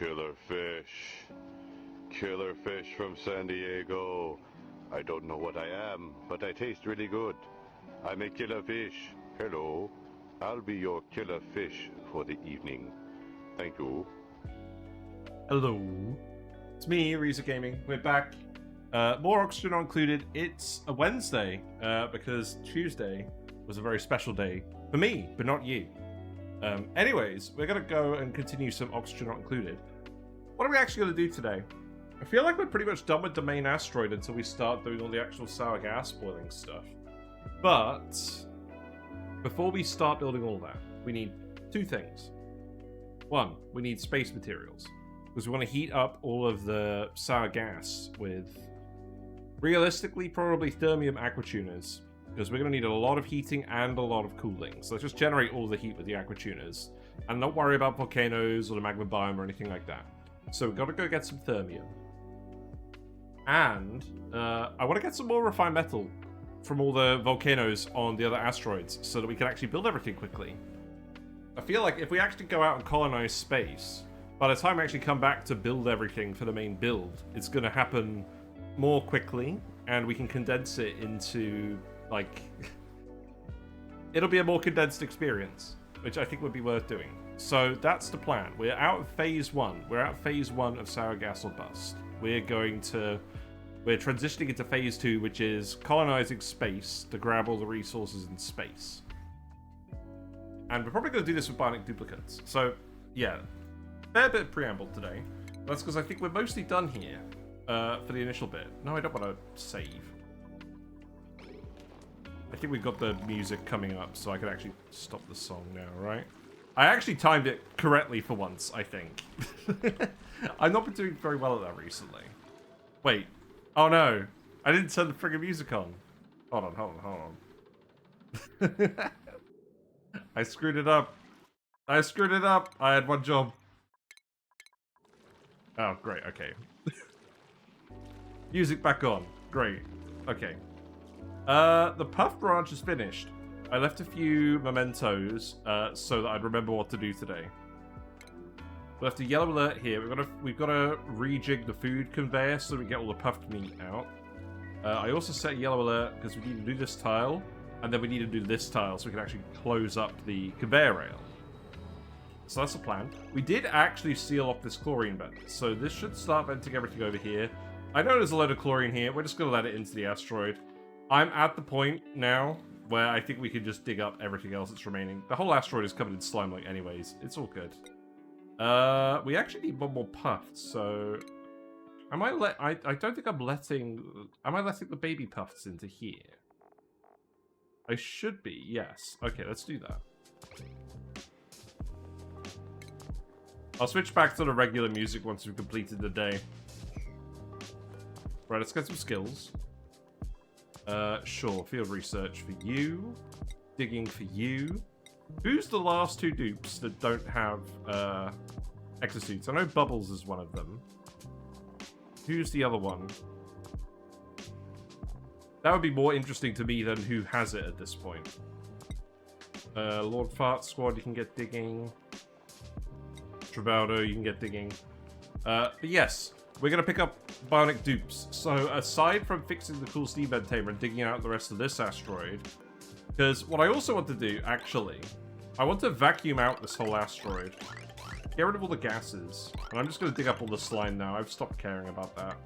Killer fish. Killer fish from San Diego. I don't know what I am, but I taste really good. I'm a killer fish. Hello. I'll be your killer fish for the evening. Thank you. Hello. It's me, Reza Gaming. We're back. More Oxygen Not Included. It's a Wednesday, because Tuesday was a very special day for me, but not you. Anyways, we're going to go and continue some Oxygen Not Included. What are we actually going to do today? I feel like we're pretty much done with the main asteroid until we start doing all the actual sour gas boiling stuff. But before we start building all that, we need two things. One, we need space materials, because we want to heat up all of the sour gas with, realistically, probably thermium aquatuners, because we're going to need a lot of heating and a lot of cooling. So let's just generate all the heat with the aquatuners, and not worry about volcanoes or the magma biome or anything like that. So we've got to go get some thermium. And I want to get some more refined metal from all the volcanoes on the other asteroids so that we can actually build everything quickly. I feel like if we actually go out and colonize space, by the time we actually come back to build everything for the main build, it's going to happen more quickly, and we can condense it into, like... it'll be a more condensed experience, which I think would be worth doing. So that's the plan. We're out of phase one. We're out of phase one of sour gas or bust. We're transitioning into phase two, which is colonizing space to grab all the resources in space. And we're probably going to do this with Bionic Duplicates. So, yeah, fair bit of preamble today. That's because I think we're mostly done here for the initial bit. No, I don't want to save. I think we've got the music coming up, so I can actually stop the song now, right? I actually timed it correctly for once, I think. I've not been doing very well at that recently. Wait. Oh no. I didn't turn the friggin' music on. Hold on. I screwed it up. I had one job. Oh, great. Okay. Music back on. Great. Okay. The Puft branch is finished. I left a few mementos so that I'd remember what to do today. We left a yellow alert here. We've got to rejig the food conveyor so we get all the puffed meat out. I also set a yellow alert because we need to do this tile, and then we need to do this tile so we can actually close up the conveyor rail. So that's the plan. We did actually seal off this chlorine vent, so this should start venting everything over here. I know there's a load of chlorine here. We're just going to let it into the asteroid. I'm at the point now where I think we can just dig up everything else that's remaining. The whole asteroid is covered in slime like anyways. It's all good. We actually need one more Puft, so... I don't think I'm letting... Am I letting the baby Pufts into here? I should be, yes. Okay, let's do that. I'll switch back to the regular music once we've completed the day. Right, let's get some skills. Sure, field research for you. Digging for you. Who's the last two dupes that don't have exosuits? I know Bubbles is one of them. Who's the other one? That would be more interesting to me than who has it at this point. Lord Fart Squad, you can get digging. Trabaldo, you can get digging. But yes, we're going to pick up Bionic Dupes. So aside from fixing the cool steam vent tamer and digging out the rest of this asteroid, because what I also want to do, actually, I want to vacuum out this whole asteroid. Get rid of all the gases. And I'm just going to dig up all the slime now. I've stopped caring about that.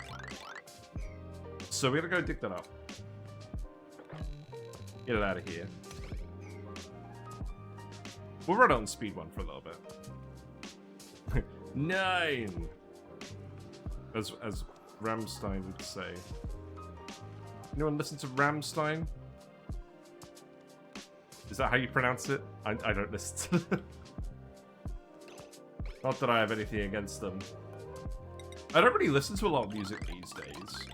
So we're going to go dig that up. Get it out of here. We'll run it on speed 1 for a little bit. 9! As Rammstein would say. Anyone listen to Rammstein? Is that how you pronounce it? I don't listen to them. Not that I have anything against them. I don't really listen to a lot of music these days.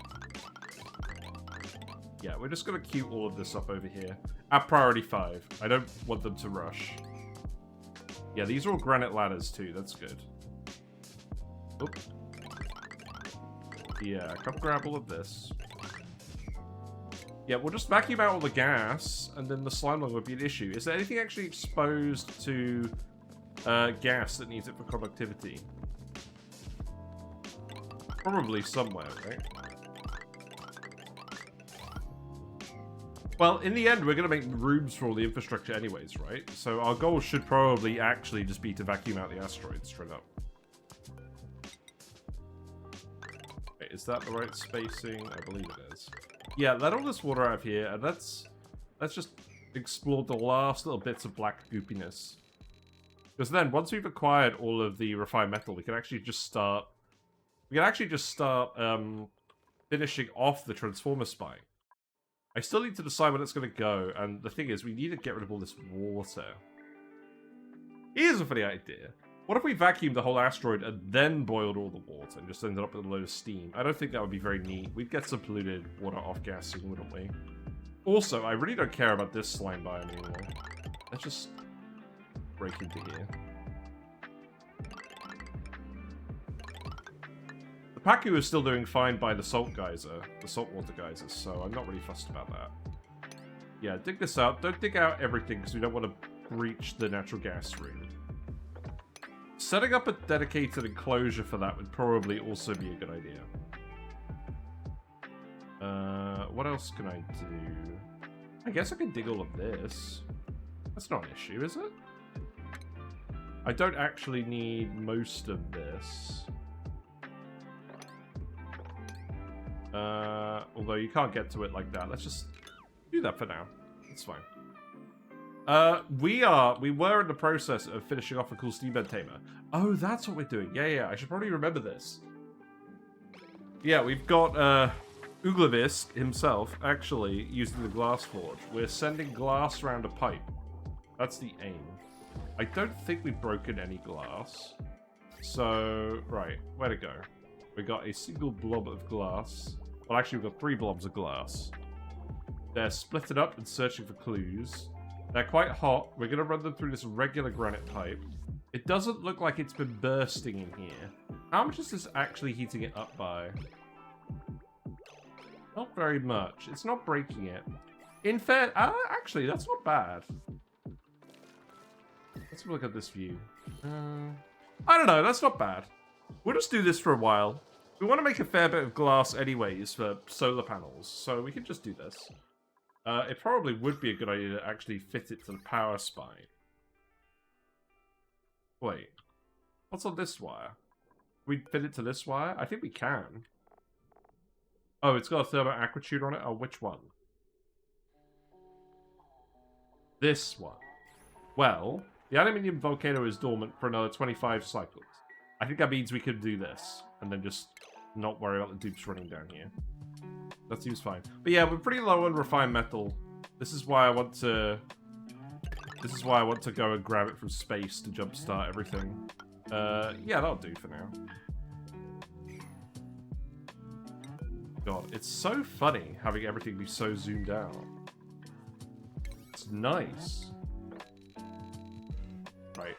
Yeah, we're just going to queue all of this up over here. At priority 5. I don't want them to rush. Yeah, these are all granite ladders too. That's good. Oop. Yeah, come grab all of this. Yeah, we'll just vacuum out all the gas, and then the slime lung would be an issue. Is there anything actually exposed to gas that needs it for conductivity? Probably somewhere, right? Well, in the end, we're going to make rooms for all the infrastructure anyways, right? So our goal should probably actually just be to vacuum out the asteroids straight up. Wait, is that the right spacing? I believe it is. Yeah, let all this water out of here, and let's just explore the last little bits of black goopiness. Because then, once we've acquired all of the refined metal, we can actually just start... finishing off the transformer spine. I still need to decide when it's going to go, and the thing is, we need to get rid of all this water. Here's a funny idea. What if we vacuumed the whole asteroid and then boiled all the water and just ended up with a load of steam? I don't think that would be very neat. We'd get some polluted water off-gassing, wouldn't we? Also, I really don't care about this slime biome anymore. Let's just break into here. Paku is still doing fine by the saltwater geysers, so I'm not really fussed about that. Yeah, dig this out. Don't dig out everything because we don't want to breach the natural gas room. Setting up a dedicated enclosure for that would probably also be a good idea. What else can I do? I guess I can dig all of this. That's not an issue, is it? I don't actually need most of this. Although you can't get to it like that. Let's just do that for now. It's fine. We were in the process of finishing off a cool steambed tamer. Oh, that's what we're doing. Yeah. I should probably remember this. Yeah, we've got Uglavis himself actually using the glass forge. We're sending glass around a pipe. That's the aim. I don't think we've broken any glass. So, right, where to go? We got a single blob of glass. Well, actually, we've got 3 blobs of glass. They're splitted up and searching for clues. They're quite hot. We're going to run them through this regular granite pipe. It doesn't look like it's been bursting in here. How much is this actually heating it up by? Not very much. It's not breaking it. In fair... actually, that's not bad. Let's look at this view. I don't know. That's not bad. We'll just do this for a while. We want to make a fair bit of glass anyways for solar panels, so we can just do this. It probably would be a good idea to actually fit it to the power spine. Wait. What's on this wire? We fit it to this wire? I think we can. Oh, it's got a thermal aquitude on it? Oh, which one? This one. Well, the aluminium volcano is dormant for another 25 cycles. I think that means we could do this, and then just not worry about the dupes running down here. That seems fine. But yeah, we're pretty low on refined metal. This is why I want to... This is why I want to go and grab it from space to jumpstart everything. Yeah, that'll do for now. God, it's so funny having everything be so zoomed out. It's nice. Right.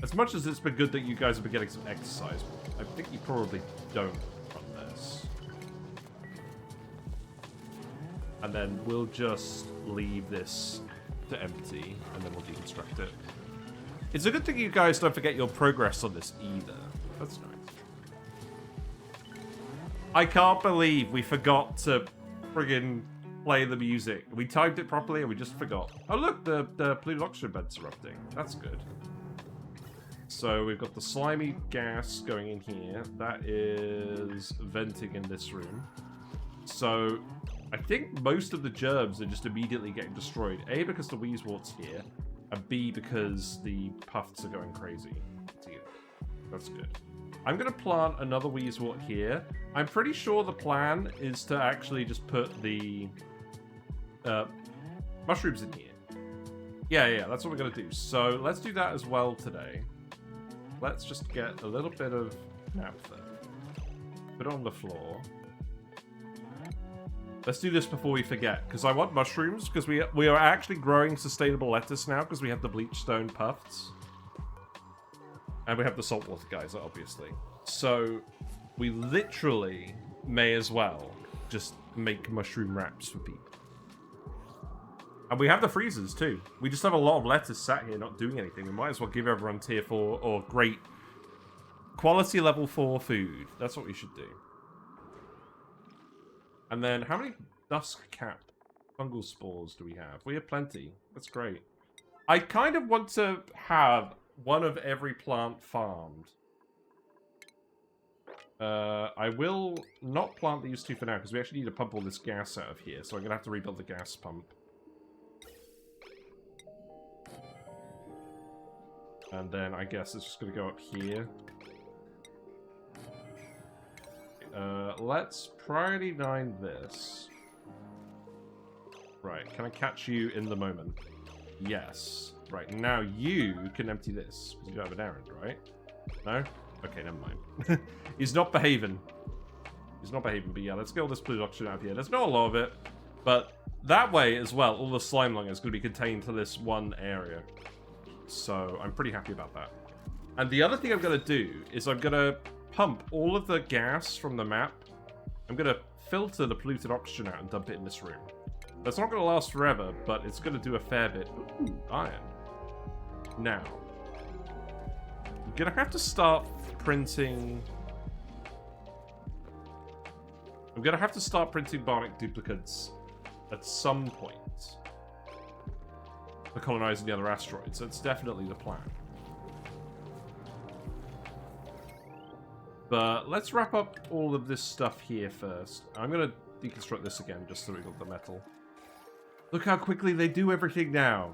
As much as it's been good that you guys have been getting some exercise, I think you probably don't run this. And then we'll just leave this to empty, and then we'll deconstruct it. It's a good thing you guys don't forget your progress on this either. That's nice. I can't believe we forgot to friggin' play the music. We timed it properly and we just forgot. Oh look, the polluted oxygen bed's erupting. That's good. So we've got the slimy gas going in here. That is venting in this room. So I think most of the germs are just immediately getting destroyed. A, because the Wheezewort's here, and B, because the Pufts are going crazy. That's good. I'm going to plant another Wheezewort here. I'm pretty sure the plan is to actually just put the mushrooms in here. Yeah, that's what we're going to do. So let's do that as well today. Let's just get a little bit of naphtha. Put it on the floor. Let's do this before we forget, because I want mushrooms, because we are actually growing sustainable lettuce now, because we have the bleachstone Pufts. And we have the saltwater geyser, obviously. So we literally may as well just make mushroom wraps for people. And we have the freezers too. We just have a lot of lettuce sat here not doing anything. We might as well give everyone tier 4 or great Quality level 4 food. That's what we should do. And then, how many Dusk Cap fungal spores do we have? We have plenty. That's great. I kind of want to have one of every plant farmed. I will not plant these two for now, because we actually need to pump all this gas out of here, so I'm going to have to rebuild the gas pump. And then I guess it's just going to go up here. Let's priority 9 this. Right, can I catch you in the moment? Yes. Right, now you can empty this, because you don't have an errand, right? No? Okay, never mind. He's not behaving. He's not behaving, but yeah, let's get all this blue oxygen out of here. There's not a lot of it, but that way as well, all the slime lung is going to be contained to this one area. So I'm pretty happy about that. And the other thing I'm going to do is I'm going to pump all of the gas from the map. I'm going to filter the polluted oxygen out and dump it in this room. That's not going to last forever, but it's going to do a fair bit. Ooh, iron. Now, I'm going to have to start printing... I'm going to have to start printing Bionic duplicates at some point. For colonizing the other asteroids. So it's definitely the plan. But let's wrap up all of this stuff here first. I'm going to deconstruct this again just so we got the metal. Look how quickly they do everything now.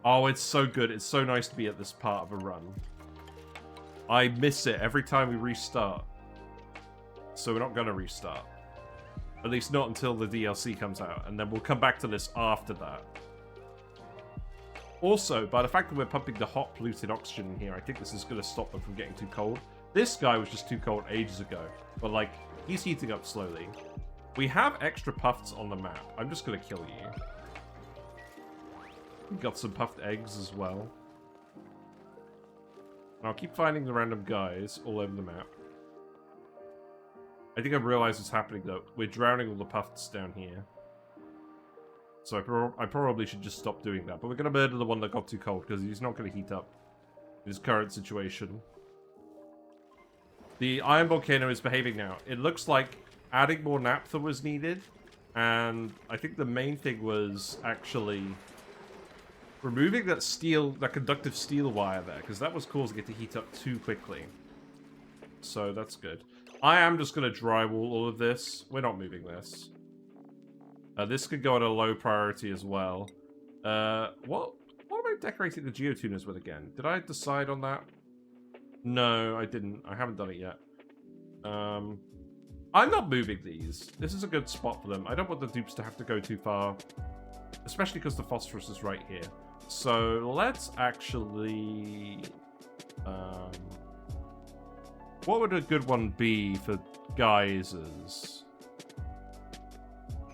Oh, it's so good. It's so nice to be at this part of a run. I miss it every time we restart. So we're not going to restart. At least not until the DLC comes out. And then we'll come back to this after that. Also, by the fact that we're pumping the hot polluted oxygen in here, I think this is going to stop them from getting too cold. This guy was just too cold ages ago. But, like, he's heating up slowly. We have extra Pufts on the map. I'm just going to kill you. We've got some puffed eggs as well. And I'll keep finding the random guys all over the map. I think I've realized what's happening, though. We're drowning all the Pufts down here. So I probably should just stop doing that. But we're going to murder the one that got too cold, because he's not going to heat up in his current situation. The iron volcano is behaving now. It looks like adding more naphtha was needed. And I think the main thing was actually removing that steel, that conductive steel wire there, because that was causing it to heat up too quickly. So that's good. I am just going to drywall all of this. We're not moving this. This could go at a low priority as well. What am I decorating the geotuners with again? Did I decide on that? No, I didn't. I haven't done it yet. I'm not moving these. This is a good spot for them. I don't want the dupes to have to go too far. Especially because the phosphorus is right here. So let's actually... what would a good one be for geysers?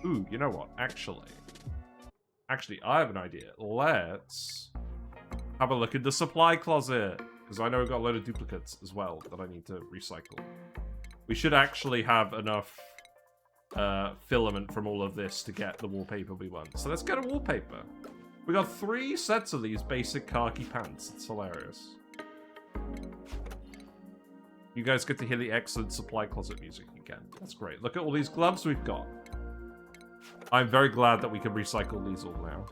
Ooh, you know what? Actually, I have an idea. Let's have a look at the supply closet. Because I know we've got a load of duplicates as well that I need to recycle. We should actually have enough filament from all of this to get the wallpaper we want. So let's get a wallpaper. We got 3 sets of these basic khaki pants. It's hilarious. You guys get to hear the excellent supply closet music again. That's great. Look at all these gloves we've got. I'm very glad that we can recycle these all now.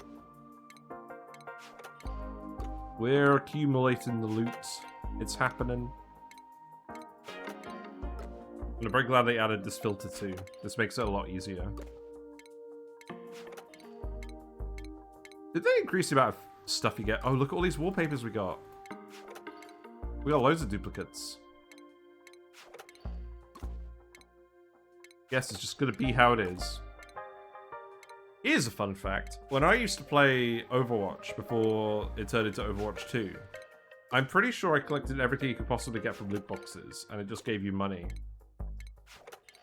We're accumulating the loot. It's happening. I'm very glad they added this filter too. This makes it a lot easier. Did they increase the amount of stuff you get? Oh, look at all these wallpapers we got. We got loads of duplicates. Guess it's just going to be how it is. Here's a fun fact. When I used to play Overwatch before it turned into Overwatch 2, I'm pretty sure I collected everything you could possibly get from loot boxes, and it just gave you money.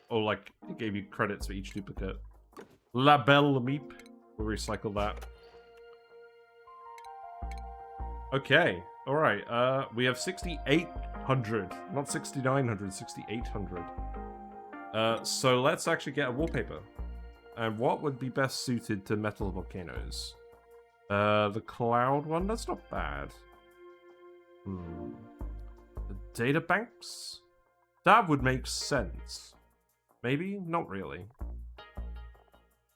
Or, like, it gave you credits for each duplicate. La Belle Meep. We'll recycle that. Okay. Alright. We have 6,800. Not 6,900, 6,800. So let's actually get a wallpaper. And what would be best suited to metal volcanoes? The cloud one? That's not bad. The Data banks? That would make sense. Maybe? Not really.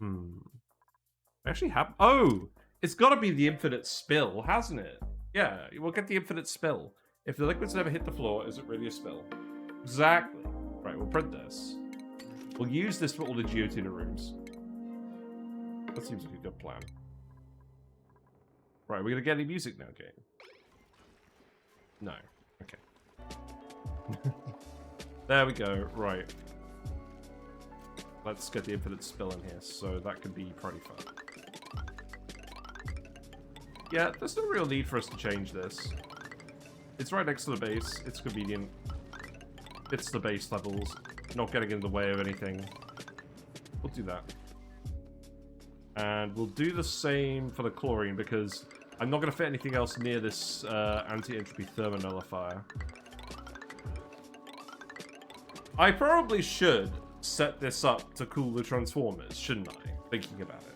I actually have... Oh! It's got to be the infinite spill, hasn't it? Yeah, we'll get the infinite spill. If the liquids never hit the floor, is it really a spill? Exactly. Right, we'll print this. We'll use this for all the geotuner rooms. That seems like a good plan. Right, we're going to get any music now, game? No. Okay. There we go. Right. Let's get the infinite spill in here, so that can be priority 5. Yeah, there's no real need for us to change this. It's right next to the base. It's convenient. It's the base levels. Not getting in the way of anything. We'll do that. And we'll do the same for the chlorine, because I'm not going to fit anything else near this anti-entropy thermonullifier. I probably should set this up to cool the transformers, shouldn't I? Thinking about it.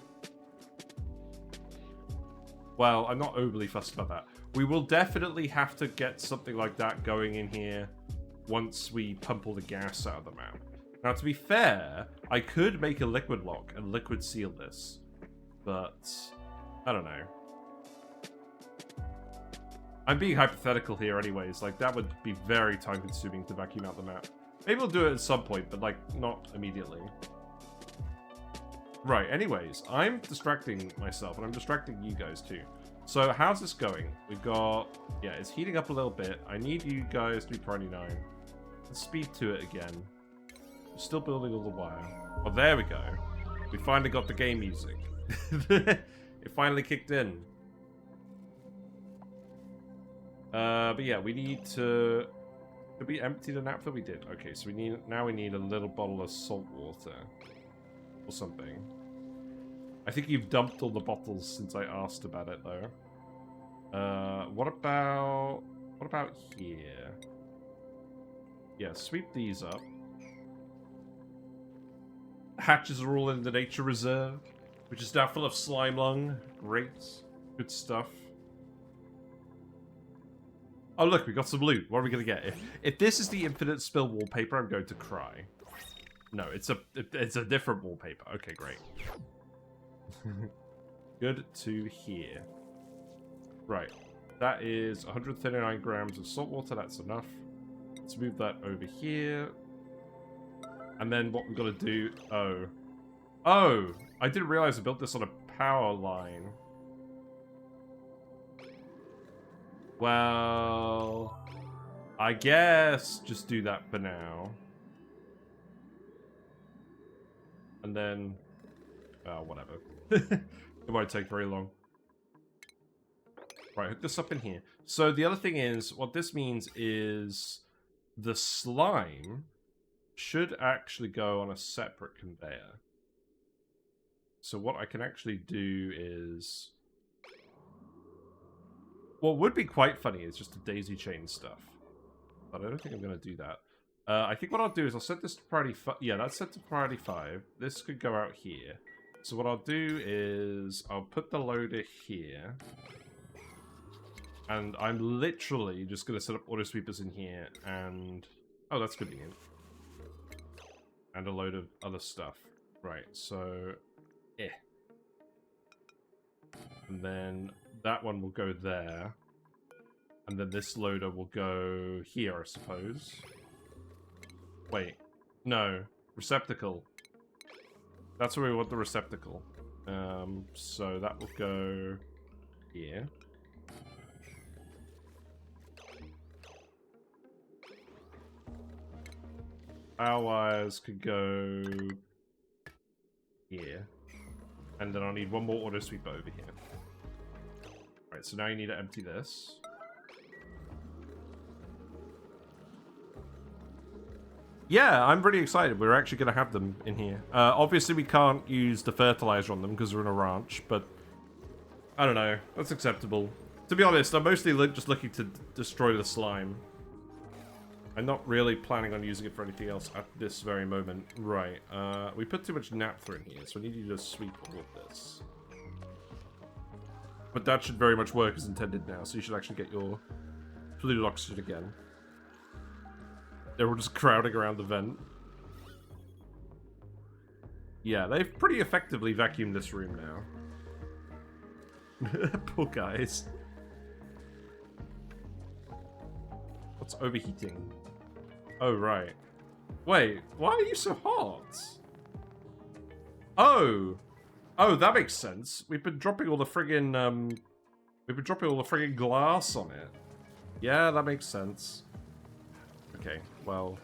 Well, I'm not overly fussed about that. We will definitely have to get something like that going in here once we pump all the gas out of the map. Now, to be fair, I could make a liquid lock and liquid seal this, but I don't know. I'm being hypothetical here anyways, like that would be very time consuming to vacuum out the map. Maybe we'll do it at some point, but like not immediately. Right, anyways, I'm distracting myself, and I'm distracting you guys too. So, how's this going? We've got... Yeah, it's heating up a little bit. I need you guys to be priority 9. Let's speed to it again. We're still building all the while. Oh, there we go. We finally got the game music. It finally kicked in. But yeah, we need to... Did we empty the naphtha? We did. Okay, so we need a little bottle of salt water. Or something. I think you've dumped all the bottles since I asked about it, though. What about here? Yeah, sweep these up. Hatches are all in the nature reserve, which is now full of slime lung. Great. Good stuff. Oh, look, we got some loot. What are we going to get? If this is the infinite spill wallpaper, I'm going to cry. No, it's a different wallpaper. Okay, great. Good to hear. Right. That is 139 grams of salt water. That's enough. Let's move that over here. And then what we've got to do... Oh, I didn't realize I built this on a power line. Well, I guess just do that for now. And then... whatever. It won't take very long. Right, hook this up in here. So the other thing is, what this means is the slime should actually go on a separate conveyor. So what I can actually do is... What would be quite funny is just to daisy chain stuff. But I don't think I'm going to do that. I think what I'll do is I'll set this to priority 5. Yeah, that's set to priority 5. This could go out here. So what I'll do is I'll put the loader here. And I'm literally just going to set up auto sweepers in here and... Oh, that's convenient. And a load of other stuff. Right, so... And then that one will go there. And then this loader will go here, I suppose. Wait. No. Receptacle. That's where we want the receptacle. So that will go here. Our wires could go here. And then I'll need one more auto sweeper over here. Right, so now you need to empty this. Yeah, I'm pretty excited. We're actually going to have them in here. Obviously, we can't use the fertilizer on them because we're in a ranch, but I don't know. That's acceptable. To be honest, I'm mostly just looking to destroy the slime. I'm not really planning on using it for anything else at this very moment. Right, we put too much naphtha in here, so I need you to sweep all of this. But that should very much work as intended now, so you should actually get your polluted oxygen again. They're all just crowding around the vent. Yeah, they've pretty effectively vacuumed this room now. Poor guys. What's overheating? Oh, right. Wait, why are you so hot? Oh! Oh, that makes sense. We've been dropping all the friggin', glass on it. Yeah, that makes sense. Okay, well...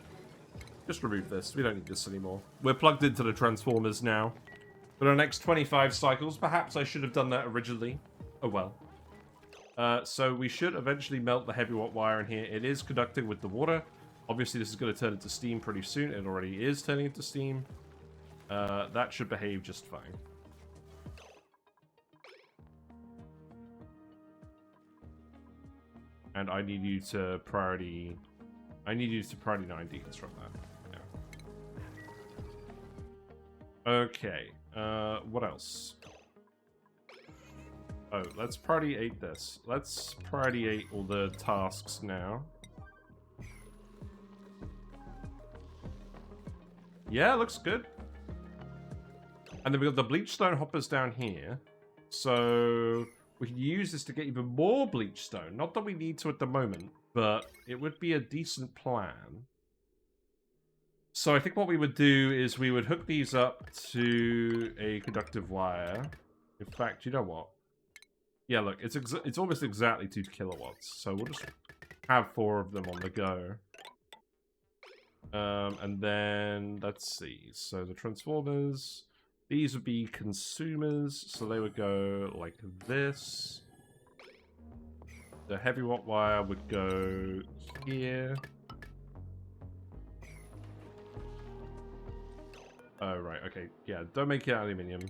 just remove this. We don't need this anymore. We're plugged into the transformers now. For the next 25 cycles. Perhaps I should have done that originally. Oh well. So we should eventually melt the heavy wire in here. It is conducting with the water. Obviously this is going to turn into steam pretty soon. It already is turning into steam. That should behave just fine. And I need you to priority... I need you to priority 9 deconstruct that. Yeah. Okay. What else? Oh, let's priority 8 this. Let's priority 8 all the tasks now. Yeah, looks good. And then we've got the bleach stone hoppers down here. So we can use this to get even more bleach stone. Not that we need to at the moment, but it would be a decent plan. So I think what we would do is we would hook these up to a conductive wire. In fact, you know what? Yeah, look, it's almost exactly 2 kilowatts. So we'll just have 4 of them on the go. And then, let's see. So the transformers, these would be consumers. So they would go like this. The heavy watt wire would go here. Oh, right, okay. Yeah, don't make it aluminium.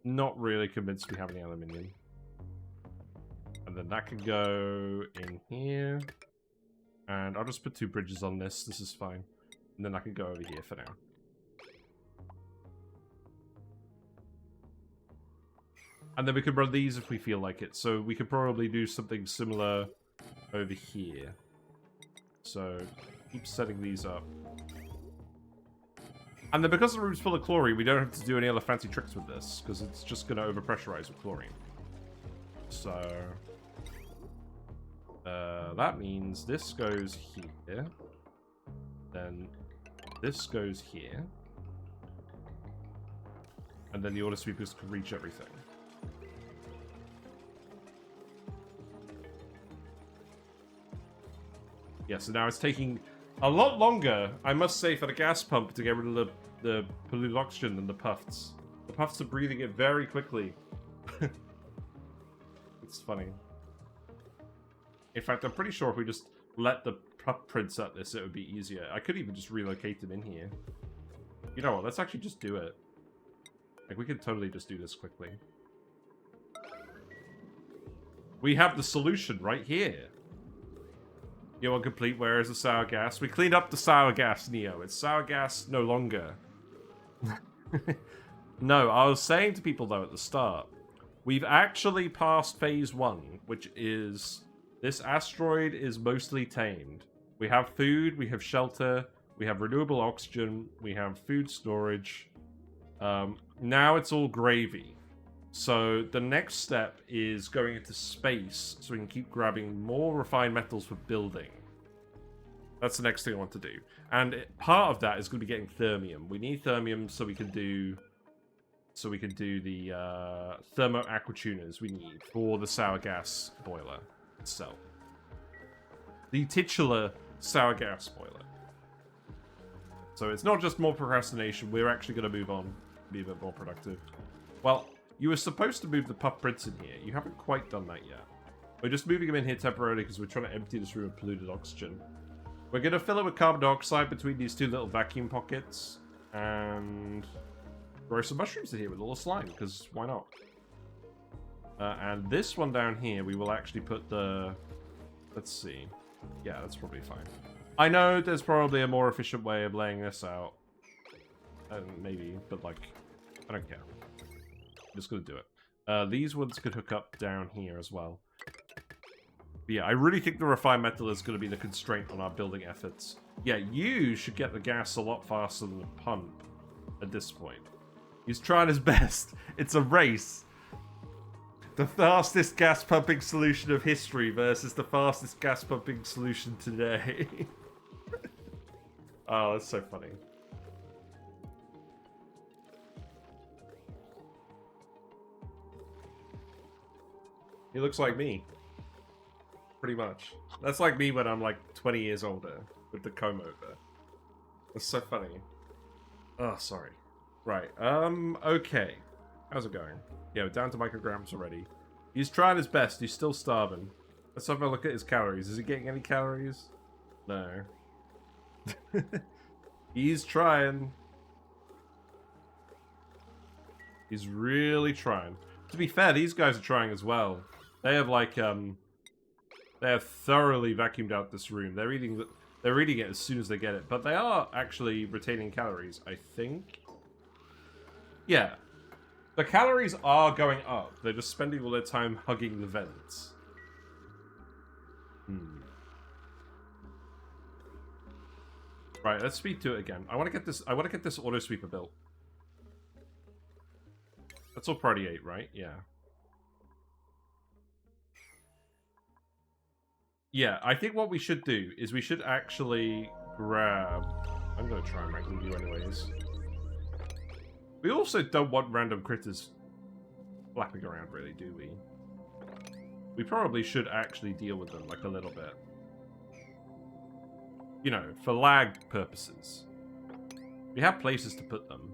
Not really convinced we have any aluminium. And then that can go in here. And I'll just put 2 bridges on this. This is fine. And then I can go over here for now. And then we can run these if we feel like it. So we could probably do something similar over here. So keep setting these up. And then because the room's full of chlorine, we don't have to do any other fancy tricks with this, because it's just going to overpressurize with chlorine. So that means this goes here. Then this goes here. And then the auto sweepers can reach everything. Yeah, so now it's taking a lot longer, I must say, for the gas pump to get rid of the polluted oxygen than the Pufts. The Pufts are breathing it very quickly. It's funny. In fact, I'm pretty sure if we just let the Puft prints at this, it would be easier. I could even just relocate them in here. You know what, let's actually just do it. Like, we could totally just do this quickly. We have the solution right here. You want complete, where is the sour gas? We cleaned up the sour gas, Neo. It's sour gas no longer. No, I was saying to people, though, at the start, we've actually passed phase 1, which is this asteroid is mostly tamed. We have food, we have shelter, we have renewable oxygen, we have food storage. Now it's all gravy. So the next step is going into space so we can keep grabbing more refined metals for building. That's the next thing I want to do. And part of that is going to be getting thermium. We need thermium so we can do the thermo aquatuners we need for the sour gas boiler itself. The titular sour gas boiler. So it's not just more procrastination, we're actually going to move on, be a bit more productive. Well, you were supposed to move the Puft prints in here. You haven't quite done that yet. We're just moving them in here temporarily because we're trying to empty this room of polluted oxygen. We're going to fill it with carbon dioxide between these 2 little vacuum pockets. And grow some mushrooms in here with all the slime, because why not? And this one down here, we will actually put the... Let's see. Yeah, that's probably fine. I know there's probably a more efficient way of laying this out. Maybe, but like, I don't care. I'm just going to do it. These ones could hook up down here as well. But yeah, I really think the refined metal is going to be the constraint on our building efforts. Yeah, you should get the gas a lot faster than the pump at this point. He's trying his best. It's a race. The fastest gas pumping solution of history versus the fastest gas pumping solution today. Oh, that's so funny. He looks like me. Pretty much. That's like me when I'm like 20 years older with the comb over. That's so funny. Oh, sorry. Right, okay. How's it going? Yeah, we're down to micrograms already. He's trying his best. He's still starving. Let's have a look at his calories. Is he getting any calories? No. He's trying. He's really trying. To be fair, these guys are trying as well. They have like, they have thoroughly vacuumed out this room. They're eating it as soon as they get it. But they are actually retaining calories, I think. Yeah. The calories are going up. They're just spending all their time hugging the vents. Right, let's speed to it again. I want to get this auto sweeper built. That's all priority 8, right? Yeah. Yeah, I think what we should do is we should actually grab... I'm going to try and wrangle you anyways. We also don't want random critters flapping around, really, do we? We probably should actually deal with them, like, a little bit. You know, for lag purposes. We have places to put them.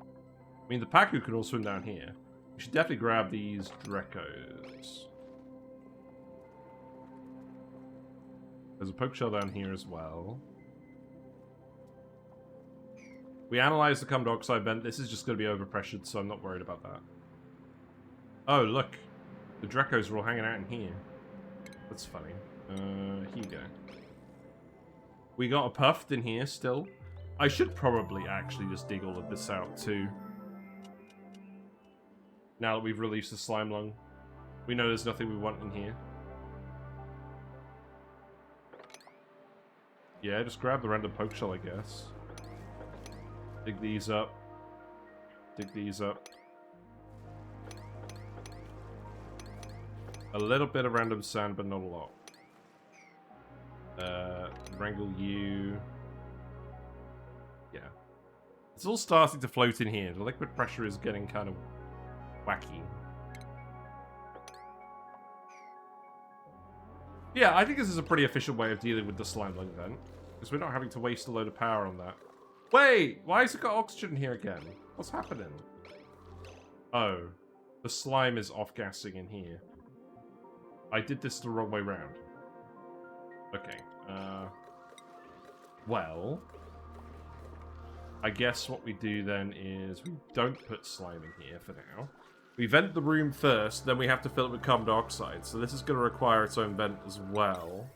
I mean, the Paku can all swim down here. We should definitely grab these Drekos. There's a poke shell down here as well. We analyzed the carbon dioxide vent. This is just going to be overpressured, so I'm not worried about that. Oh, look. The Drekos are all hanging out in here. That's funny. Here you go. We got a Puft in here still. I should probably actually just dig all of this out too. Now that we've released the slime lung. We know there's nothing we want in here. Yeah, just grab the random poke shell, I guess. Dig these up. Dig these up. A little bit of random sand, but not a lot. Wrangle you. Yeah. It's all starting to float in here. The liquid pressure is getting kind of wacky. Yeah, I think this is a pretty efficient way of dealing with the slime lung vent. Because we're not having to waste a load of power on that. Wait! Why has it got oxygen here again? What's happening? Oh. The slime is off-gassing in here. I did this the wrong way round. Okay. Well... I guess what we do then is we don't put slime in here for now. We vent the room first, then we have to fill it with carbon dioxide. So this is going to require its own vent as well.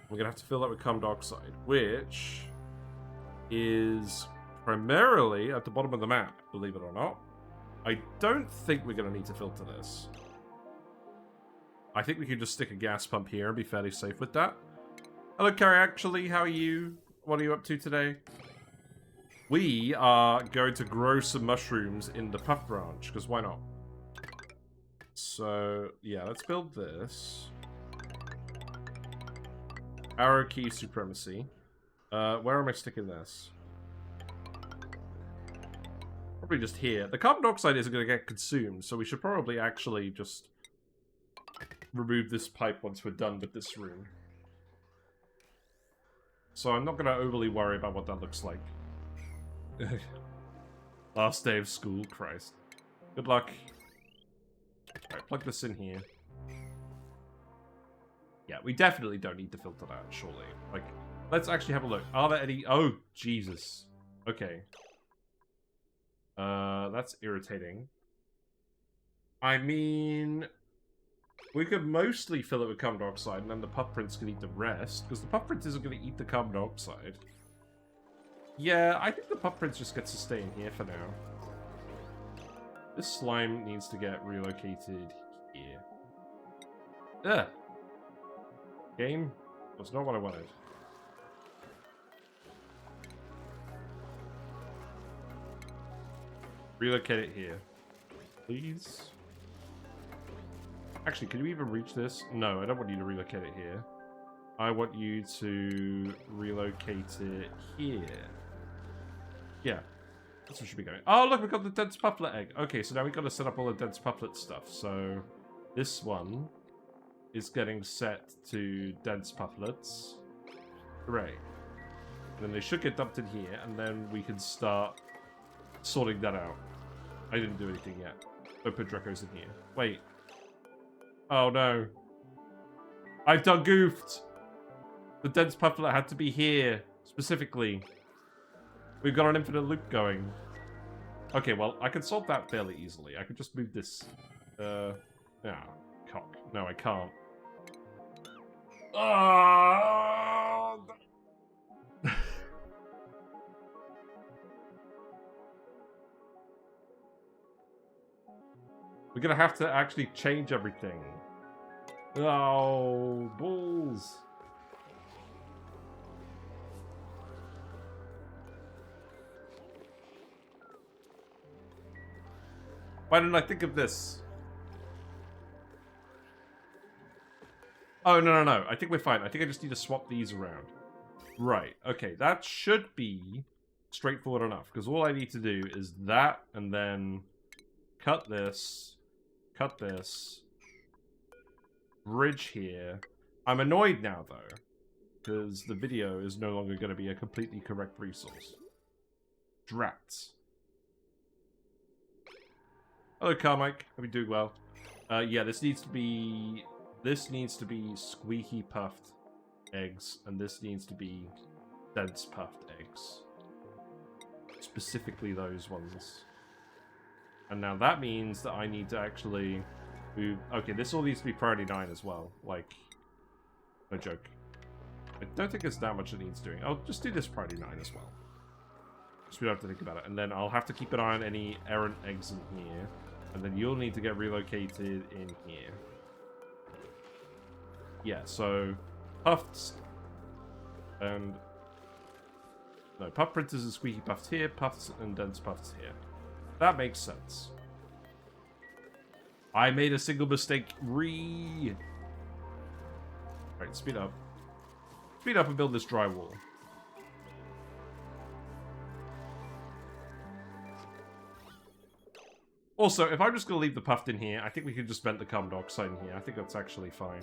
We're going to have to fill that with carbon dioxide, which is primarily at the bottom of the map, believe it or not. I don't think we're going to need to filter this. I think we can just stick a gas pump here and be fairly safe with that. Hello, Carrie, actually. How are you? What are you up to today? We are going to grow some mushrooms in the Puft branch, because why not? So, yeah, let's build this. Arrow key supremacy. Where am I sticking this? Probably just here. The carbon dioxide isn't going to get consumed, so we should probably actually just remove this pipe once we're done with this room. So I'm not going to overly worry about what that looks like. Last day of school, Christ. Good luck. Alright, plug this in here. Yeah, we definitely don't need to filter that, surely. Like, let's actually have a look. Are there any... Oh, Jesus. Okay. That's irritating. I mean... We could mostly fill it with carbon dioxide, and then the puff prints can eat the rest, because the puff print isn't going to eat the carbon dioxide. Yeah, I think the puff prints just gets to stay in here for now. This slime needs to get relocated here. Ugh. Game was not what I wanted. Relocate it here. Please? Actually, can you even reach this? No, I don't want you to relocate it here. I want you to relocate it here. Yeah. That's what should be going. Oh, look, we got the dense pufflet egg. Okay, so now we've got to set up all the dense pufflet stuff. So this one is getting set to dense pufflets. Hooray. And then they should get dumped in here, and then we can start sorting that out. I didn't do anything yet. Don't put Drecos in here. Wait. Oh no. I've done goofed. The dense pufflet had to be here, specifically. We've got an infinite loop going. Okay, well, I can solve that fairly easily. I could just move this. Yeah, cock. No, I can't. Oh! We're gonna have to actually change everything. Oh, balls. Why didn't I think of this? Oh, no. I think we're fine. I think I just need to swap these around. Right. Okay, that should be straightforward enough. Because all I need to do is that, and then cut this, bridge here. I'm annoyed now, though, because the video is no longer going to be a completely correct resource. Drats. Hello, Carmike. Hope you're doing well. Yeah, this needs to be squeaky puffed eggs, and this needs to be dense puffed eggs. Specifically those ones. And now that means that I need to actually move... Okay, this all needs to be priority 9 as well. Like, no joke. I don't think it's that much it needs doing. I'll just do this priority 9 as well. So we don't have to think about it. And then I'll have to keep an eye on any errant eggs in here. And then you'll need to get relocated in here. Yeah, so Pufts and no, Puff printers and squeaky puffs here, Puffs and dense puffs here. That makes sense. I made a single mistake. Right, speed up. Speed up and build this drywall. Also, if I'm just going to leave the Puft in here, I think we could just vent the carbon dioxide in here. I think that's actually fine.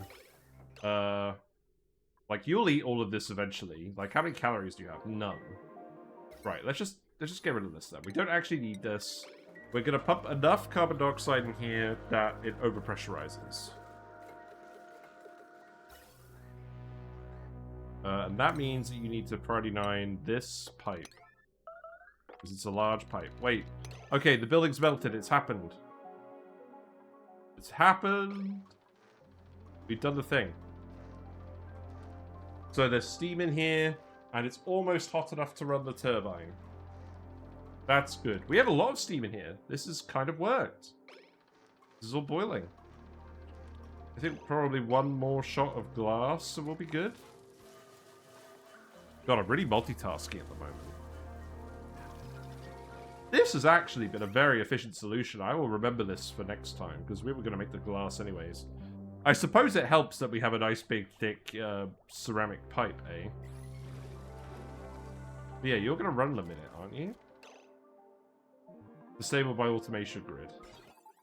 Like, you'll eat all of this eventually. Like, how many calories do you have? None. Right, let's just get rid of this then. We don't actually need this. We're going to pump enough carbon dioxide in here that it overpressurizes. And that means that you need to priority 9 this pipe. Because it's a large pipe. Wait. Okay, the building's melted. It's happened. It's happened. We've done the thing. So there's steam in here, and it's almost hot enough to run the turbine. That's good. We have a lot of steam in here. This has kind of worked. This is all boiling. I think probably one more shot of glass, and we'll be good. God, I'm really multitasking at the moment. This has actually been a very efficient solution. I will remember this for next time, because we were going to make the glass anyways. I suppose it helps that we have a nice big thick ceramic pipe, eh? But yeah, you're going to run in a minute, aren't you? Disabled by automation grid.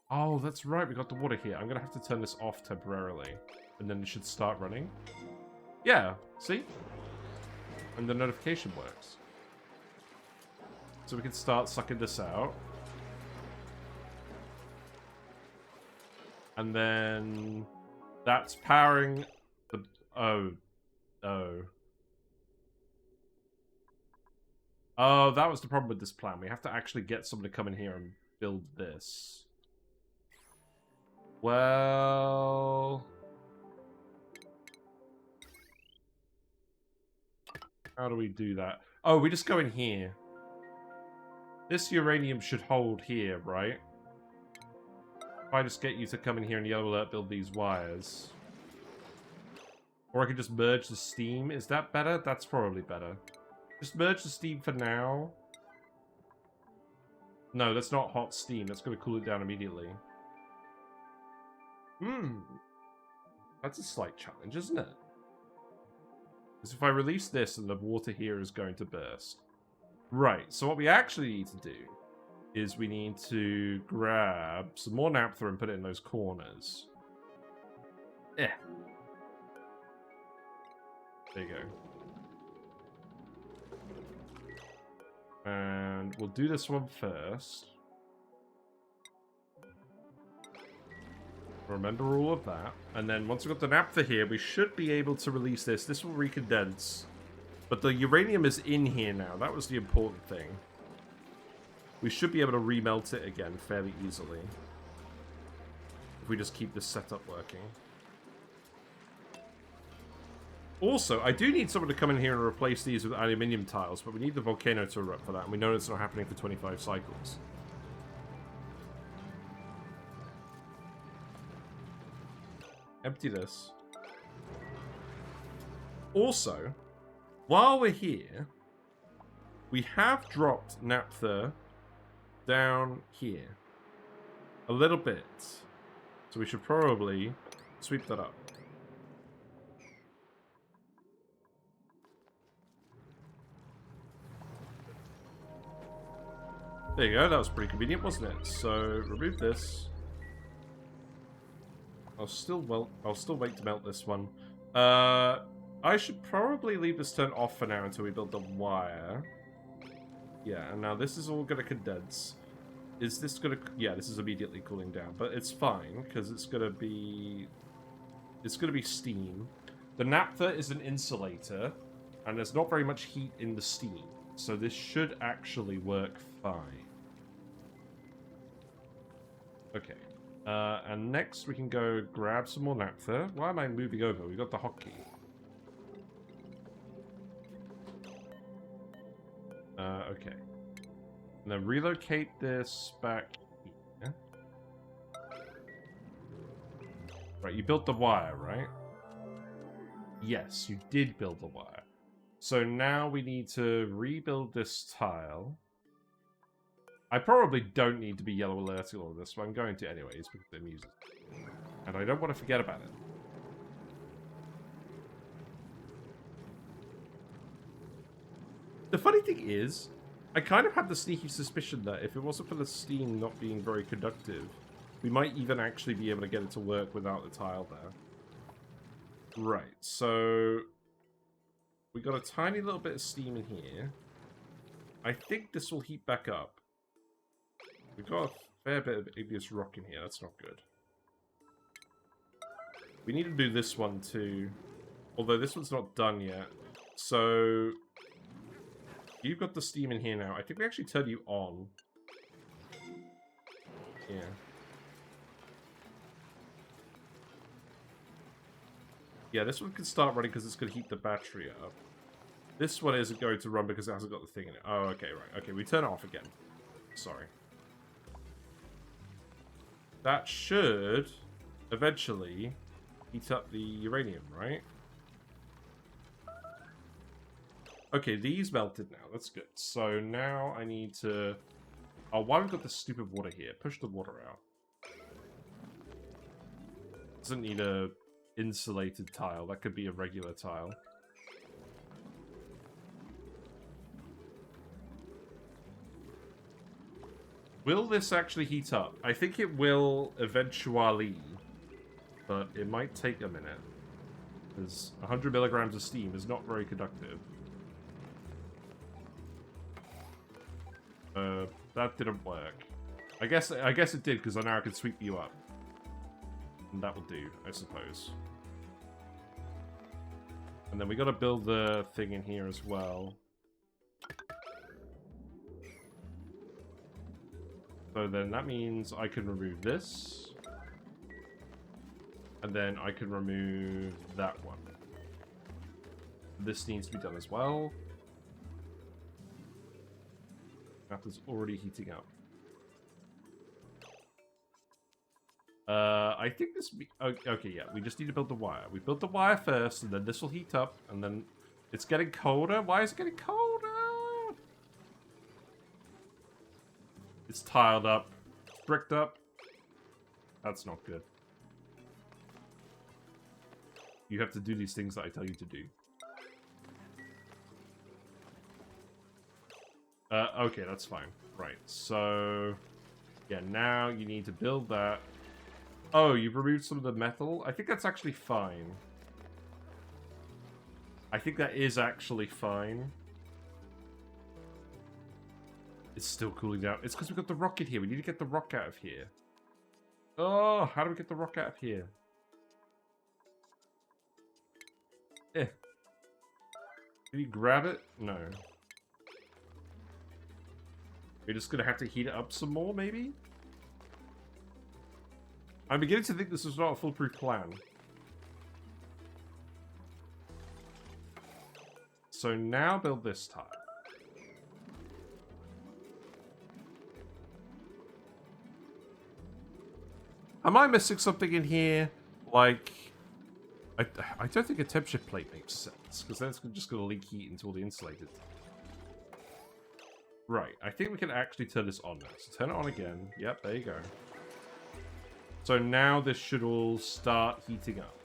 Oh, that's right, we got the water here. I'm going to have to turn this off temporarily, and then it should start running. Yeah, see? And the notification works. So we can start sucking this out. And then that's powering the... Oh, that was the problem with this plan. We have to actually get someone to come in here and build this. Well... How do we do that? Oh, we just go in here. This uranium should hold here, right? If I just get you to come in here and yellow alert build these wires. Or I could just merge the steam. Is that better? That's probably better. Just merge the steam for now. No, that's not hot steam. That's going to cool it down immediately. That's a slight challenge, isn't it? Because if I release this, then the water here is going to burst. Right, so what we actually need to do is we need to grab some more naphtha and put it in those corners. There you go. And we'll do this one first. Remember all of that. And then once we've got the naphtha here, we should be able to release this. This will recondense. But the uranium is in here now. That was the important thing. We should be able to remelt it again fairly easily. If we just keep this setup working. Also, I do need someone to come in here and replace these with aluminium tiles, but we need the volcano to erupt for that, and we know it's not happening for 25 cycles. Empty this. Also, while we're here, we have dropped naphtha down here. A little bit. So we should probably sweep that up. There you go, that was pretty convenient, wasn't it? So, remove this. I'll still wait to melt this one. I should probably leave this turned off for now until we build the wire. Yeah, and now this is all going to condense. Is this going to... Yeah, this is immediately cooling down, but it's fine, because it's going to be... It's going to be steam. The naphtha is an insulator, and there's not very much heat in the steam. So this should actually work fine. Okay. And next we can go grab some more naphtha. Why am I moving over? We got the hotkey. Okay. And then relocate this back here. Right, you built the wire, right? Yes, you did build the wire. So now we need to rebuild this tile. I probably don't need to be yellow alerting all of this, but I'm going to anyways because it amuses me. And I don't want to forget about it. The funny thing is, I kind of had the sneaky suspicion that if it wasn't for the steam not being very conductive, we might even actually be able to get it to work without the tile there. Right, so... we got a tiny little bit of steam in here. I think this will heat back up. We've got a fair bit of igneous rock in here. That's not good. We need to do this one too. Although this one's not done yet. So... you've got the steam in here now. I think we actually turn you on. Yeah. Yeah, this one can start running because it's going to heat the battery up. This one isn't going to run because it hasn't got the thing in it. Oh, okay, right. Okay, we turn it off again. Sorry. That should eventually heat up the uranium, right? Okay, these melted now. That's good. So now I need to... oh, why have we got this stupid water here? Push the water out. Doesn't need a insulated tile. That could be a regular tile. Will this actually heat up? I think it will eventually, but it might take a minute. Because 100 milligrams of steam is not very conductive. That didn't work. I guess it did, because now I can sweep you up. And that will do, I suppose. And then we gotta build the thing in here as well. So then that means I can remove this. And then I can remove that one. This needs to be done as well. That is already heating up. I think this... Okay, yeah, we just need to build the wire. We built the wire first, and then this will heat up, and then it's getting colder. Why is it getting colder? It's tiled up. Bricked up. That's not good. You have to do these things that I tell you to do. Okay, that's fine. Right, so... Yeah, now you need to build that. Oh, you've removed some of the metal? I think that's actually fine. I think that is actually fine. It's still cooling down. It's because we've got the rocket here. We need to get the rock out of here. Oh, how do we get the rock out of here? Eh. Can you grab it? No. We're just gonna have to heat it up some more, maybe? I'm beginning to think this is not a foolproof plan. So now build this tile. Am I missing something in here? Like, I don't think a temperature plate makes sense, because then it's just going to leak heat into all the insulated. Right, I think we can actually turn this on now. So turn it on again. Yep, there you go. So now this should all start heating up.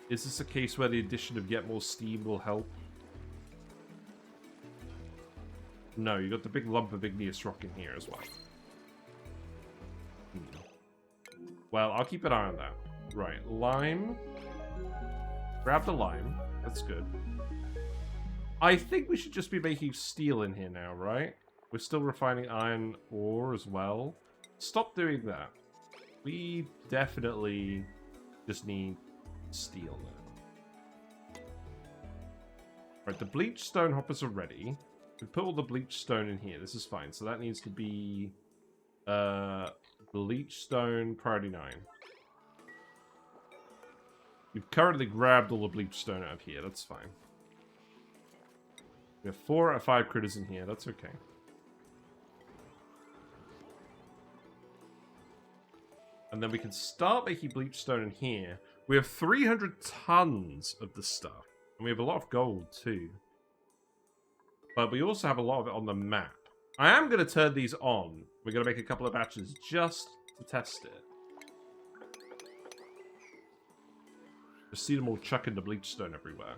Is this a case where the addition of yet more steam will help? No, you got the big lump of igneous rock in here as well. Well, I'll keep an eye on that. Right, lime. Grab the lime. That's good. I think we should just be making steel in here now, right? We're still refining iron ore as well. Stop doing that. We definitely just need steel now. Right, the bleach stone hoppers are ready. We put all the bleach stone in here. This is fine. So that needs to be bleach stone priority 9. We've currently grabbed all the bleach stone out of here. That's fine. We have 4 out of 5 critters in here. That's okay. And then we can start making bleach stone in here. We have 300 tons of the stuff. And we have a lot of gold too. But we also have a lot of it on the map. I am going to turn these on. We're going to make a couple of batches just to test it. Just see them all chucking the bleach stone everywhere.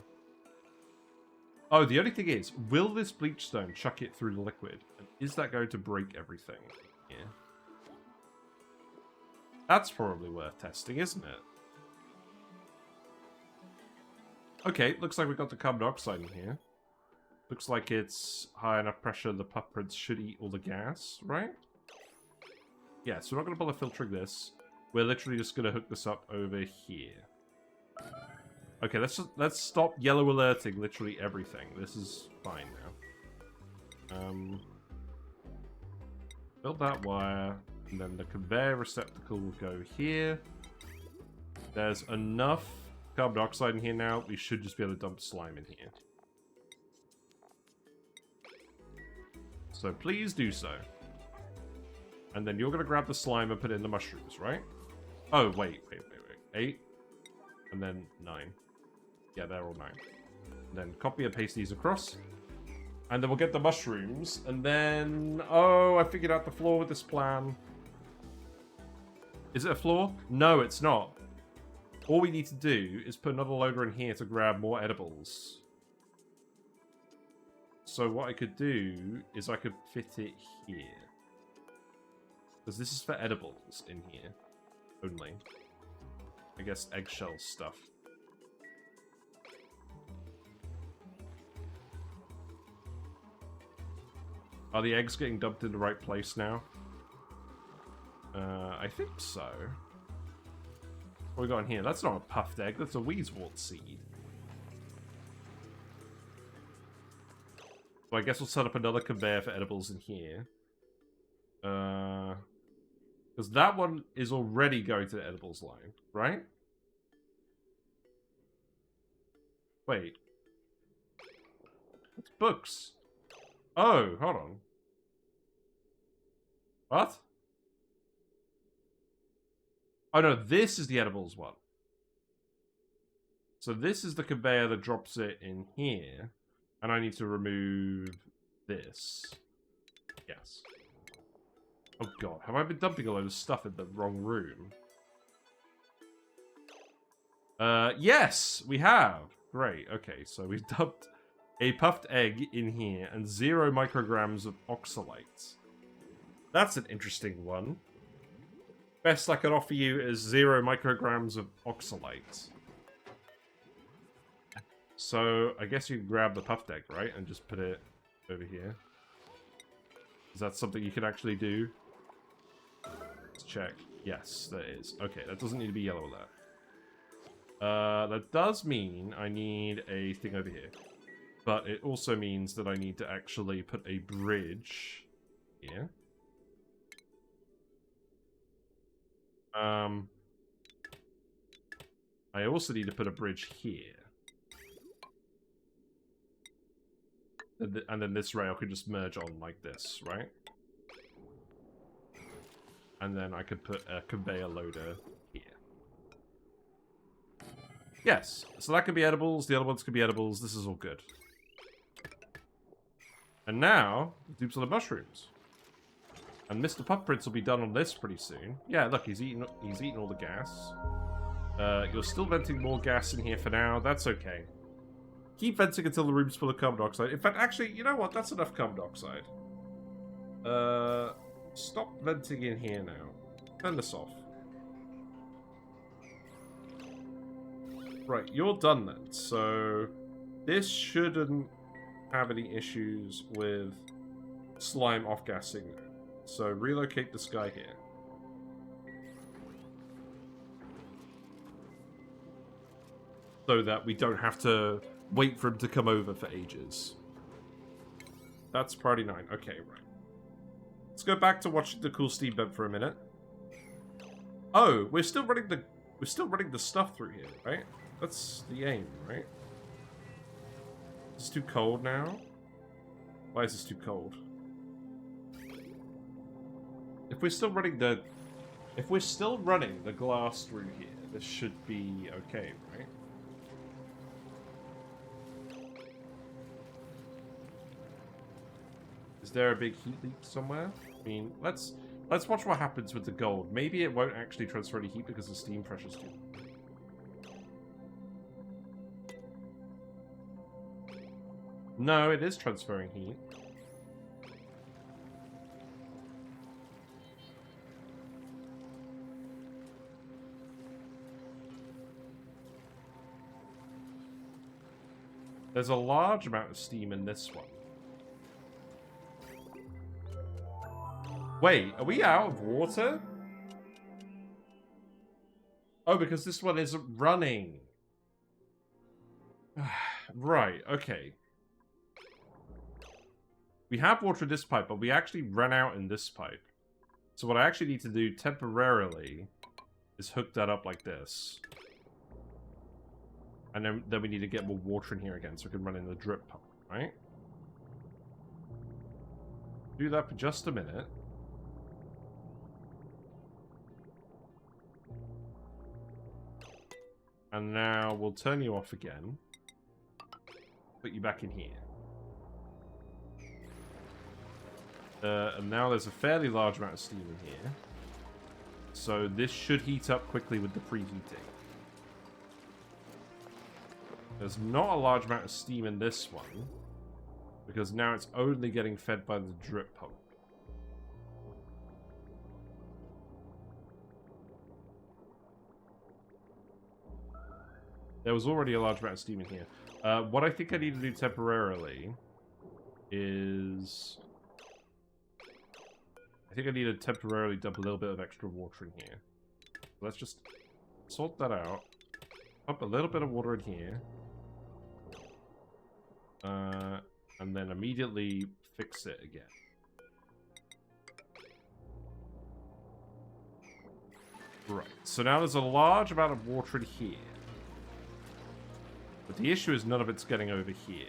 Oh, the only thing is, will this bleach stone chuck it through the liquid? And is that going to break everything? Yeah. That's probably worth testing, isn't it? Okay, looks like we've got the carbon dioxide in here. Looks like it's high enough pressure the puff prints should eat all the gas, right? Yeah, so we're not going to bother filtering this. We're literally just going to hook this up over here. Okay, let's stop yellow alerting literally everything. This is fine now. Build that wire, and then the conveyor receptacle will go here. There's enough carbon dioxide in here now. We should just be able to dump slime in here. So please do so. And then you're going to grab the slime and put it in the mushrooms, right? Oh, wait. 8. And then 9. Yeah, they're all 9. And then copy and paste these across. And then we'll get the mushrooms. And then... Oh, I figured out the flaw with this plan. Is it a flaw? No, it's not. All we need to do is put another loader in here to grab more edibles. So what I could do is I could fit it here. Because this is for edibles in here. Only. I guess eggshell stuff. Are the eggs getting dumped in the right place now? I think so. What we got in here? That's not a puffed egg, that's a wheezewort seed. So I guess we'll set up another conveyor for edibles in here. Because that one is already going to the edibles line, right? Wait. It's books. Oh, hold on. What? Oh no, this is the edibles one. So this is the conveyor that drops it in here. And I need to remove this. Yes. Oh god, have I been dumping a load of stuff in the wrong room? Yes, we have. Great, okay, so we've dumped a puffed egg in here and 0 micrograms of oxalate. That's an interesting one. Best I can offer you is 0 micrograms of oxalate. So, I guess you can grab the puffed egg, right? And just put it over here. Is that something you can actually do? Let's check. Yes, there is. Okay, that doesn't need to be yellow there. That does mean I need a thing over here. But it also means that I need to actually put a bridge here. I also need to put a bridge here. And then this rail could just merge on like this, right? And then I could put a conveyor loader here. Yes, so that can be edibles, the other ones can be edibles, this is all good. And now, dupes on the mushrooms. And Mr. Puff Prince will be done on this pretty soon. Yeah, look, he's eating all the gas. You're still venting more gas in here for now, that's okay. Keep venting until the room's full of carbon dioxide. In fact, actually, you know what? That's enough carbon dioxide. Stop venting in here now. Turn this off. Right, you're done then. So, this shouldn't have any issues with slime off-gassing. So, relocate this guy here. So that we don't have to wait for him to come over for ages. That's priority 9. Okay, right. Let's go back to watching the cool steam vent for a minute. Oh, we're still running the stuff through here, right? That's the aim, right? It's too cold now. Why is this too cold? If we're still running the glass through here, this should be okay, right? Is there a big heat leak somewhere? I mean, let's watch what happens with the gold. Maybe it won't actually transfer any heat because the steam pressure's too. No, it is transferring heat. There's a large amount of steam in this one. Wait, are we out of water? Oh, because this one isn't running. Right, okay. We have water in this pipe, but we actually ran out in this pipe. So what I actually need to do temporarily is hook that up like this. And then we need to get more water in here again so we can run in the drip pump, right? Do that for just a minute. And now we'll turn you off again. Put you back in here. And now there's a fairly large amount of steam in here. So this should heat up quickly with the preheating. There's not a large amount of steam in this one. Because now it's only getting fed by the drip pump. There was already a large amount of steam in here. What I think I need to do temporarily is... I think I need to temporarily dump a little bit of extra water in here. Let's just sort that out. Pump a little bit of water in here. And then immediately fix it again. Right, so now there's a large amount of water in here. But the issue is none of it's getting over here.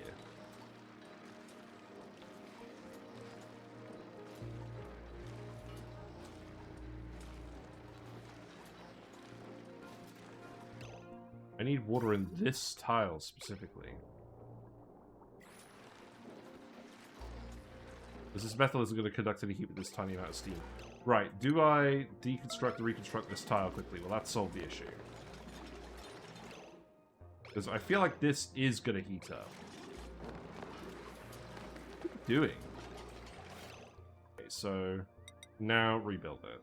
I need water in this tile specifically. This metal isn't going to conduct any heat with this tiny amount of steam. Right, do I deconstruct and reconstruct this tile quickly? Will that solve the issue? Because I feel like this is going to heat up. What are you doing? Okay, so now rebuild it.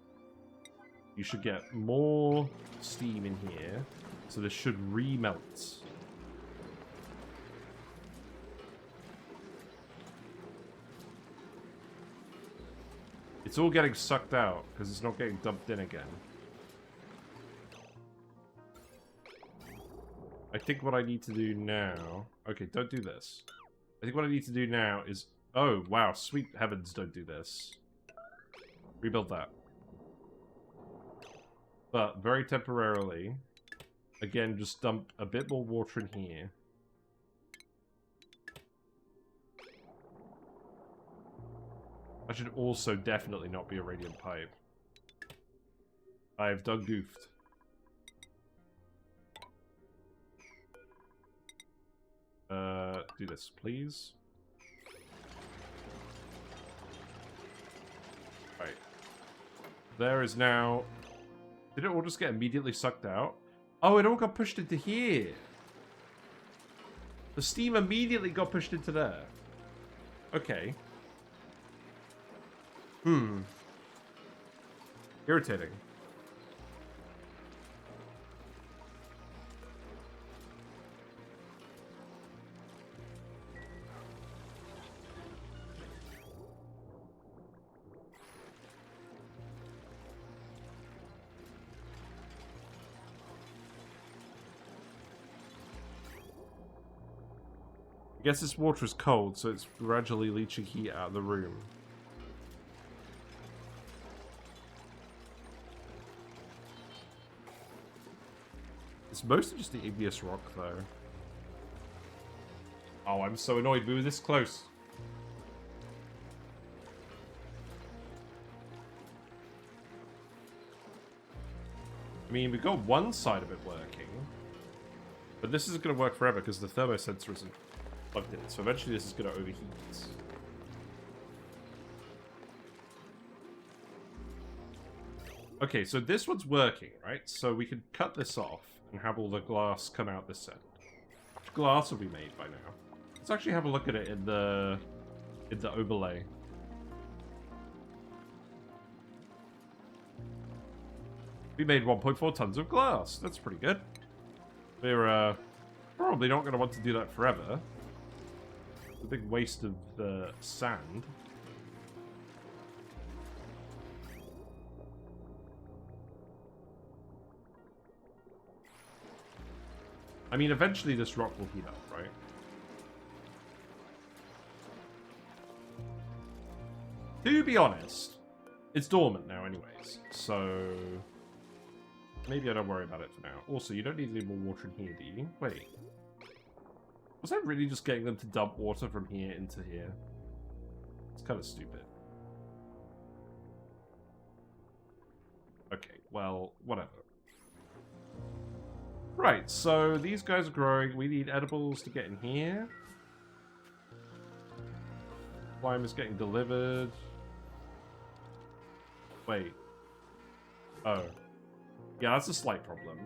You should get more steam in here, so this should remelt. It's all getting sucked out, because it's not getting dumped in again. I think what I need to do now... Okay, don't do this. I think what I need to do now is... Oh, wow, sweet heavens, don't do this. Rebuild that. But, very temporarily, again, just dump a bit more water in here. That should also definitely not be a radiant pipe. I've done goofed. Do this, please. Right. There is now... Did it all just get immediately sucked out? Oh, it all got pushed into here. The steam immediately got pushed into there. Okay. Irritating. I guess this water is cold, so it's gradually leaching heat out of the room. It's mostly just the igneous rock, though. Oh, I'm so annoyed. We were this close. I mean, we got one side of it working. But this isn't going to work forever because the thermosensor isn't plugged in. So eventually this is going to overheat. Okay, so this one's working, right? So we can cut this off and have all the glass come out this end. Which glass will be made by now? Let's actually have a look at it in the overlay. We made 1.4 tons of glass. That's pretty good. We're probably not going to want to do that forever. It's a big waste of sand. I mean, eventually this rock will heat up, right? To be honest, it's dormant now anyways, so maybe I don't worry about it for now. Also, you don't need any more water in here, do you? Wait. Was I really just getting them to dump water from here into here? It's kind of stupid. Okay, well, whatever. Right, so these guys are growing. We need edibles to get in here. Slime is getting delivered. Wait. Oh. Yeah, that's a slight problem.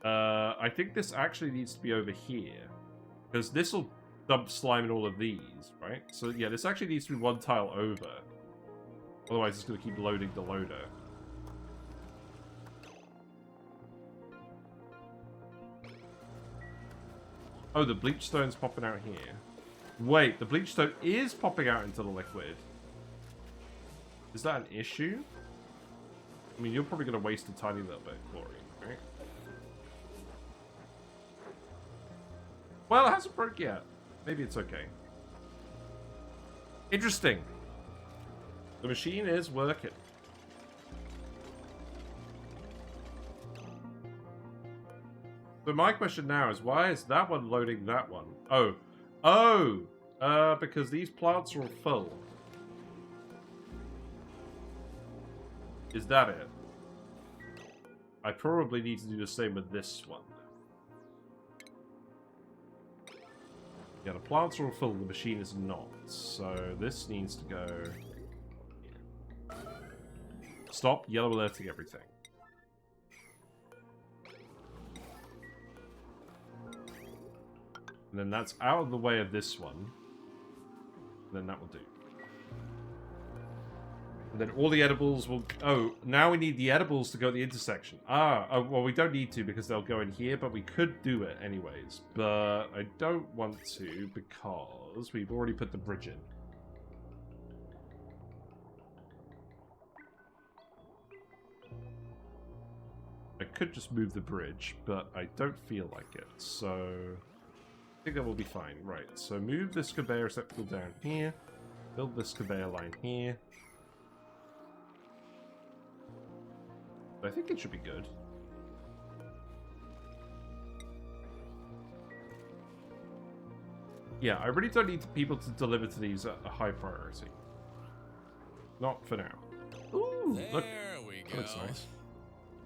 I think this actually needs to be over here. Because this will dump slime in all of these, right? So yeah, this actually needs to be one tile over. Otherwise it's going to keep loading the loader. Oh, the bleach stone's popping out here. Wait, the bleach stone is popping out into the liquid. Is that an issue? I mean, you're probably going to waste a tiny little bit of chlorine, right? Well, it hasn't broke yet. Maybe it's okay. Interesting. The machine is working. But my question now is, why is that one loading that one? Oh. Oh! Because these plants are all full. Is that it? I probably need to do the same with this one. Yeah, the plants are all full, the machine is not. So this needs to go... Stop yellow alerting everything. And then that's out of the way of this one. And then that will do. And then all the edibles will... Oh, now we need the edibles to go at the intersection. Oh, well, we don't need to because they'll go in here, but we could do it anyways. But I don't want to because we've already put the bridge in. I could just move the bridge, but I don't feel like it, so... I think that will be fine. Right, so move this conveyor receptacle down here. Build this conveyor line here. I think it should be good. Yeah, I really don't need people to deliver to these at a high priority. Not for now. Ooh, look. That looks nice.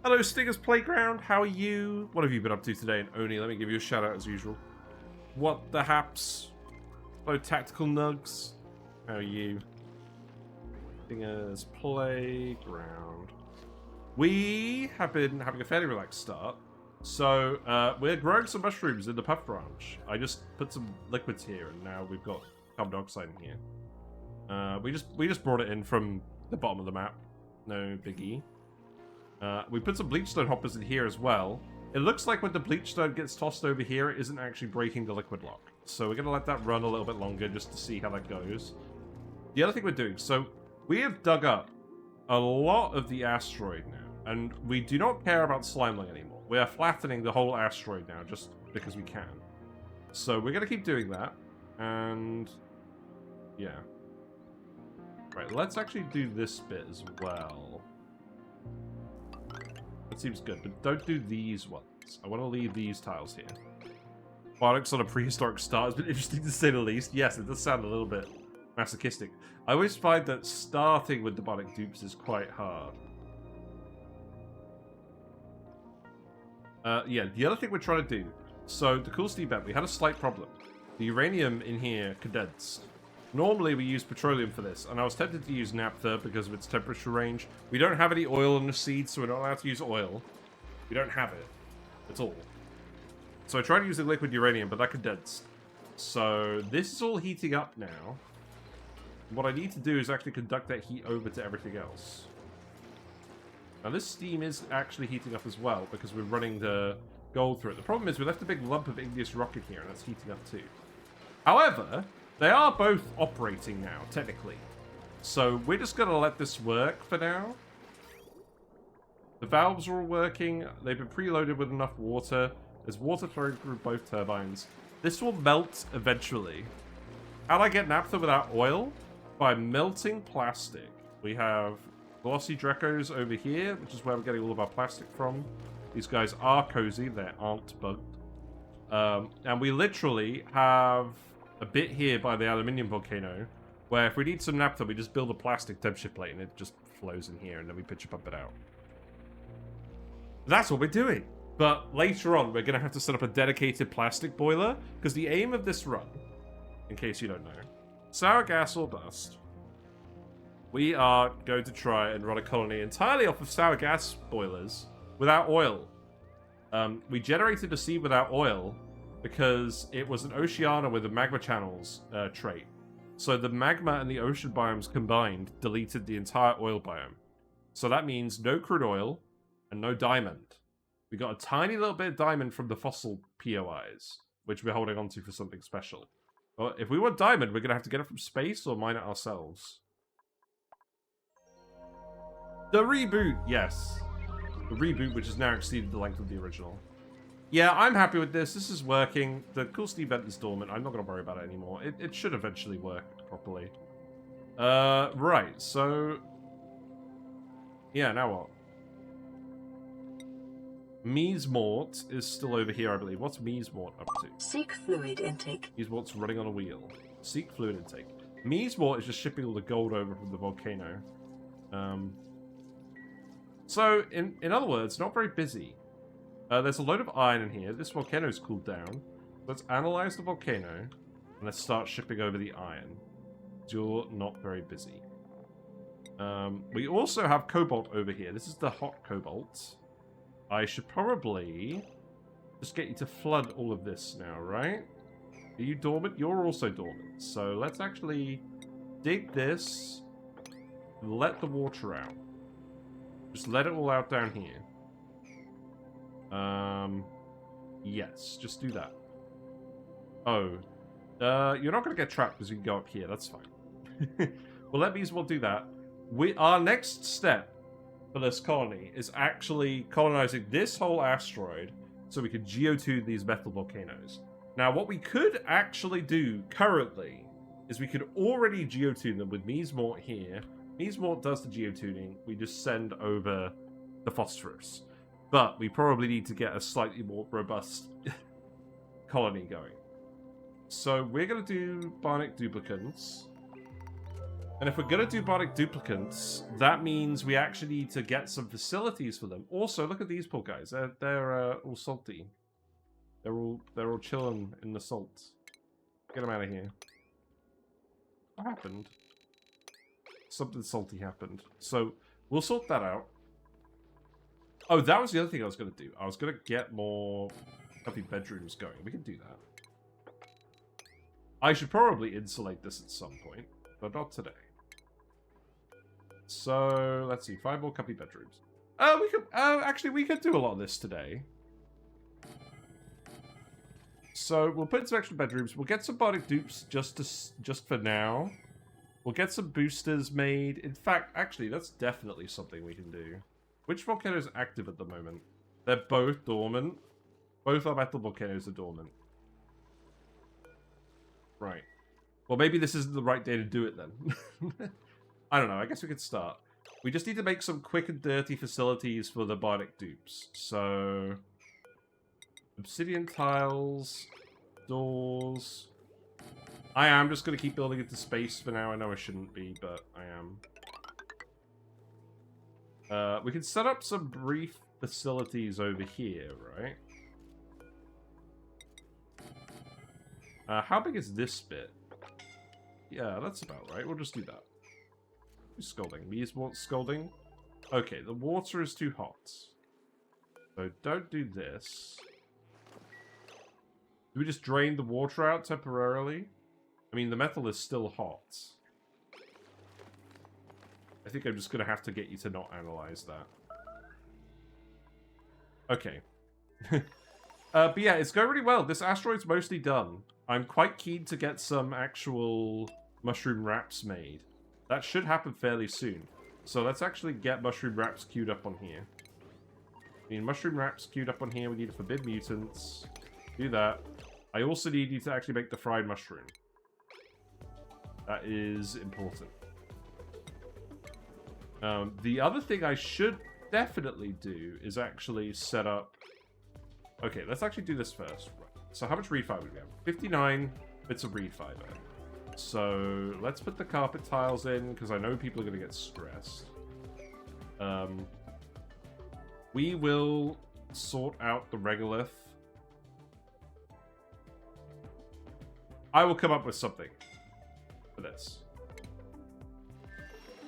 Hello, Stinger's Playground. How are you? What have you been up to today in ONI? Let me give you a shout out as usual. What the haps? Hello, Tactical Nugs. How are you? Stinger's Playground. We have been having a fairly relaxed start. So, we're growing some mushrooms in the Puft branch. I just put some liquids here, and now we've got carbon dioxide in here. We just brought it in from the bottom of the map. No biggie. We put some bleachstone hoppers in here as well. It looks like when the bleachstone gets tossed over here, it isn't actually breaking the liquid lock. So we're going to let that run a little bit longer just to see how that goes. The other thing we're doing, so we have dug up a lot of the asteroid now, and we do not care about slimeling anymore. We are flattening the whole asteroid now just because we can. So we're going to keep doing that, and yeah. Right, let's actually do this bit as well. That seems good, but don't do these ones. I want to leave these tiles here. Bionics on a prehistoric start has been interesting to say the least. Yes, it does sound a little bit masochistic. I always find that starting with the Bionic Dupes is quite hard. Yeah, the other thing we're trying to do... So, the cool steam vent, we had a slight problem. The uranium in here condensed. Normally we use petroleum for this, and I was tempted to use naphtha because of its temperature range. We don't have any oil in the seeds, so we're not allowed to use oil. We don't have it at all. So I tried using liquid uranium, but that condensed. So this is all heating up now. What I need to do is actually conduct that heat over to everything else. Now this steam is actually heating up as well, because we're running the gold through it. The problem is we left a big lump of igneous rock in here, and that's heating up too. However... they are both operating now, technically. So we're just going to let this work for now. The valves are all working. They've been preloaded with enough water. There's water flowing through both turbines. This will melt eventually. How do I get naphtha without oil? By melting plastic. We have glossy Drecos over here, which is where we're getting all of our plastic from. These guys are cozy. They aren't bugged. And we literally have... a bit here by the aluminium volcano, where if we need some naphtha, we just build a plastic temperature plate and it just flows in here, and then we pitch pump it out. That's what we're doing. But later on, we're going to have to set up a dedicated plastic boiler, because the aim of this run, in case you don't know, sour gas or bust, we are going to try and run a colony entirely off of sour gas boilers without oil. We generated a seed without oil, because it was an Oceania with the magma channels trait. So the magma and the ocean biomes combined deleted the entire oil biome. So that means no crude oil and no diamond. We got a tiny little bit of diamond from the fossil POIs, which we're holding on to for something special. But if we want diamond, we're going to have to get it from space or mine it ourselves. The reboot, yes. The reboot, which has now exceeded the length of the original. Yeah, I'm happy with this. This is working. The cool steam vent is dormant. I'm not going to worry about it anymore. It should eventually work properly. Right, so... yeah, now what? Mies Mort is still over here, I believe. What's Mies Mort up to? Seek fluid intake. Mies Mort's running on a wheel. Seek fluid intake. Mies Mort is just shipping all the gold over from the volcano. So, in other words, not very busy. There's a load of iron in here. This volcano's cooled down. Let's analyze the volcano, and let's start shipping over the iron. You're not very busy. We also have cobalt over here. This is the hot cobalt. I should probably just get you to flood all of this now, right? Are you dormant? You're also dormant. So let's actually dig this and let the water out. Just let it all out down here. Yes, just do that. Oh, you're not going to get trapped because you can go up here. That's fine. Well, that means we'll do that. Our next step for this colony is actually colonizing this whole asteroid so we can geotune these metal volcanoes. Now, what we could actually do currently is we could already geotune them with Miesmort here. Miesmort does the geotuning. We just send over the phosphorus. But we probably need to get a slightly more robust colony going. So we're going to do Bionic Duplicants. And if we're going to do Bionic Duplicants, that means we actually need to get some facilities for them. Also, look at these poor guys. They're all salty. They're all chilling in the salt. Get them out of here. What happened? Something salty happened. So we'll sort that out. Oh, that was the other thing I was going to do. I was going to get more healthy bedrooms going. We can do that. I should probably insulate this at some point, but not today. So, let's see. 5 more cubby bedrooms. We could, actually, we could do a lot of this today. So, we'll put in some extra bedrooms. We'll get some Bionic Dupes just for now. We'll get some boosters made. In fact, actually, that's definitely something we can do. Which volcano is active at the moment? They're both dormant. Both our metal volcanoes are dormant. Right. Well, maybe this isn't the right day to do it then. I don't know. I guess we could start. We just need to make some quick and dirty facilities for the Bionic Dupes. So, obsidian tiles, doors. I am just going to keep building into space for now. I know I shouldn't be, but I am. We can set up some brief facilities over here, right? How big is this bit? Yeah, that's about right. We'll just do that. Who's scolding? Me is what scolding? Okay, the water is too hot. So don't do this. Do we just drain the water out temporarily? I mean, the metal is still hot. I think I'm just going to have to get you to not analyze that. Okay. But yeah, it's going really well. This asteroid's mostly done. I'm quite keen to get some actual mushroom wraps made. That should happen fairly soon. So let's actually get mushroom wraps queued up on here. I mean, mushroom wraps queued up on here. We need to forbid mutants. Do that. I also need you to actually make the fried mushroom. That is important. The other thing I should definitely do is actually set up... Okay, let's actually do this first. Right. So how much reed fiber do we have? 59 bits of reed fiber. So let's put the carpet tiles in, because I know people are going to get stressed. We will sort out the regolith. I will come up with something for this.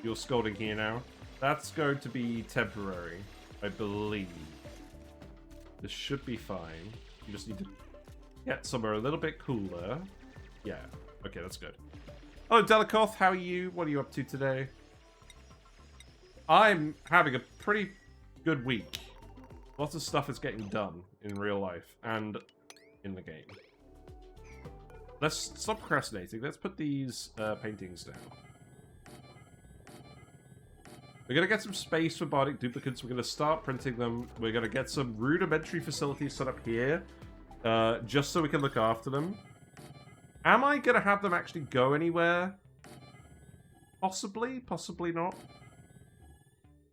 You're scolding here now. That's going to be temporary, I believe. This should be fine. You just need to get somewhere a little bit cooler. Yeah. Okay, that's good. Hello, Delakoth. How are you? What are you up to today? I'm having a pretty good week. Lots of stuff is getting done in real life and in the game. Let's stop procrastinating. Let's put these paintings down. We're going to get some space for Bionic Duplicates. We're going to start printing them. We're going to get some rudimentary facilities set up here. Just so we can look after them. Am I going to have them actually go anywhere? Possibly. Possibly not.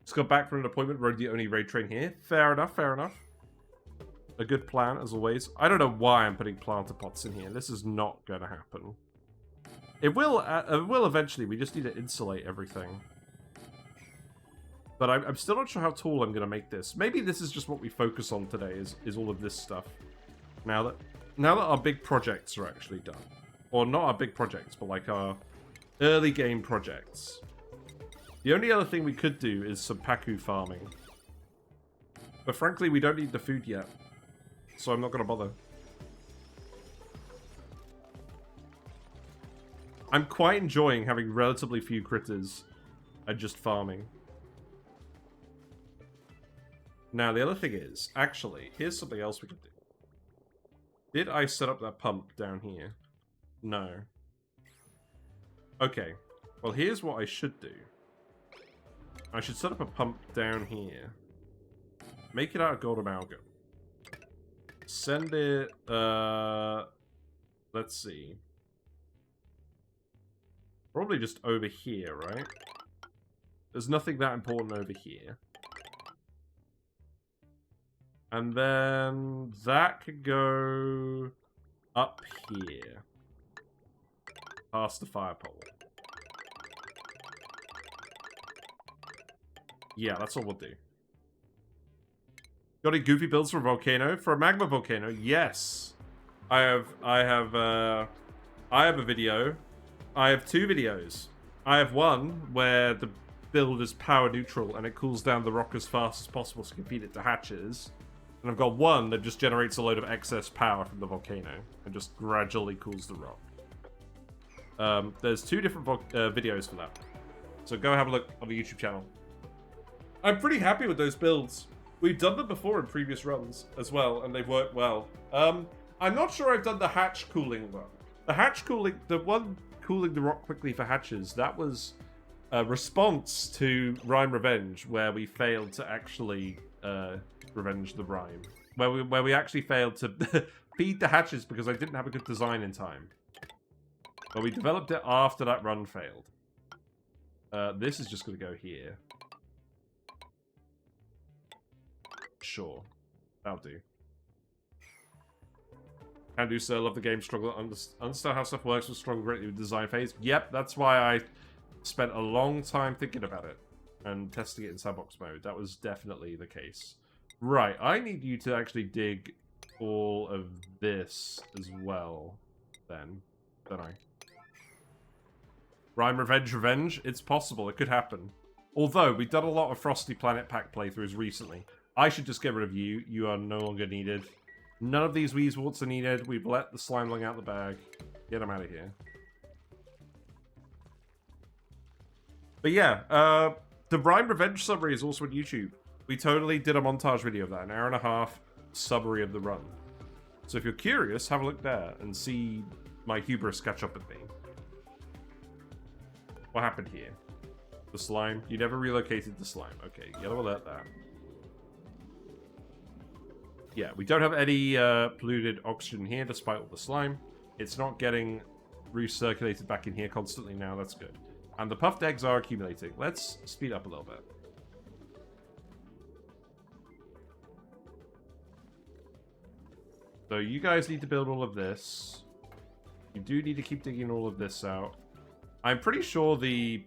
Just got back from an appointment. Rode the ONI raid train here. Fair enough. Fair enough. A good plan, as always. I don't know why I'm putting planter pots in here. This is not going to happen. It will eventually. We just need to insulate everything. But I'm still not sure how tall I'm going to make this. Maybe this is just what we focus on today, is all of this stuff. Now that our big projects are actually done. Or not our big projects, but like our early game projects. The only other thing we could do is some Paku farming. But frankly, we don't need the food yet. So I'm not going to bother. I'm quite enjoying having relatively few critters and just farming. Now, the other thing is, actually, here's something else we could do. Did I set up that pump down here? No. Okay. Well, here's what I should do. I should set up a pump down here. Make it out of gold amalgam. Send it, let's see. Probably just over here, right? There's nothing that important over here. And then that could go up here. Past the fire pole. Yeah, that's all we'll do. Got any goofy builds for a volcano? For a magma volcano? Yes. I have a video. I have 2 videos. I have one where the build is power neutral and it cools down the rock as fast as possible so you can feed it to hatches. And I've got one that just generates a load of excess power from the volcano and just gradually cools the rock. There's 2 different videos for that. So go have a look on the YouTube channel. I'm pretty happy with those builds. We've done them before in previous runs as well, and they've worked well. I'm not sure I've done the hatch cooling one. The hatch cooling, the one cooling the rock quickly for hatches, that was a response to Rime Revenge, where we failed to actually revenge the rhyme. Where we actually failed to feed the hatches because I didn't have a good design in time. But we developed it after that run failed. This is just going to go here. Sure. That'll do. Can do so. Love the game. Struggle. Understand how stuff works. Was struggle greatly with design phase. Yep, that's why I spent a long time thinking about it and testing it in sandbox mode. That was definitely the case. Right, I need you to actually dig all of this as well, then, don't I? Rime Revenge? It's possible, it could happen. Although, we've done a lot of Frosty Planet Pack playthroughs recently. I should just get rid of you. You are no longer needed. None of these Weezeworts are needed. We've let the slime lung out the bag. Get them out of here. But yeah, the Rime Revenge summary is also on YouTube. We totally did a montage video of that, an hour and a half summary of the run. So if you're curious, have a look there and see my hubris catch up with me. What happened here? The slime? You never relocated the slime. Okay, yellow alert that. Yeah, we don't have any polluted oxygen here despite all the slime. It's not getting recirculated back in here constantly now, that's good. And the puffed eggs are accumulating. Let's speed up a little bit. So you guys need to build all of this. You do need to keep digging all of this out. I'm pretty sure the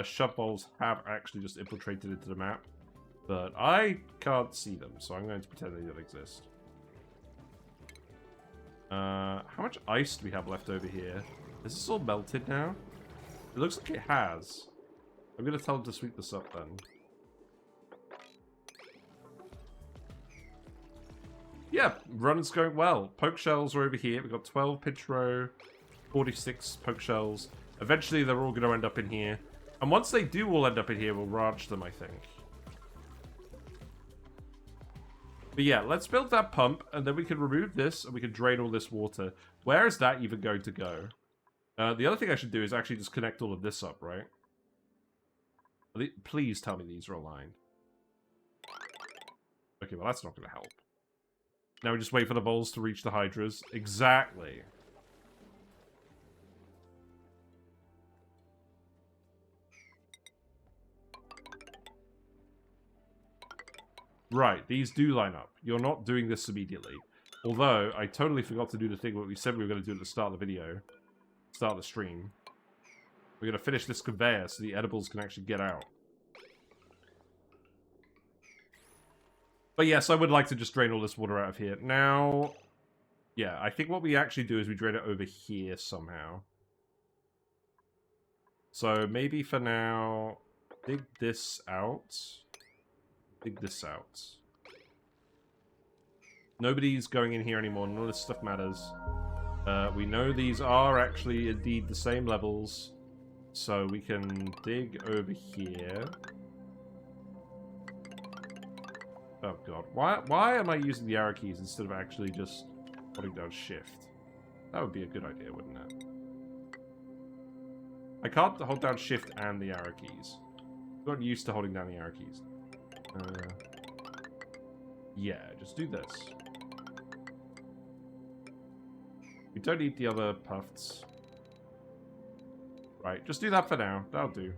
shove balls have actually just infiltrated into the map. But I can't see them, so I'm going to pretend they don't exist. How much ice do we have left over here? Is this all melted now? It looks like it has. I'm going to tell them to sweep this up then. Yeah, run's going well. Poke shells are over here. We've got 12 pinch row, 46 poke shells. Eventually they're all going to end up in here. And once they do all end up in here, we'll ranch them, I think. But yeah, let's build that pump, and then we can remove this, and we can drain all this water. Where is that even going to go? The other thing I should do is actually just connect all of this up, right? Please tell me these are aligned. Okay, well that's not going to help. Now we just wait for the bowls to reach the hydras. Exactly. Right, these do line up. You're not doing this immediately. Although, I totally forgot to do the thing what we said we were going to do at the start of the video. Start of the stream. We're going to finish this conveyor so the edibles can actually get out. But yes, I would like to just drain all this water out of here. Now, yeah, I think what we actually do is we drain it over here somehow. So maybe for now, dig this out. Dig this out. Nobody's going in here anymore. None of this stuff matters. We know these are actually indeed the same levels. So we can dig over here. Oh god. Why am I using the arrow keys instead of actually just holding down shift? That would be a good idea, wouldn't it? I can't hold down shift and the arrow keys. I've gotten used to holding down the arrow keys. Yeah, just do this. We don't need the other Pufts. Right, just do that for now. That'll do.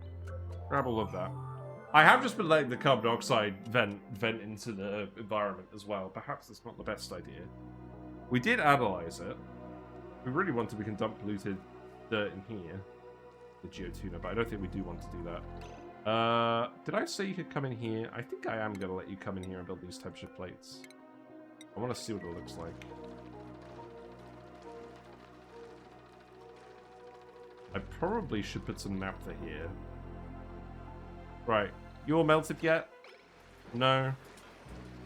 Grab all of that. I have just been letting the carbon dioxide vent into the environment as well. Perhaps that's not the best idea. We did analyze it. If we really wanted, we can dump polluted dirt in here. The geotuna, but I don't think we do want to do that. Did I say you could come in here? I think I am going to let you come in here and build these types of plates. I want to see what it looks like. I probably should put some naphtha here. Right. You all melted yet? No.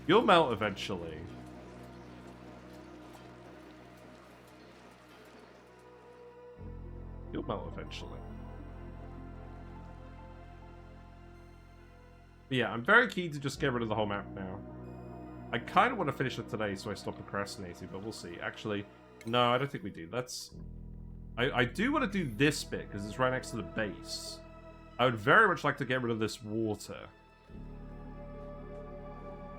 You'll melt eventually. You'll melt eventually. But yeah, I'm very keen to just get rid of the whole map now. I kind of want to finish it today so I stop procrastinating, but we'll see. Actually, no, I don't think we do. Let's... I do want to do this bit, because it's right next to the base. I would very much like to get rid of this water.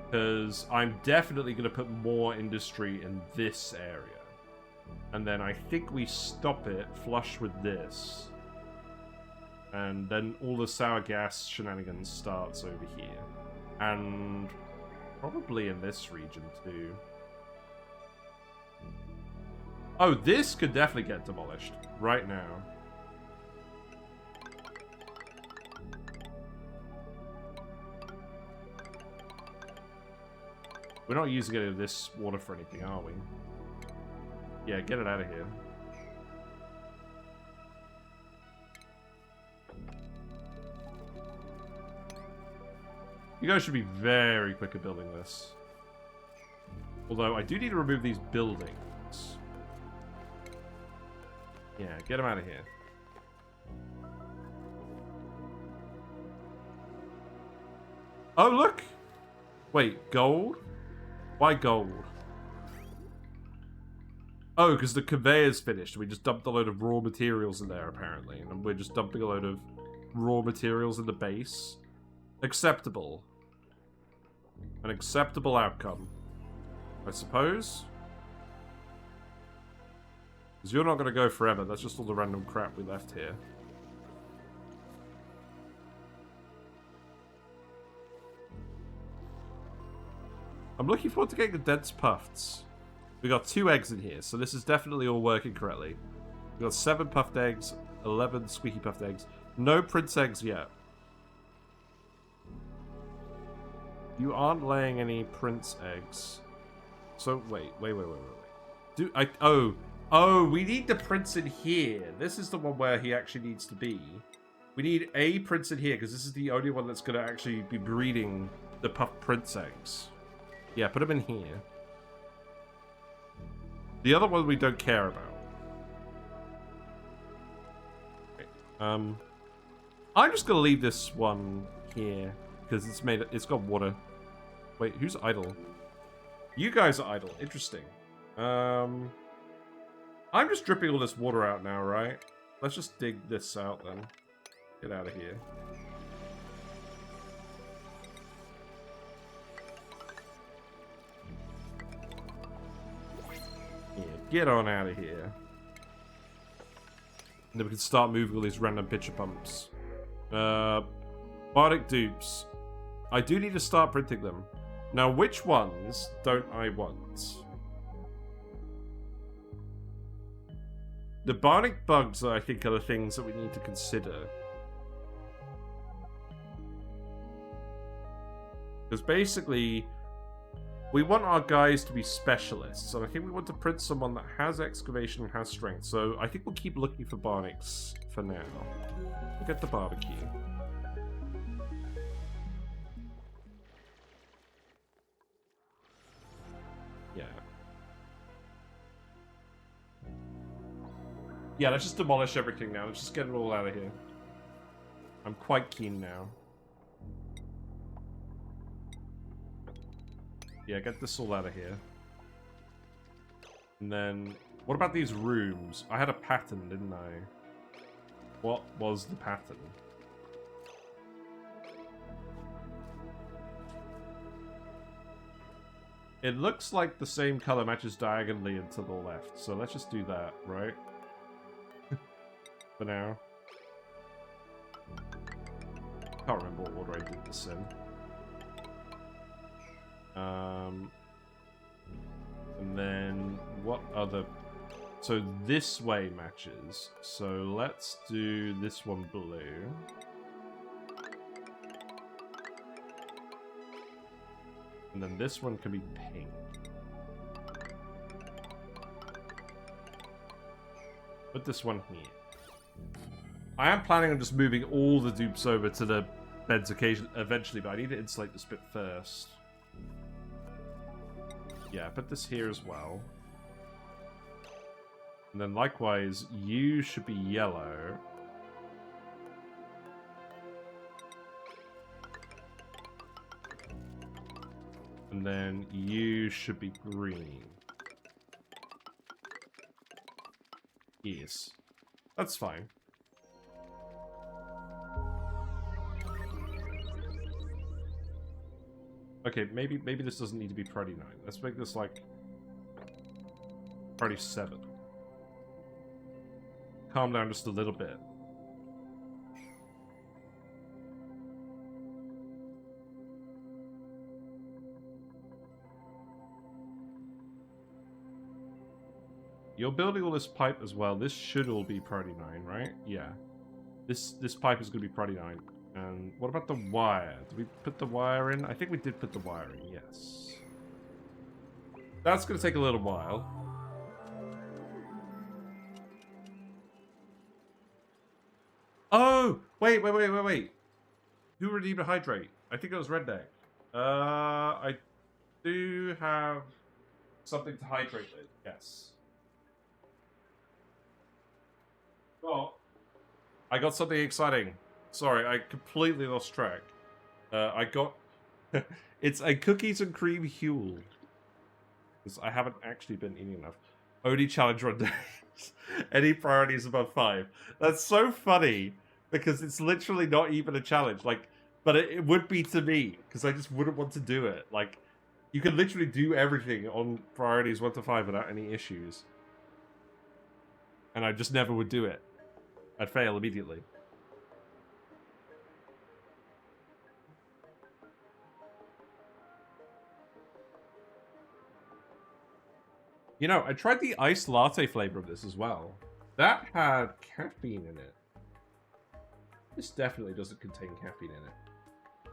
Because I'm definitely going to put more industry in this area. And then I think we stop it flush with this. And then all the sour gas shenanigans starts over here. And probably in this region too. Oh, this could definitely get demolished right now. We're not using any of this water for anything, are we? Yeah, get it out of here. You guys should be very quick at building this. Although, I do need to remove these buildings. Yeah, get them out of here. Oh, look! Wait, gold? Why gold? Oh, because the conveyor's finished. We just dumped a load of raw materials in there, apparently. And we're just dumping a load of raw materials in the base. Acceptable. An acceptable outcome. I suppose? Because you're not going to go forever. That's just all the random crap we left here. I'm looking forward to getting the dense Pufts. We got 2 eggs in here, so this is definitely all working correctly. We got 7 puffed eggs, 11 squeaky puffed eggs. No prince eggs yet. You aren't laying any prince eggs. So wait. Oh, we need the prince in here. This is the one where he actually needs to be. We need a prince in here because this is the only one that's going to actually be breeding the puffed prince eggs. Yeah, put him in here. The other one we don't care about. Okay. I'm just gonna leave this one here because it's got water. Wait, who's idle? You guys are idle. Interesting. I'm just dripping all this water out now, right? Let's just dig this out then. Get out of here. Yeah, get on out of here. And then we can start moving all these random pitcher pumps. Bionic Dupes. I do need to start printing them. Now, which ones don't I want? The Bionic Bugs, I think, are the things that we need to consider. Because basically, We want our guys to be specialists, so I think we want to print someone that has excavation and has strength. So I think we'll keep looking for Bionics for now. We'll get the barbecue. Yeah. Yeah, let's just demolish everything now. Let's just get it all out of here. I'm quite keen now. Yeah, get this all out of here. And then, what about these rooms? I had a pattern, didn't I? What was the pattern? It looks like the same color matches diagonally and to the left. So let's just do that, right? For now. Can't remember what order I did this in. And then what other... So this way matches. So let's do this one blue. And then this one can be pink. Put this one here. I am planning on just moving all the dupes over to the beds eventually, but I need to insulate this bit first. Yeah, put this here as well. And then likewise, you should be yellow. And then you should be green. Yes. That's fine. Okay, maybe this doesn't need to be priority 9. Let's make this like priority 7. Calm down just a little bit. You're building all this pipe as well. This should all be priority 9, right? Yeah. This pipe is going to be priority 9. And what about the wire? Did we put the wire in? I think we did put the wire in, yes. That's going to take a little while. Oh! Wait. Who redeemed a hydrate? I think it was Redneck. I do have something to hydrate with, yes. Oh, I got something exciting. Sorry, I completely lost track. I got... It's a cookies and cream Huel. Because I haven't actually been eating enough. Only challenge run days. Any priorities above 5. That's so funny. Because it's literally not even a challenge. Like, but it would be to me. Because I just wouldn't want to do it. Like, you can literally do everything on priorities 1 to 5 without any issues. And I just never would do it. I'd fail immediately. You know, I tried the iced latte flavor of this as well. That had caffeine in it. This definitely doesn't contain caffeine in it.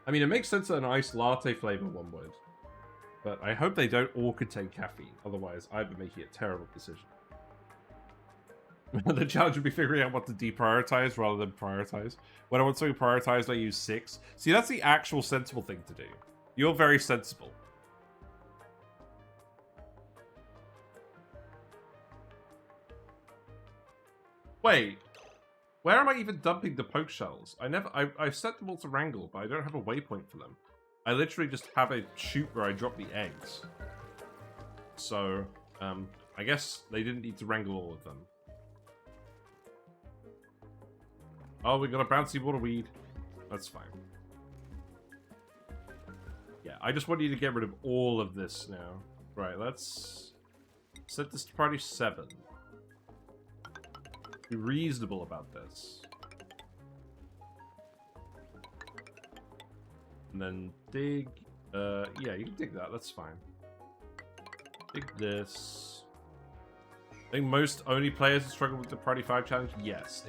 I mean, it makes sense that an iced latte flavor one would. But I hope they don't all contain caffeine. Otherwise, I'd be making a terrible decision. The challenge would be figuring out what to deprioritize rather than prioritize. When I want something prioritized, I use 6. See, that's the actual sensible thing to do. You're very sensible. Wait, where am I even dumping the poke shells? I've set them all to wrangle, but I don't have a waypoint for them. I literally just have a chute where I drop the eggs. So, I guess they didn't need to wrangle all of them. Oh, we got a bouncy waterweed. That's fine. Yeah, I just want you to get rid of all of this now. Right, let's set this to priority 7. Be reasonable about this. And then dig... yeah, you can dig that. That's fine. Dig this. I think most ONI players have struggled with the priority 5 challenge. Yes,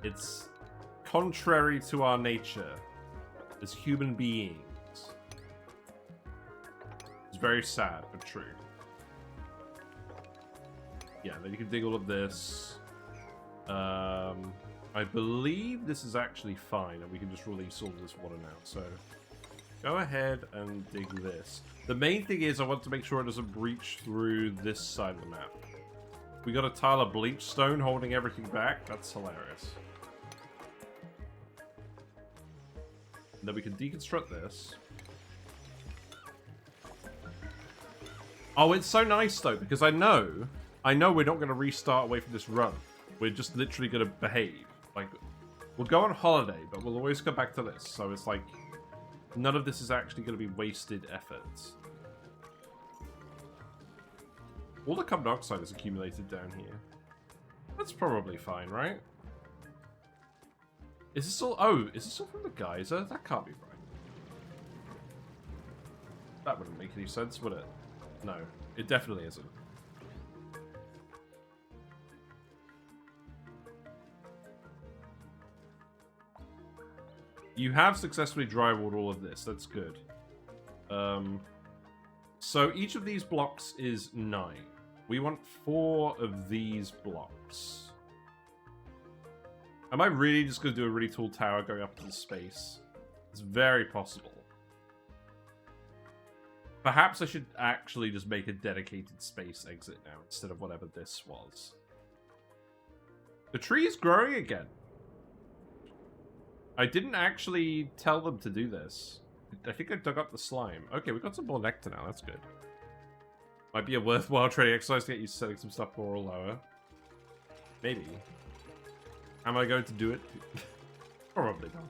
it's contrary to our nature as human beings very sad, but true. Yeah, then you can dig all of this. I believe this is actually fine, and we can just release all of this water now. So, go ahead and dig this. The main thing is I want to make sure it doesn't breach through this side of the map. We got a tile of bleach stone holding everything back. That's hilarious. And then we can deconstruct this. Oh, it's so nice though, because I know we're not going to restart away from this run. We're just literally going to behave. Like, we'll go on holiday, but we'll always come back to this. So it's like, none of this is actually going to be wasted efforts. All the carbon dioxide is accumulated down here. That's probably fine, right? Is this all... Oh, is this all from the geyser? That can't be right. That wouldn't make any sense, would it? No, it definitely isn't. You have successfully drywalled all of this. That's good. So each of these blocks is 9. We want 4 of these blocks. Am I really just going to do a really tall tower going up into space? It's very possible. Perhaps I should actually just make a dedicated space exit now instead of whatever this was. The tree is growing again. I didn't actually tell them to do this. I think I dug up the slime. Okay, we've got some more nectar now. That's good. Might be a worthwhile training exercise to get used to setting some stuff more or lower. Maybe. Am I going to do it? Probably not.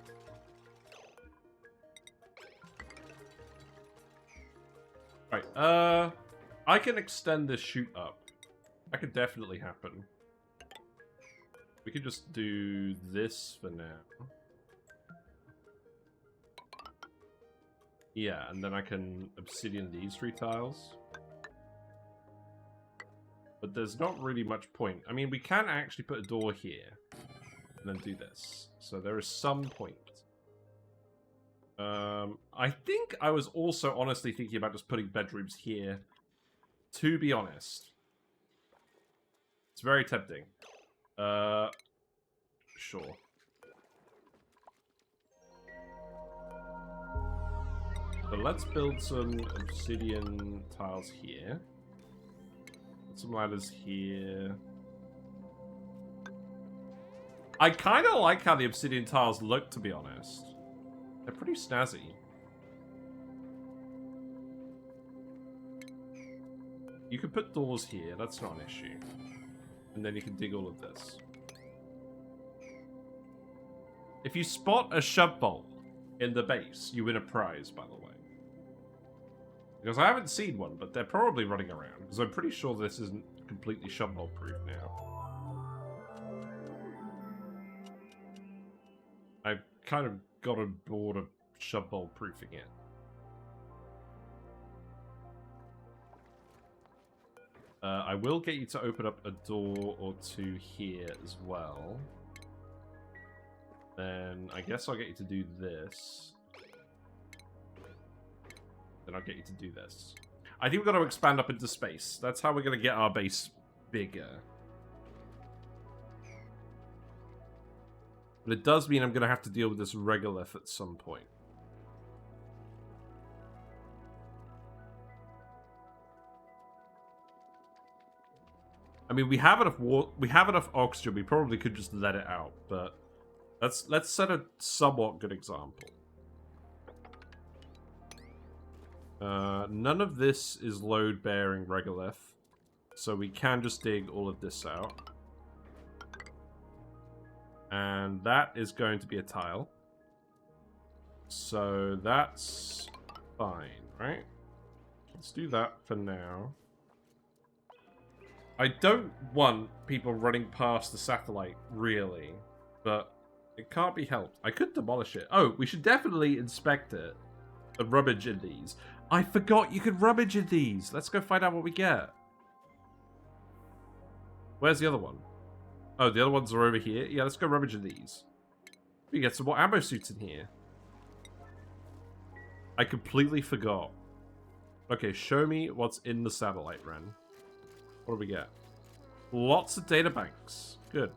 Right, I can extend this chute up. That could definitely happen. We could just do this for now. Yeah, and then I can obsidian these 3 tiles. But there's not really much point. I mean, we can actually put a door here. And then do this. So there is some point. I think I was also honestly thinking about just putting bedrooms here. To be honest. It's very tempting. Sure. So let's build some obsidian tiles here. Put some ladders here. I kind of like how the obsidian tiles look, to be honest. They're pretty snazzy. You could put doors here, that's not an issue. And then you can dig all of this. If you spot a shub bowl in the base, you win a prize, by the way. Because I haven't seen one, but they're probably running around. Because I'm pretty sure this isn't completely shub bowl proof now. I've kind of gotten bored of shub bowl proofing it. I will get you to open up a door or 2 here as well. Then I guess I'll get you to do this. Then I'll get you to do this. I think we've got to expand up into space. That's how we're going to get our base bigger. But it does mean I'm going to have to deal with this regolith at some point. I mean, we have enough oxygen. We probably could just let it out, but let's set a somewhat good example. None of this is load-bearing regolith, so we can just dig all of this out. And that is going to be a tile. So that's fine, right? Let's do that for now. I don't want people running past the satellite, really, but it can't be helped. I could demolish it. Oh, we should definitely inspect it and rummage in these. I forgot you could rummage in these. Let's go find out what we get. Where's the other one? Oh, the other ones are over here. Yeah, let's go rummage in these. We get some more ammo suits in here. I completely forgot. Okay, show me what's in the satellite, Ren. What do we get? Lots of data banks. Good.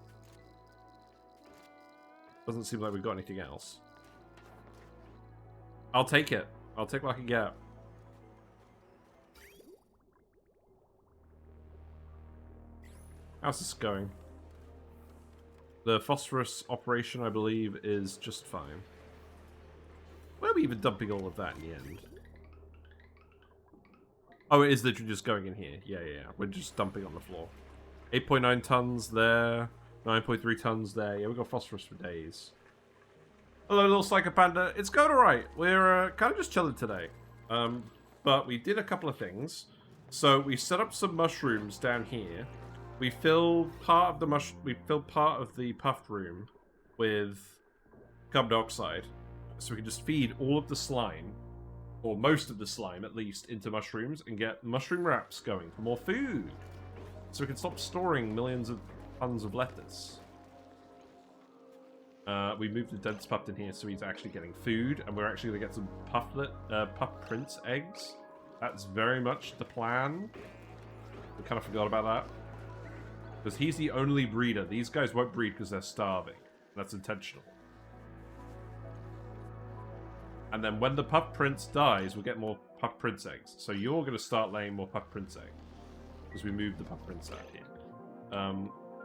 Doesn't seem like we've got anything else. I'll take it. I'll take what I can get. How's this going? The phosphorus operation, I believe, is just fine. Where are we even dumping all of that in the end? Oh, it is literally just going in here. Yeah. We're just dumping on the floor. 8.9 tons there. 9.3 tons there. Yeah, we've got phosphorus for days. Hello, little Psycho Panda. It's going alright. We're kind of just chilling today. But we did a couple of things. So we set up some mushrooms down here. We filled part of the Puft room with carbon dioxide. So we can just feed all of the slime, or most of the slime at least, into mushrooms and get mushroom wraps going for more food. So we can stop storing millions of tons of lettuce. We moved the dense Puft in here so he's actually getting food, and we're actually going to get some Puft Prince eggs. That's very much the plan. We kind of forgot about that. Because he's the only breeder. These guys won't breed because they're starving. That's intentional. And then when the Puft Prince dies, we'll get more Puft Prince eggs. So you're going to start laying more Puft Prince eggs. Because we moved the Puft Prince out here.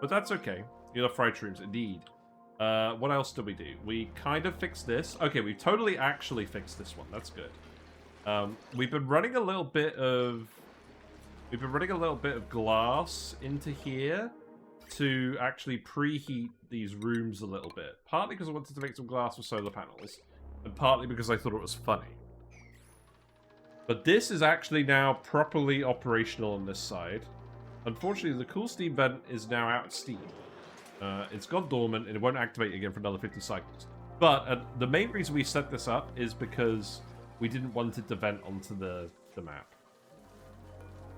But that's okay. You love fried shrooms, indeed. What else did we do? We kind of fixed this. Okay, we totally actually fixed this one. That's good. We've been running a little bit of glass into here to actually preheat these rooms a little bit. Partly because I wanted to make some glass for solar panels, and partly because I thought it was funny. But this is actually now properly operational on this side. Unfortunately, the cool steam vent is now out of steam. It's gone dormant and it won't activate again for another 50 cycles. But the main reason we set this up is because we didn't want it to vent onto the map.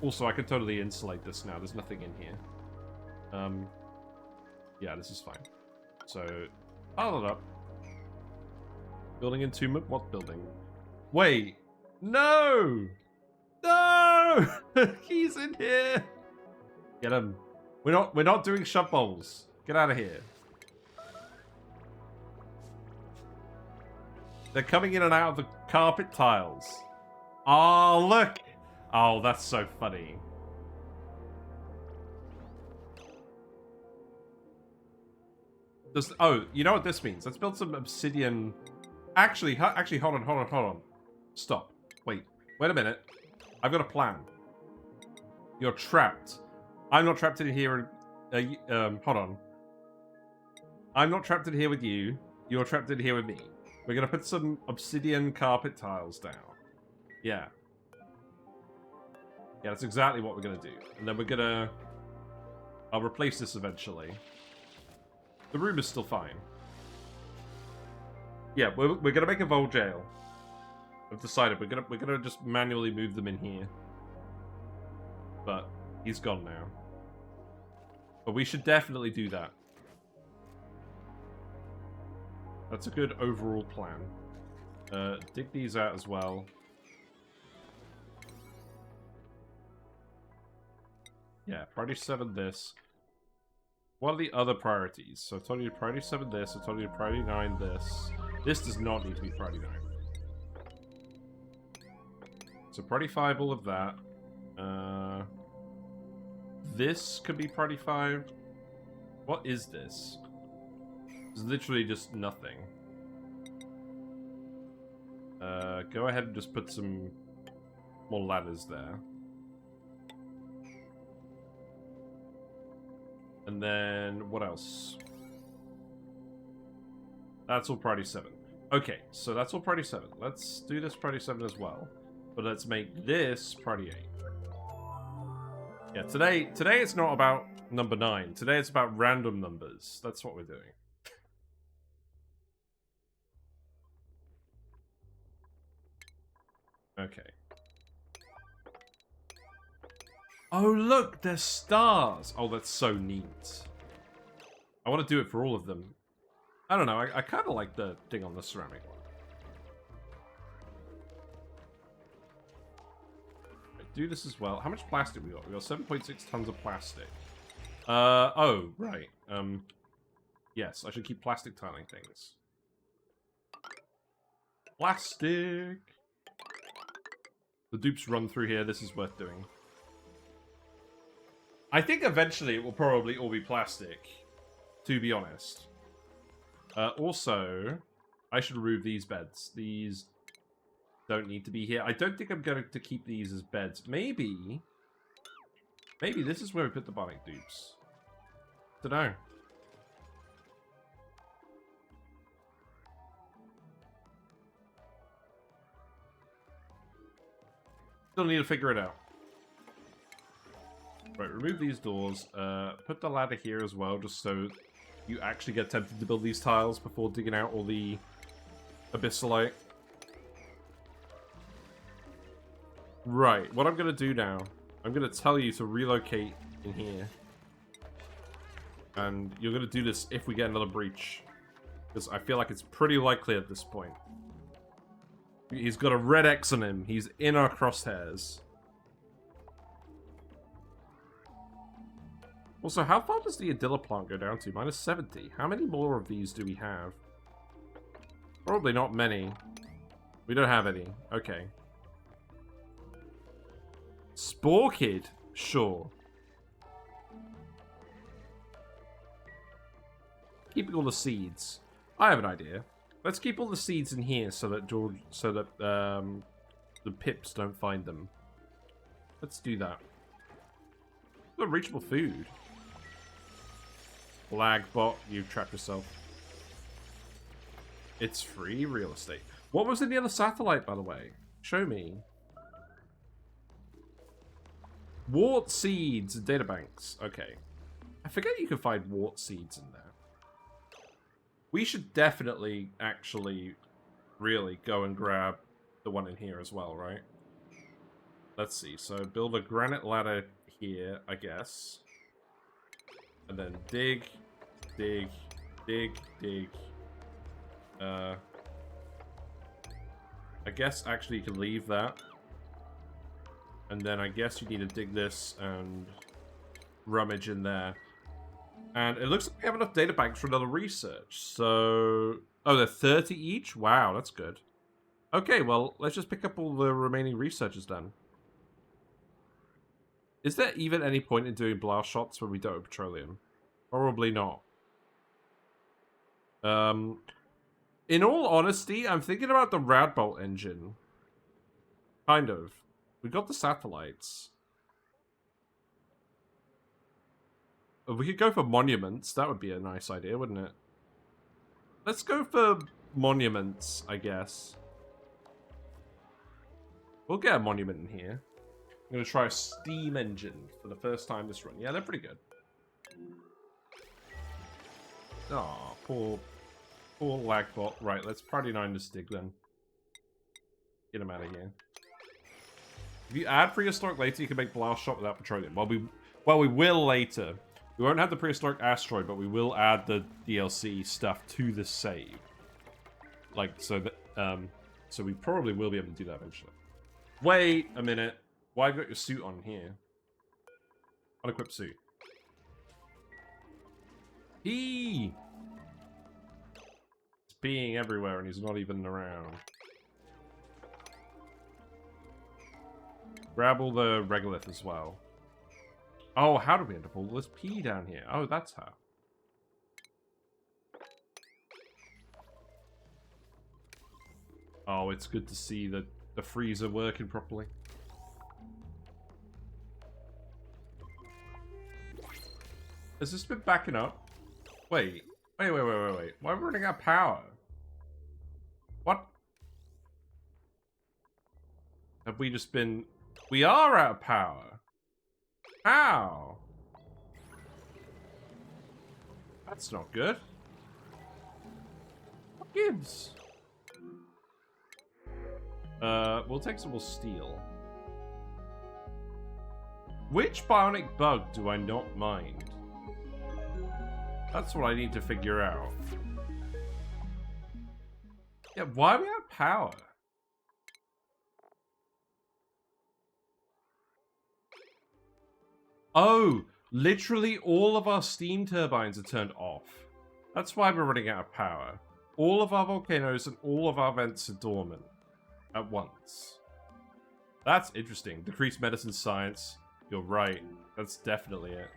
Also, I can totally insulate this now. There's nothing in here. Yeah, this is fine. So, pile it up. Building entombment? What building? Wait! No! No! He's in here! Get him. We're not doing shove bowls. Get out of here. They're coming in and out of the carpet tiles. Oh, look! Oh, that's so funny. Oh, you know what this means? Let's build some obsidian. Actually, hold on. Stop. Wait a minute. I've got a plan. You're trapped. I'm not trapped in here. Hold on. I'm not trapped in here with you. You're trapped in here with me. We're gonna put some obsidian carpet tiles down. Yeah. Yeah, that's exactly what we're gonna do. And then we're gonna... I'll replace this eventually. The room is still fine. Yeah, we're gonna make a Vol jail. I've decided we're gonna just manually move them in here. But he's gone now. But we should definitely do that. That's a good overall plan. Dig these out as well. Yeah, priority 7 this. What are the other priorities? So I told you to priority 7 this, I told you to priority 9 this. This does not need to be priority 9. So priority 5, all of that. This could be priority 5. What is this? It's literally just nothing. Go ahead and just put some more ladders there. And then, what else? That's all priority 7. Okay, so that's all priority 7. Let's do this priority 7 as well. But let's make this priority 8. Yeah, today it's not about number 9. Today it's about random numbers. That's what we're doing. Okay. Oh, look, there's stars. Oh, that's so neat. I want to do it for all of them. I don't know, I kind of like the thing on the ceramic one. do this as well. How much plastic we got? We got 7.6 tons of plastic. Oh, right. Yes, I should keep plastic tiling things. Plastic! The dupes run through here. This is worth doing. I think eventually it will probably all be plastic, to be honest. Also, I should remove these beds. These don't need to be here. I don't think I'm going to keep these as beds. Maybe this is where we put the Bionic Dupes. Don't know. Still need to figure it out. Right, remove these doors. Put the ladder here as well, just so you actually get tempted to build these tiles before digging out all the abyssalite. Right, what I'm going to do now, I'm going to tell you to relocate in here. And you're going to do this if we get another breach. Because I feel like it's pretty likely at this point. He's got a red X on him. He's in our crosshairs. Also, how far does the Adilla plant go down to? Minus 70. How many more of these do we have? Probably not many. We don't have any. Okay. Spore Kid? Sure. Keeping all the seeds. I have an idea. Let's keep all the seeds in here so that the pips don't find them. Let's do that. Got reachable food. Lag bot, you trapped yourself. It's free real estate. What was in the other satellite, by the way? Show me. Wart seeds and databanks. Okay. I forget you can find wart seeds in there. We should definitely actually really go and grab the one in here as well, right? Let's see. So build a granite ladder here, I guess. And then dig, dig, dig, dig. I guess actually you can leave that. And then I guess you need to dig this and rummage in there. And it looks like we have enough data banks for another research. So... Oh, they're 30 each? Wow, that's good. Okay, well, let's just pick up all the remaining researches then. Is there even any point in doing blast shots when we don't have petroleum? Probably not. In all honesty, I'm thinking about the Radbolt engine. Kind of. We got the satellites. We could go for monuments. That would be a nice idea, wouldn't it? Let's go for monuments, I guess. We'll get a monument in here. I'm going to try a steam engine for the first time this run. Yeah, they're pretty good. Aw, poor Lagbot. Right, let's Priority 9 this dig then. Get him out of here. If you add prehistoric later, you can make blast shot without petroleum. Well, we will later. We won't have the prehistoric asteroid, but we will add the DLC stuff to the save. Like, so that, so we probably will be able to do that eventually. Wait a minute. Why have you got your suit on here? Unequipped suit. He's peeing everywhere and he's not even around. Grab all the regolith as well. Oh, how do we end up all this pee down here? Oh, that's how. Oh, it's good to see the freezer working properly. Has this been backing up? Wait. Why are we running out of power? What? Have we just been... We are out of power. How? That's not good. What gives? We'll take some more steel. Which bionic bug do I not mind? That's what I need to figure out. Yeah, why are we out of power? Oh, literally all of our steam turbines are turned off. That's why we're running out of power. All of our volcanoes and all of our vents are dormant at once. That's interesting. Decreased medicine science. You're right. That's definitely it.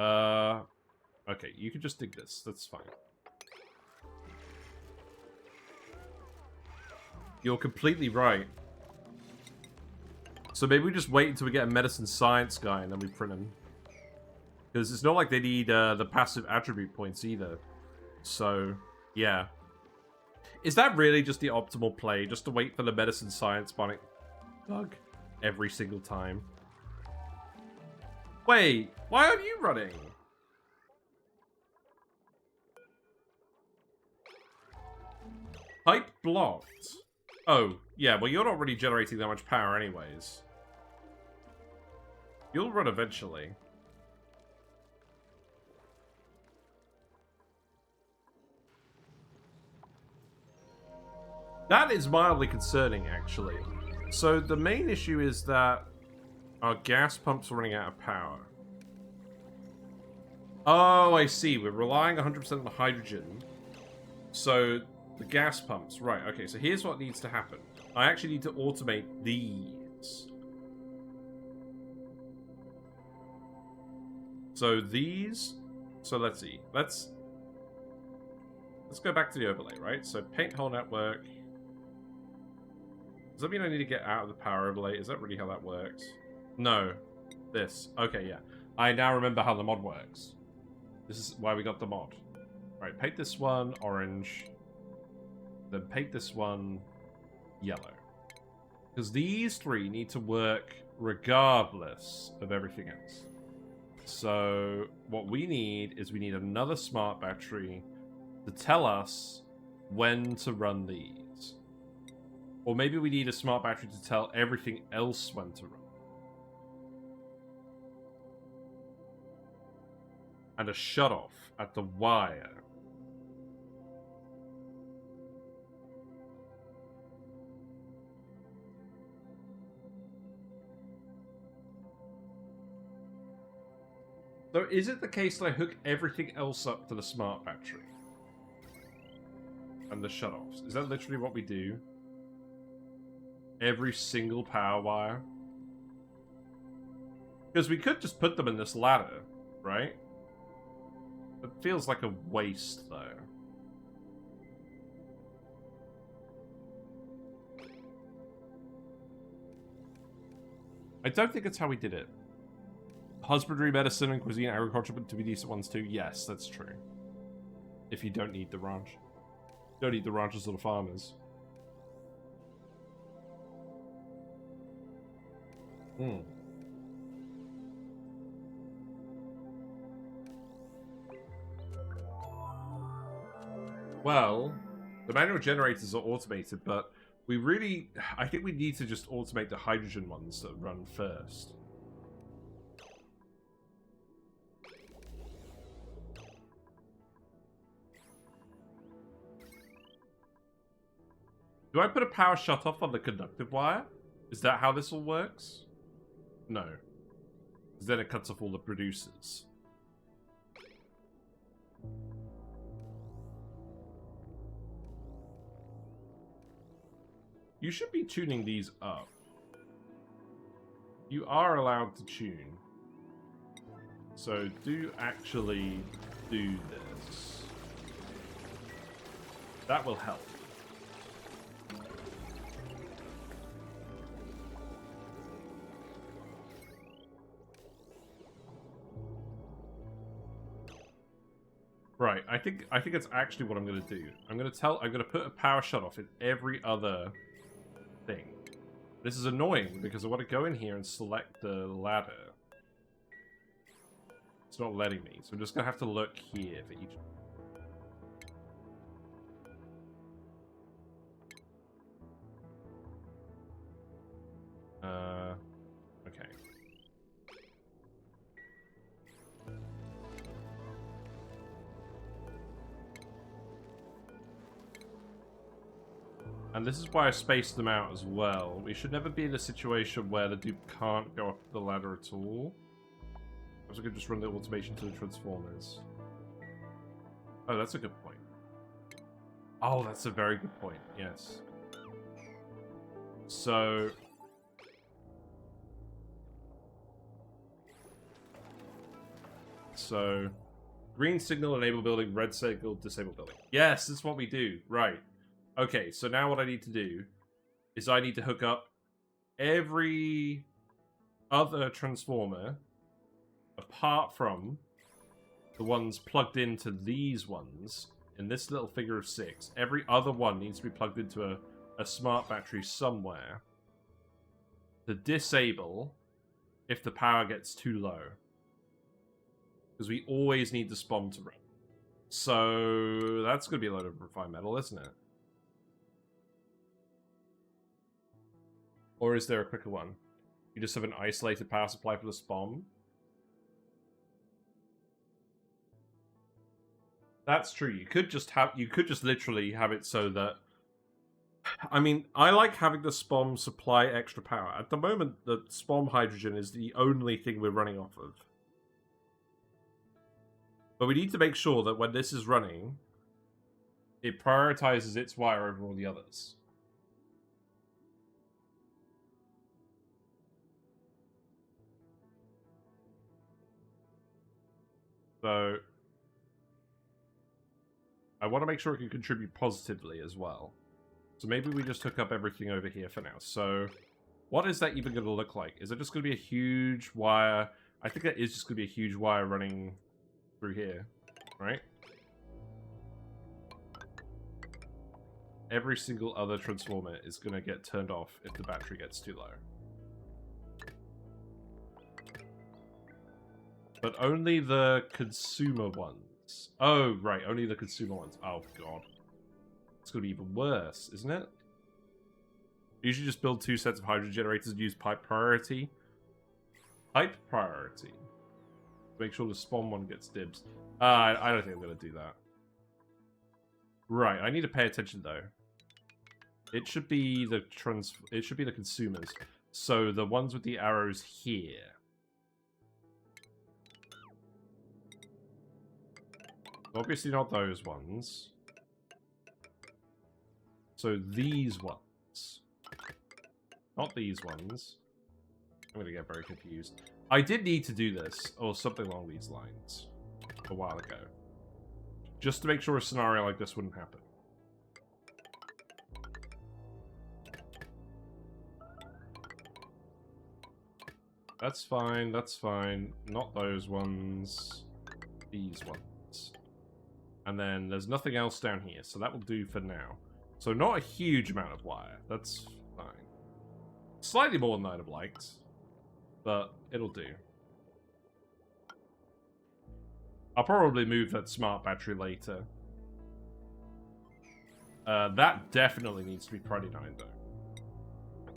Okay, you can just dig this. That's fine. You're completely right. So maybe we just wait until we get a medicine science guy and then we print him. Because it's not like they need the passive attribute points either. So, yeah. Is that really just the optimal play? Just to wait for the medicine science bionic bug every single time? Wait, why aren't you running? Pipe blocked. Oh, yeah, well you're not really generating that much power anyways. You'll run eventually. That is mildly concerning, actually. So the main issue is that our gas pumps are running out of power. Oh, I see. We're relying 100% on the hydrogen. So the gas pumps. Right, okay, so here's what needs to happen. I actually need to automate these. So these... So let's see. Let's go back to the overlay, right? So paint whole network... Does that mean I need to get out of the power overlay? Is that really how that works? No. This. Okay, yeah. I now remember how the mod works. This is why we got the mod. Right, paint this one orange. Then paint this one yellow. Because these three need to work regardless of everything else. So what we need is we need another smart battery to tell us when to run these. Or maybe we need a smart battery to tell everything else when to run. And a shutoff at the wire. So is it the case that I hook everything else up to the smart battery? And the shutoffs? Is that literally what we do? Every single power wire? Because we could just put them in this ladder, right? It feels like a waste, though. I don't think it's how we did it. Husbandry, medicine, and cuisine, agriculture, but to be decent ones too. Yes, that's true. If you don't need the ranch. Don't need the ranchers or the farmers. Well, the manual generators are automated, but we really... I think we need to just automate the hydrogen ones that run first. Do I put a power shutoff on the conductive wire? Is that how this all works? No. Because then it cuts off all the producers. You should be tuning these up. You are allowed to tune. So do actually do this. That will help. Right, I think it's actually what I'm gonna do. I'm gonna put a power shutoff in every other thing. This is annoying because I want to go in here and select the ladder. It's not letting me, so I'm just gonna have to look here for each. Okay. And this is why I spaced them out as well. We should never be in a situation where the dupe can't go up the ladder at all. I could just run the automation to the transformers. Oh, that's a good point. Oh, that's a very good point, yes. So... green signal enable building, red signal disable building. Yes, that's what we do. Right. Okay, so now what I need to do is I need to hook up every other transformer apart from the ones plugged into these ones in this little figure of 6. Every other one needs to be plugged into a smart battery somewhere to disable if the power gets too low. Because we always need the spawn to run. So that's going to be a load of refined metal, isn't it? Or is there a quicker one? You just have an isolated power supply for the spawn? That's true. You could just literally have it so that... I mean, I like having the spawn supply extra power. At the moment, the spawn hydrogen is the only thing we're running off of. But we need to make sure that when this is running, it prioritizes its wire over all the others. So, I want to make sure it can contribute positively as well. So maybe we just hook up everything over here for now. So, what is that even going to look like? Is it just going to be a huge wire? I think that is just going to be a huge wire running through here, right? Every single other transformer is going to get turned off if the battery gets too low. But only the consumer ones. Oh, right, only the consumer ones. Oh, God. It's going to be even worse, isn't it? Usually just build 2 sets of hydrogen generators and use pipe priority. Pipe priority. Make sure the spawn one gets dibs. I don't think I'm going to do that. Right, I need to pay attention, though. It should be the consumers. So the ones with the arrows here. Obviously not those ones. So these ones. Not these ones. I'm going to get very confused. I did need to do this, or something along these lines, a while ago. Just to make sure a scenario like this wouldn't happen. That's fine, that's fine. Not those ones. These ones. And then there's nothing else down here, so that will do for now. So not a huge amount of wire. That's fine. Slightly more than I'd have liked. But it'll do. I'll probably move that smart battery later. That definitely needs to be Friday night, though.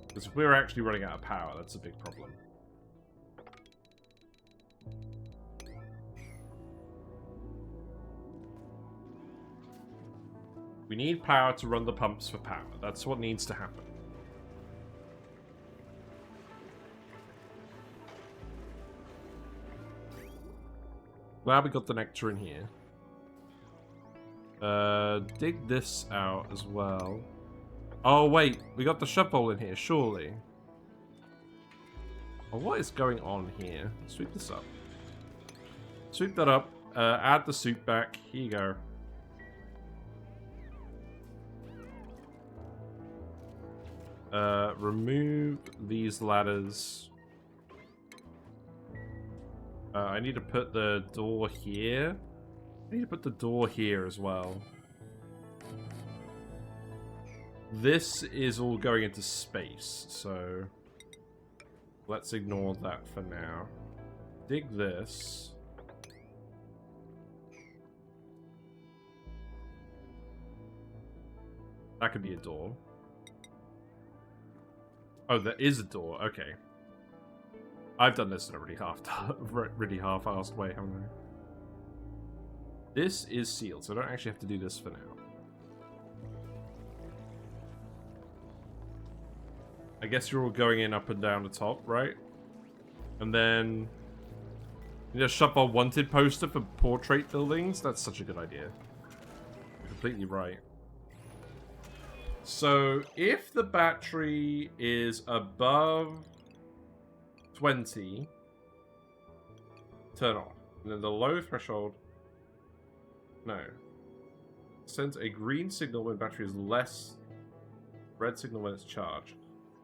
Because if we're actually running out of power, that's a big problem. We need power to run the pumps for power. That's what needs to happen. Glad we got the nectar in here. Dig this out as well. Oh, wait. We got the shovel in here, surely. Oh, what is going on here? Sweep this up. Sweep that up. Add the soup back. Here you go. Remove these ladders. I need to put the door here. I need to put the door here as well. This is all going into space, so let's ignore that for now. Dig this. That could be a door. Oh, there is a door. Okay. I've done this in a really half-assed way, haven't I? This is sealed, so I don't actually have to do this for now. I guess you're all going in up and down the top, right? And then You know, shop our wanted poster for portrait buildings? That's such a good idea. You're completely right. So, if the battery is above 20, turn off. And then the low threshold... No. Sends a green signal when battery is less... Red signal when it's charged.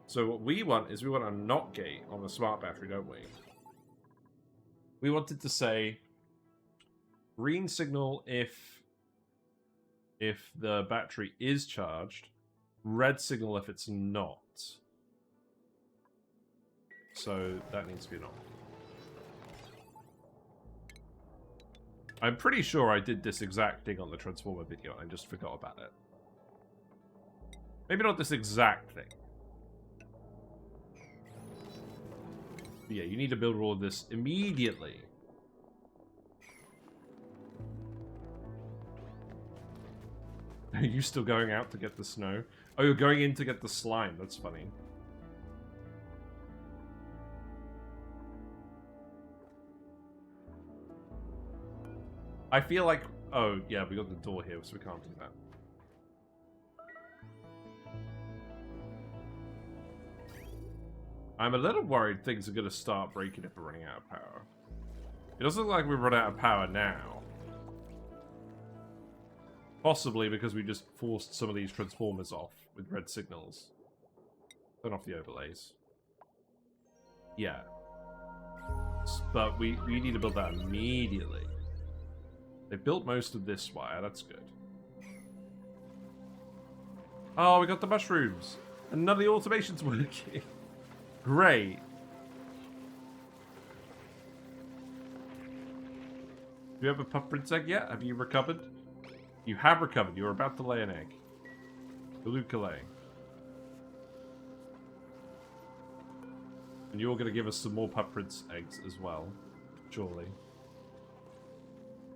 So what we want is we want a NOT gate on the smart battery, don't we? We wanted to say green signal if the battery is charged, red signal if it's not. So that needs to be an on. I'm pretty sure I did this exact thing on the Transformer video and I just forgot about it. Maybe not this exact thing. But yeah, you need to build all of this immediately. Are you still going out to get the snow? Oh, you're going in to get the slime. That's funny. I feel like... Oh, yeah, we got the door here, so we can't do that. I'm a little worried things are going to start breaking if we're running out of power. It doesn't look like we've run out of power now. Possibly because we just forced some of these transformers off with red signals. Turn off the overlays. Yeah. But we need to build that immediately. They built most of this wire, that's good. Oh, we got the mushrooms! And none of the automation's working. Great. Do you have a puff prince egg yet? Have you recovered? You have recovered. You're about to lay an egg. Galukale. And you're going to give us some more puff prince eggs as well. Surely.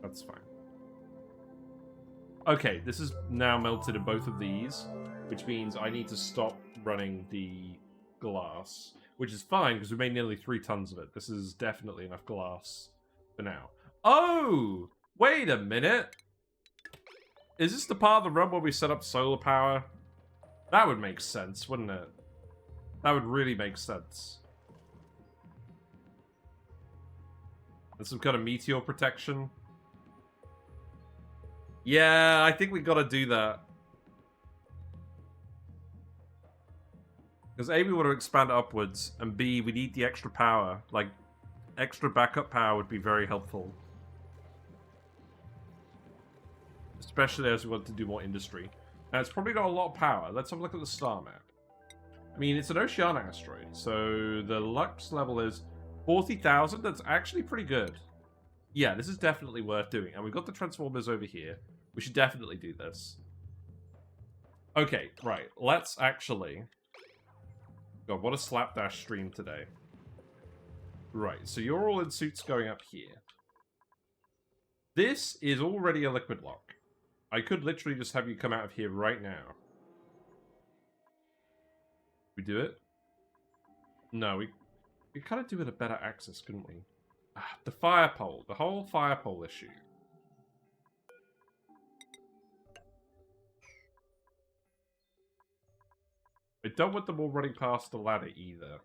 That's fine. Okay, this is now melted in both of these, which means I need to stop running the glass, which is fine because we made nearly 3 tons of it. This is definitely enough glass for now. Oh! Wait a minute! Is this the part of the run where we set up solar power? That would make sense, wouldn't it? That would really make sense. And some kind of meteor protection. Yeah, I think we gotta do that. Because A, we want to expand upwards, and B, we need the extra power. Like, extra backup power would be very helpful. Especially as we want to do more industry. Now, it's probably got a lot of power. Let's have a look at the star map. I mean, it's an Oceania asteroid, so the lux level is 40,000. That's actually pretty good. Yeah, this is definitely worth doing. And we've got the transformers over here. We should definitely do this. Okay, right. Let's actually... God, what a slapdash stream today. Right, so you're all in suits going up here. This is already a liquid lock. I could literally just have you come out of here right now. We do it? No, we kind of do it a better access, couldn't we? Ah, the fire pole. The whole fire pole issue. I don't want them all running past the ladder either.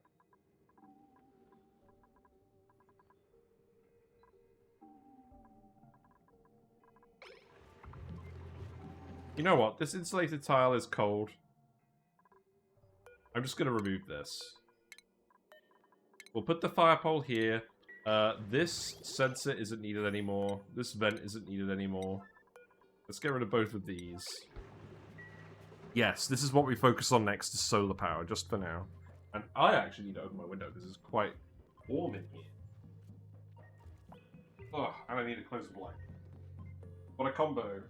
You know what? This insulated tile is cold. I'm just going to remove this. We'll put the fire pole here. This sensor isn't needed anymore. This vent isn't needed anymore. Let's get rid of both of these. Yes, this is what we focus on next, is solar power, just for now. And I actually need to open my window because it's quite warm in here. Oh, and I need to close the blind. What a combo.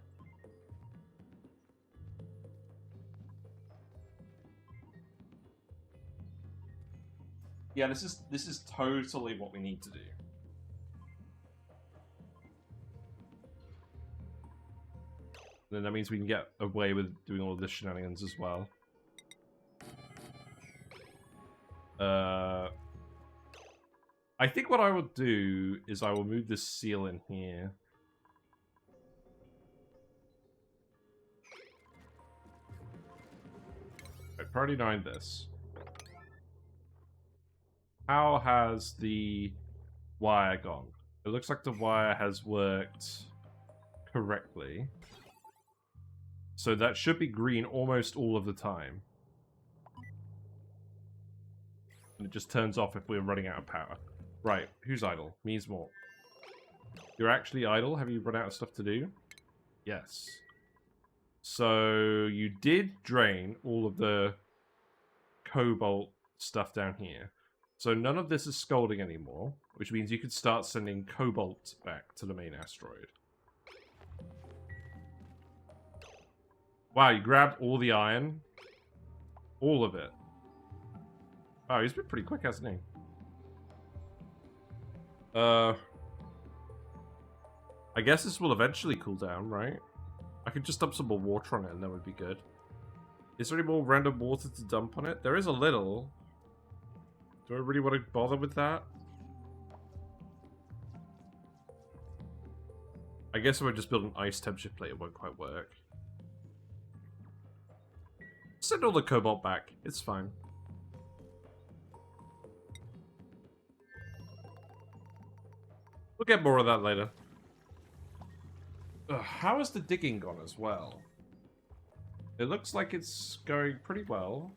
Yeah, this is totally what we need to do. Then that means we can get away with doing all of this shenanigans as well. I think what I will do is I will move this seal in here. Right, priority 9 this. How has the wire gone? It looks like the wire has worked correctly. So that should be green almost all of the time. And it just turns off if we're running out of power. Right, who's idle? Me's more. You're actually idle? Have you run out of stuff to do? Yes. So you did drain all of the cobalt stuff down here. So none of this is scalding anymore, which means you could start sending cobalt back to the main asteroid. Wow, you grabbed all the iron? All of it. Oh, he's been pretty quick, hasn't he? I guess this will eventually cool down, right? I could just dump some more water on it and that would be good. Is there any more random water to dump on it? There is a little. Do I really want to bother with that? I guess if I just build an ice temperature plate, it won't quite work. Send all the cobalt back. It's fine. We'll get more of that later. Ugh, how is the digging gone as well? It looks like it's going pretty well.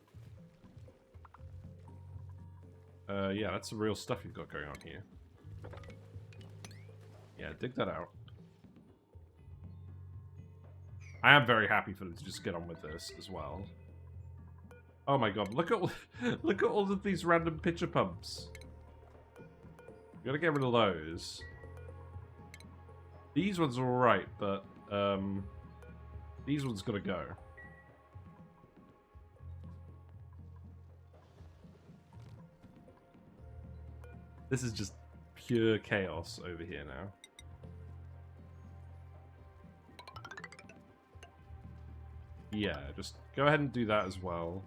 Yeah, that's some real stuff you've got going on here. Yeah, dig that out. I am very happy for them to just get on with this as well. Oh my god, look at all of these random pitcher pumps. We gotta get rid of those. These ones are alright, but these ones gotta go. This is just pure chaos over here now. Yeah, just go ahead and do that as well.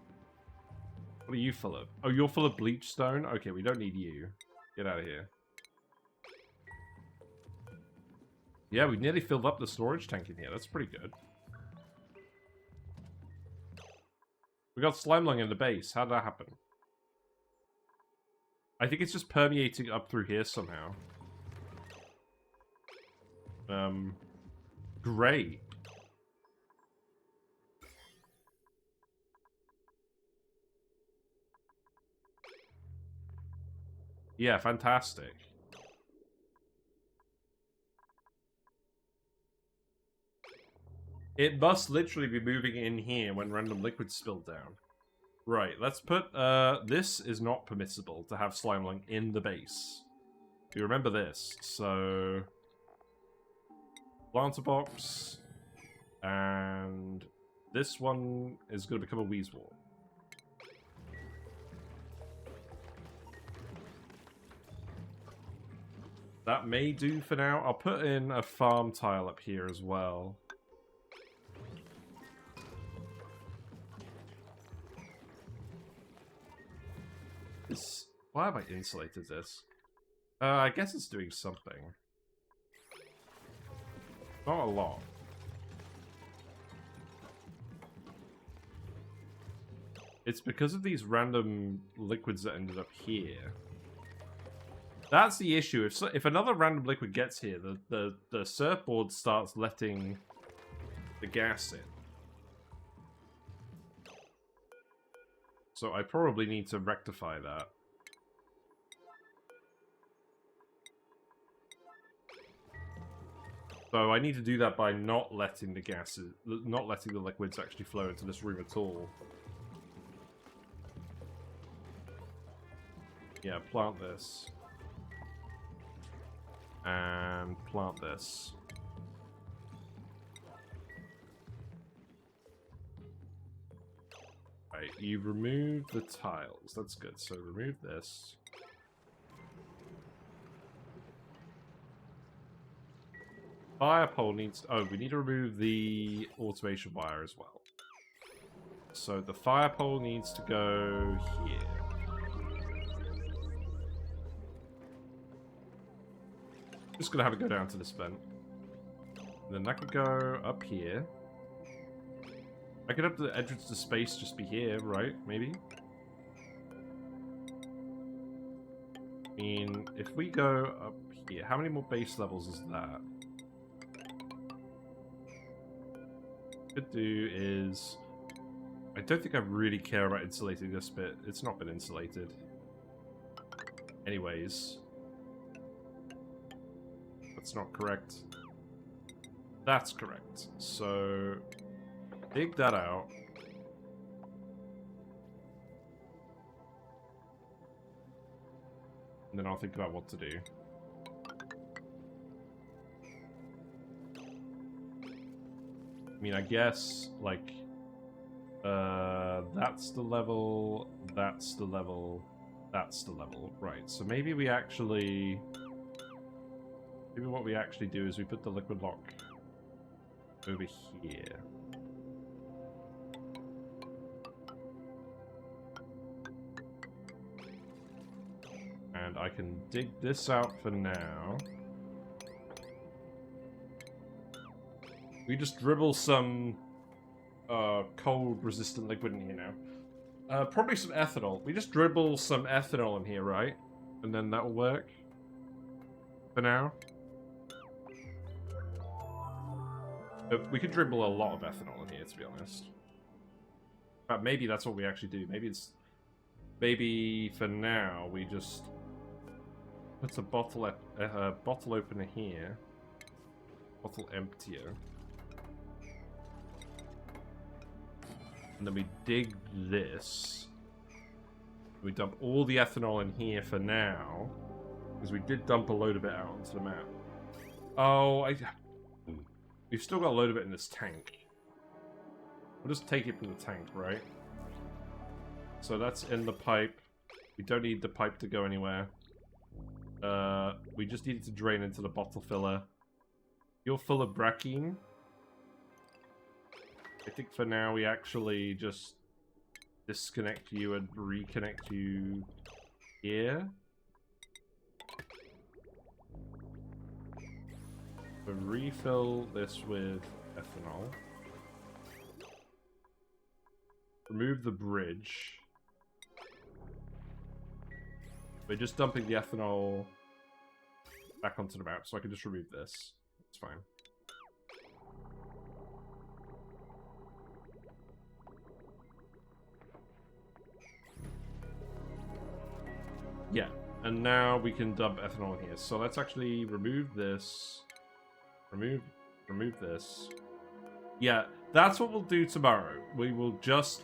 What are you full of? Oh, you're full of bleach stone? Okay, we don't need you. Get out of here. Yeah, we nearly filled up the storage tank in here. That's pretty good. We got slime lung in the base. How'd that happen? I think it's just permeating up through here somehow. Great. Yeah, fantastic. It must literally be moving in here when random liquids spill down. Right, let's put, this is not permissible to have slime lung in the base. You remember this, so... Planter box, and this one is going to become a Weezwall. That may do for now. I'll put in a farm tile up here as well. Why have I insulated this? I guess it's doing something. Not a lot. It's because of these random liquids that ended up here. That's the issue. If another random liquid gets here, the surfboard starts letting the gas in. So I probably need to rectify that. So I need to do that by not letting the gases, not letting the liquids actually flow into this room at all. Yeah, plant this. And plant this. Right, you've removed the tiles. That's good. So remove this. Fire pole needs... Oh, we need to remove the automation wire as well. So the fire pole needs to go here. Just gonna have it go down to this vent. And then that could go up here. I could have the entrance to space just be here, right? Maybe? I mean, if we go up here, how many more base levels is that? Could do is... I don't think I really care about insulating this bit. It's not been insulated. Anyways. That's not correct. That's correct. So, dig that out. And then I'll think about what to do. I mean, I guess, like, that's the level, that's the level, that's the level. Right, so maybe we actually... Maybe what we actually do is we put the liquid lock over here. And I can dig this out for now. We just dribble some cold-resistant liquid in here now. Probably some ethanol. We just dribble some ethanol in here, right? And then that'll work. For now. We could dribble a lot of ethanol in here, to be honest. But maybe that's what we actually do. Maybe it's... Maybe, for now, we just... Put a bottle opener here. Bottle emptier. And then we dig this. We dump all the ethanol in here for now. Because we did dump a load of it out onto the map. Oh, we've still got a load of it in this tank. We'll just take it from the tank, right? So that's in the pipe. We don't need the pipe to go anywhere. We just need it to drain into the bottle filler. You're full of brackine. I think for now we actually just disconnect you and reconnect you here. So refill this with ethanol. Remove the bridge. We're just dumping the ethanol back onto the map, so I can just remove this. It's fine. Yeah, and now we can dump ethanol in here. So let's actually remove this. Remove this. Yeah, that's what we'll do tomorrow. We will just...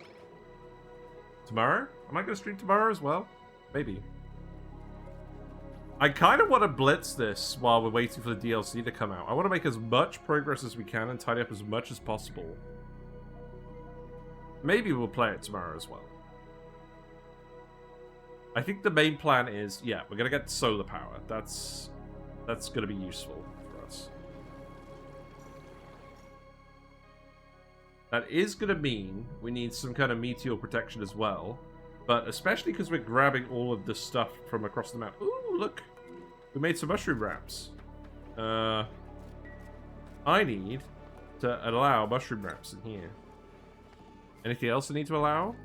Tomorrow? Am I going to stream tomorrow as well? Maybe. I kind of want to blitz this while we're waiting for the DLC to come out. I want to make as much progress as we can and tidy up as much as possible. Maybe we'll play it tomorrow as well. I think the main plan is, yeah, we're going to get solar power. That's going to be useful for us. That is going to mean we need some kind of meteor protection as well. But especially because we're grabbing all of this stuff from across the map. Ooh, look. We made some mushroom wraps. I need to allow mushroom wraps in here. Anything else I need to allow?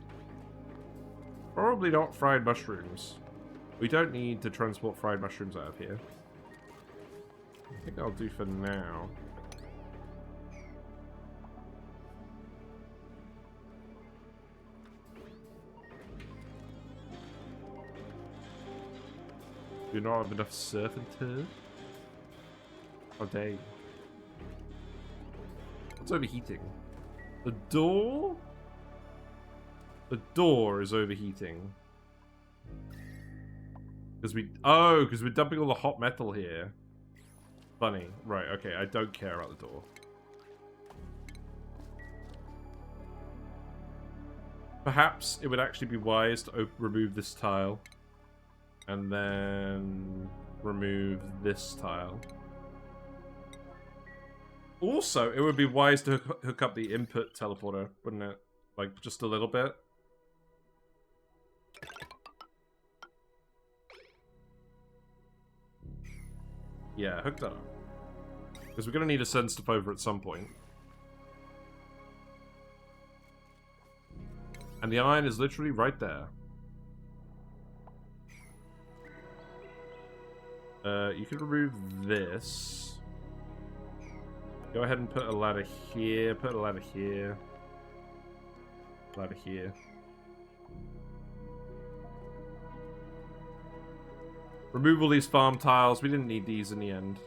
Probably not fried mushrooms. We don't need to transport fried mushrooms out of here. I think I'll do for now. Do not have enough surf and turf? Oh, dang. What's overheating? The door? The door is overheating. Because we're dumping all the hot metal here. Funny. Right, okay, I don't care about the door. Perhaps it would actually be wise to remove this tile. And then remove this tile. Also, it would be wise to hook up the input teleporter, wouldn't it? Like, just a little bit. Yeah, hook that up. Because we're going to need to send stuff over at some point. And the iron is literally right there. You can remove this. Go ahead and put a ladder here. Put a ladder here. Ladder here. Remove all these farm tiles. We didn't need these in the end.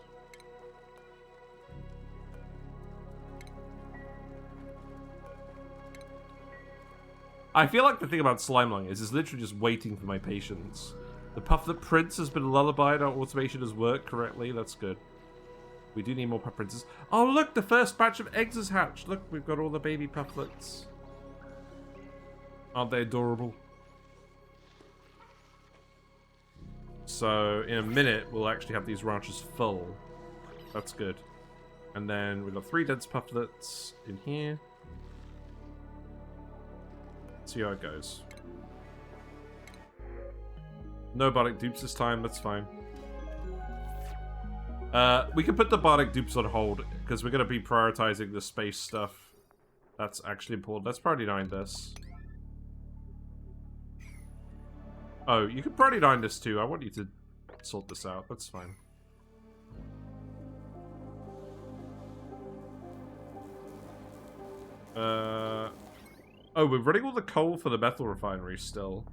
I feel like the thing about Slime Lung is it's literally just waiting for my patience. The Puff Prince has been lullabied. Our automation has worked correctly. That's good. We do need more Puff Princes. Oh, look! The first batch of eggs has hatched. Look, we've got all the baby Pufflets. Aren't they adorable? So, in a minute, we'll actually have these ranches full. That's good. And then we've got 3 dense Pufflets in here. Let's see how it goes. No Bionic Dupes this time, that's fine. We can put the Bionic Dupes on hold, because we're going to be prioritizing the space stuff. That's actually important. Let's priority 9 this. Oh, you can priority 9 this too. I want you to sort this out. That's fine. Oh, we're running all the coal for the metal refinery still.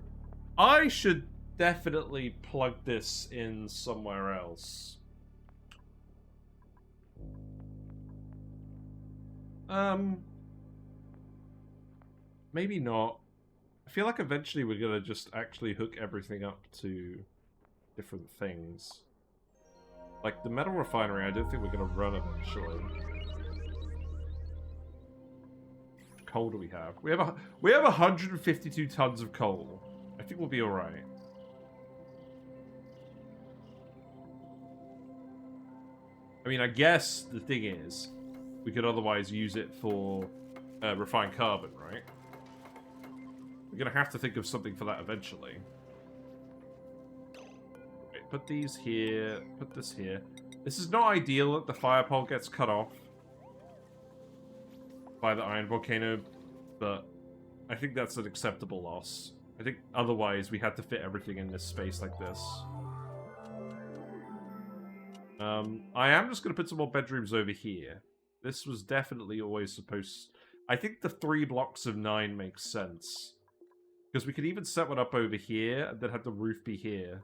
I should definitely plug this in somewhere else. Maybe not. I feel like eventually we're gonna just actually hook everything up to different things. Like the metal refinery, I don't think we're gonna run eventually. Coal do we have? We have 152 tons of coal. I think we'll be all right. I mean, I guess the thing is, we could otherwise use it for refined carbon, right? We're gonna have to think of something for that eventually. Wait, put these here. Put this here. This is not ideal that the fire pole gets cut off by the iron volcano, but I think that's an acceptable loss. I think otherwise we had to fit everything in this space like this. I am just going to put some more bedrooms over here. This was definitely always supposed... I think the 3 blocks of 9 makes sense. Because we could even set one up over here, and then have the roof be here.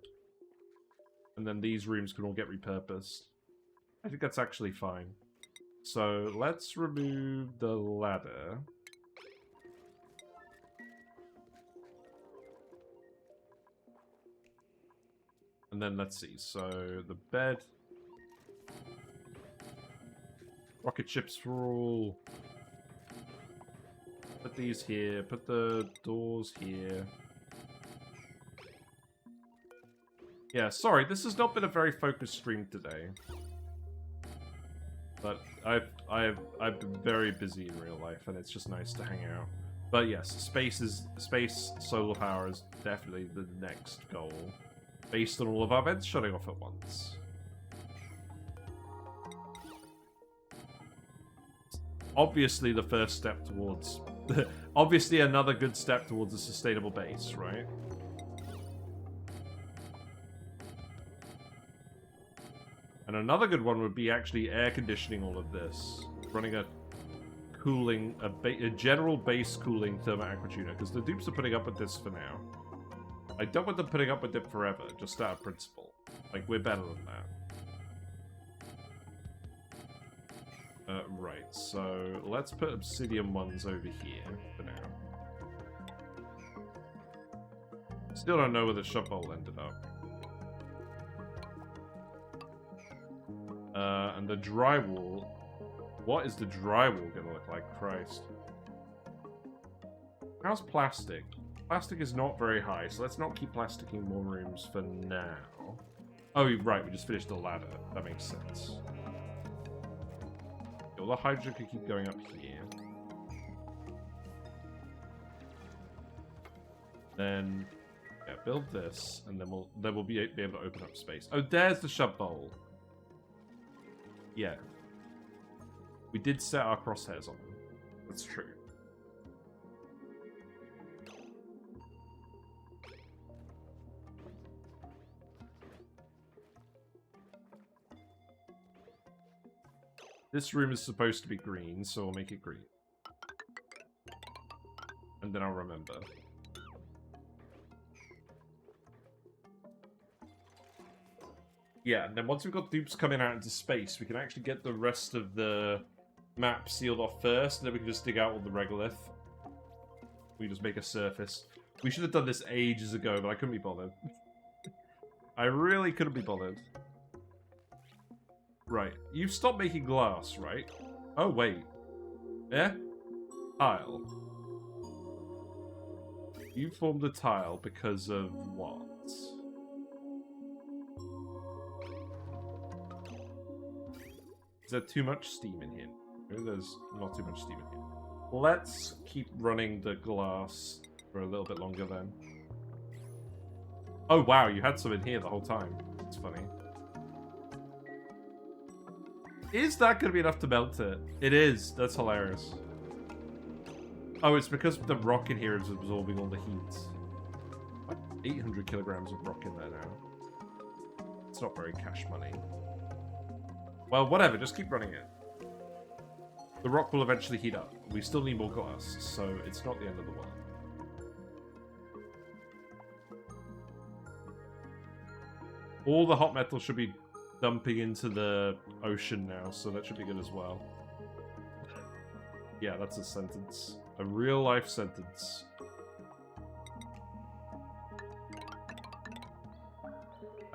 And then these rooms can all get repurposed. I think that's actually fine. So, let's remove the ladder. And then let's see. So, the bed... Rocket ships for all. Put these here. Put the doors here. Yeah, sorry, this has not been a very focused stream today. But I've been very busy in real life, and it's just nice to hang out. But yes, space solar power is definitely the next goal, based on all of our vents shutting off at once. Obviously, the first step towards... obviously, another good step towards a sustainable base, right? And another good one would be actually air conditioning all of this. Running a cooling... a general base cooling thermal aqua tuner, because the dupes are putting up with this for now. I don't want them putting up with it forever, just out of principle. Like, we're better than that. Right, so let's put obsidian ones over here for now. Still don't know where the shovel ended up. And the drywall. What is the drywall gonna look like? Christ. How's plastic? Plastic is not very high, so let's not keep plasticking more rooms for now. Oh, right, we just finished the ladder. That makes sense. Well, the hydrogen can keep going up here. Then, yeah, build this, and then we'll be able to open up space. Oh, there's the shove bowl. Yeah. We did set our crosshairs on them. That's true. This room is supposed to be green, so we'll make it green. And then I'll remember. Yeah, and then once we've got dupes coming out into space, we can actually get the rest of the map sealed off first, and then we can just dig out all the regolith. We just make a surface. We should have done this ages ago, but I couldn't be bothered. I really couldn't be bothered. Right, you've stopped making glass, right? Oh, wait. Yeah? Tile. You formed a tile because of what? Is there too much steam in here? Maybe there's not too much steam in here. Let's keep running the glass for a little bit longer then. Oh wow, you had some in here the whole time. That's funny. Is that going to be enough to melt it? It is. That's hilarious. Oh, it's because the rock in here is absorbing all the heat. What? 800 kilograms of rock in there now. It's not very cash money. Well, whatever. Just keep running it. The rock will eventually heat up. We still need more glass, so it's not the end of the world. All the hot metal should be dumping into the ocean now, so that should be good as well. Yeah, that's a sentence. A real-life sentence.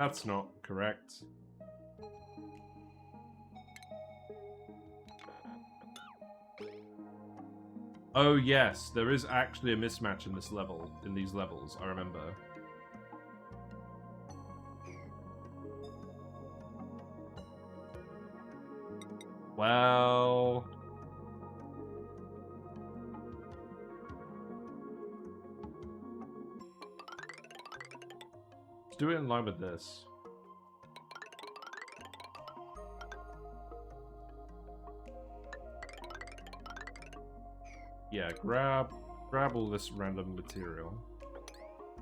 That's not correct. Oh yes, there is actually a mismatch in this level, in these levels, I remember. Well... let's do it in line with this. Yeah, grab all this random material.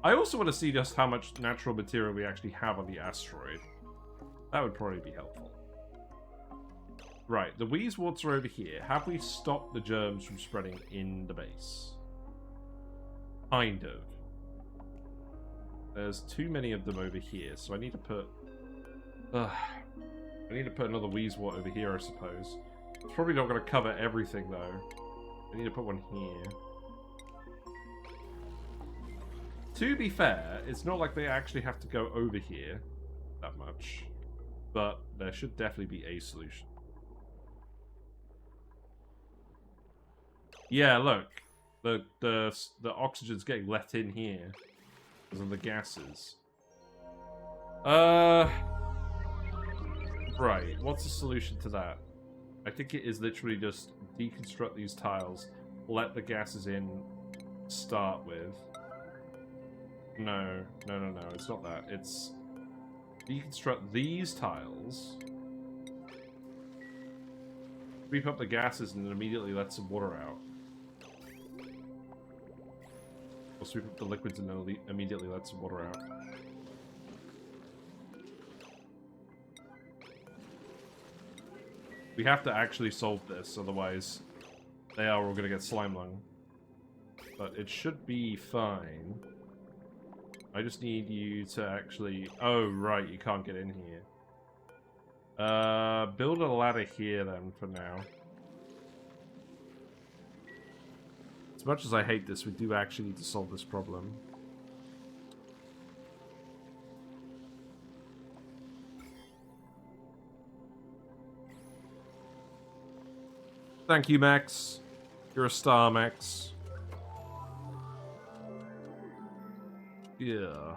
I also want to see just how much natural material we actually have on the asteroid. That would probably be helpful. Right, the Wheezeworts are over here. Have we stopped the germs from spreading in the base? Kind of. There's too many of them over here, so I need to put... I need to put another Wheezewort over here, I suppose. It's probably not going to cover everything, though. I need to put one here. To be fair, it's not like they actually have to go over here that much. But there should definitely be a solution. Yeah, look. The oxygen's getting let in here. Because of the gases. Right, what's the solution to that? I think it is literally just deconstruct these tiles, let the gases in, start with. No, it's not that. It's deconstruct these tiles, sweep up the gases, and then immediately let some water out. Or sweep up the liquids and then immediately let some water out. We have to actually solve this, otherwise they are all going to get slime lung. But it should be fine. I just need you to actually... oh, right, you can't get in here. Build a ladder here, then, for now. As much as I hate this, we do actually need to solve this problem. Thank you, Max. You're a star, Max. Yeah.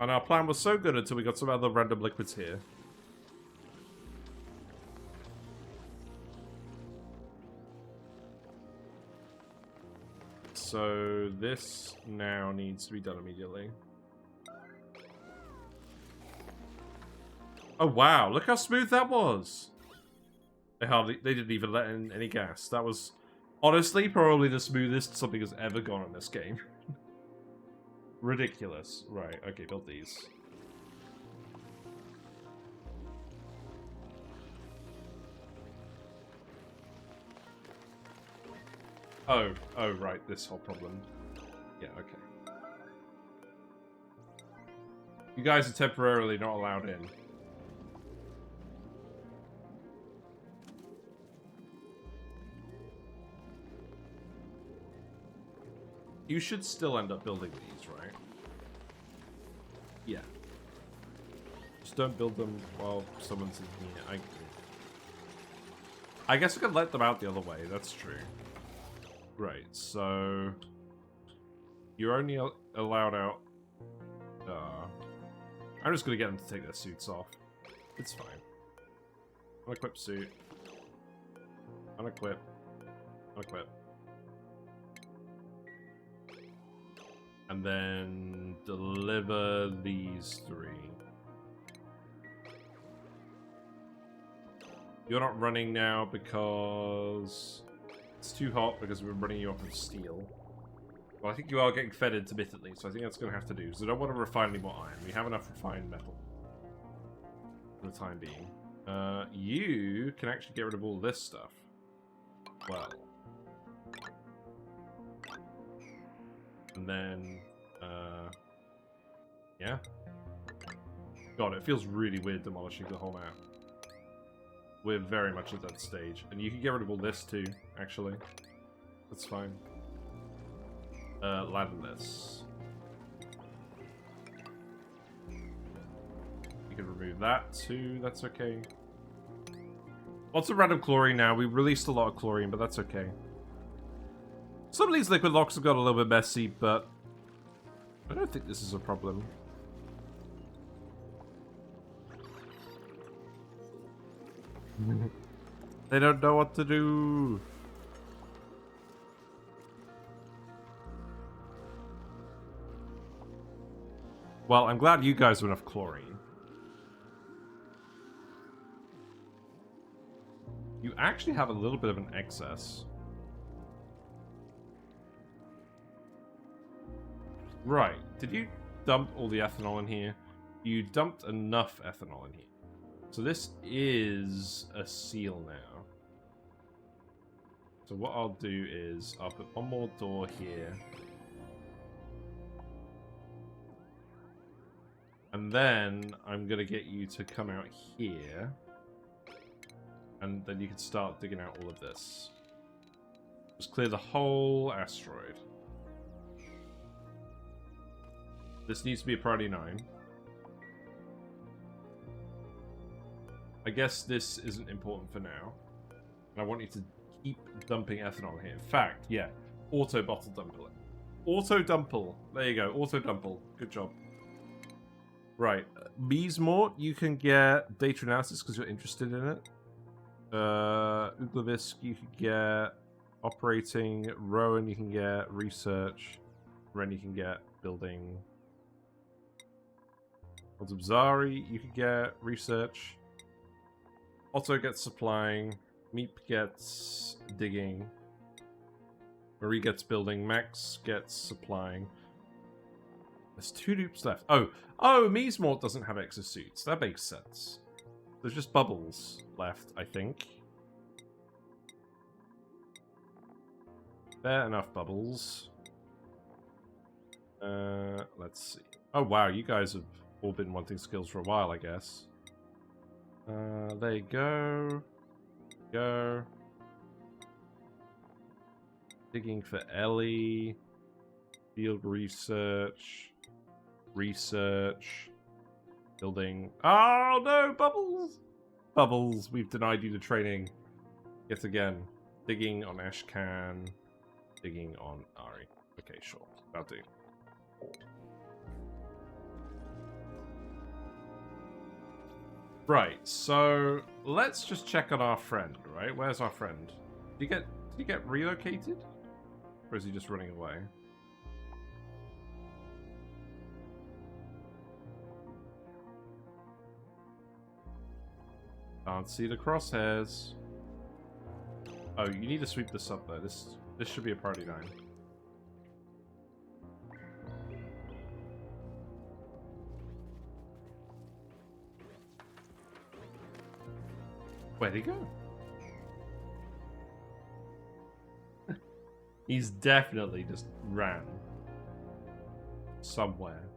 And our plan was so good until we got some other random liquids here. So this now needs to be done immediately. Oh wow, look how smooth that was. They didn't even let in any gas. That was honestly probably the smoothest something has ever gone in this game. Ridiculous. Right, okay, build these. Oh, right, this whole problem. Yeah, okay. You guys are temporarily not allowed in. You should still end up building these, right? Yeah. Just don't build them while someone's in here. I guess we could let them out the other way, that's true. Right, so... You're only allowed out... I'm just gonna get them to take their suits off. It's fine. Unequip suit. Unequip. Unequip. And then deliver these 3. You're not running now because it's too hot because we're running you off of steel. Well, I think you are getting fed intermittently, so I think that's going to have to do. So I don't want to refine any more iron. We have enough refined metal for the time being. You can actually get rid of all this stuff. Well. And then, yeah. God, it feels really weird demolishing the whole map. We're very much at that stage. And you can get rid of all this too, actually. That's fine. Ladder this. You can remove that too, that's okay. Lots of random chlorine now. We released a lot of chlorine, but that's okay. Some of these liquid locks have got a little bit messy, but I don't think this is a problem. They don't know what to do. Well, I'm glad you guys have enough chlorine. You actually have a little bit of an excess. Right. Did you dump all the ethanol in here? You dumped enough ethanol in here. So this is a seal now. So what I'll do is I'll put one more door here. And then I'm going to get you to come out here. And then you can start digging out all of this. Just clear the whole asteroid. This needs to be a priority 9. I guess this isn't important for now. And I want you to keep dumping ethanol here. In fact, yeah. Auto bottle dumple it. Auto dumple. There you go. Auto dumple. Good job. Right. Miesmort, you can get data analysis because you're interested in it. Uglavisk, you can get operating. Rowan, you can get research. Ren, you can get building. Zari, you can get research. Otto gets supplying. Meep gets digging. Marie gets building. Max gets supplying. There's 2 dupes left. Oh, Miesmort doesn't have exosuits. That makes sense. There's just bubbles left, I think. Fair enough, bubbles. Let's see. Oh, wow, you guys have all been wanting skills for a while, I guess. There you go. Go. Digging for Ellie. Field research. Research. Building. Oh no, Bubbles! Bubbles, we've denied you the training. Yet again. Digging on Ashcan. Digging on Ari. Okay, sure. That'll do. Right, so let's just check on our friend, right? Where's our friend? Did he get relocated? Or is he just running away? Can't see the crosshairs. Oh, you need to sweep this up though. This should be a party 9. Where'd he go? He's definitely just ran somewhere.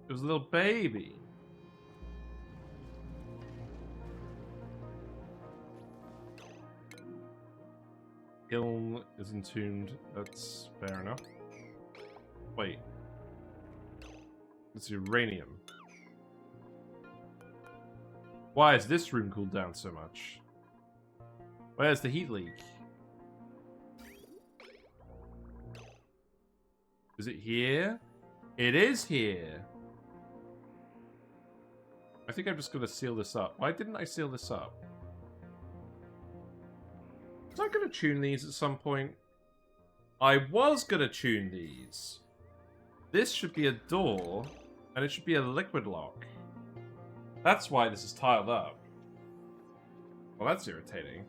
It was a little baby. Ilm is entombed. That's fair enough. Wait. It's uranium. Why is this room cooled down so much? Where's the heat leak? Is it here? It is here! I think I'm just gonna seal this up. Why didn't I seal this up? Was I gonna tune these at some point? I was gonna tune these. This should be a door, and it should be a liquid lock. That's why this is tiled up. Well, that's irritating.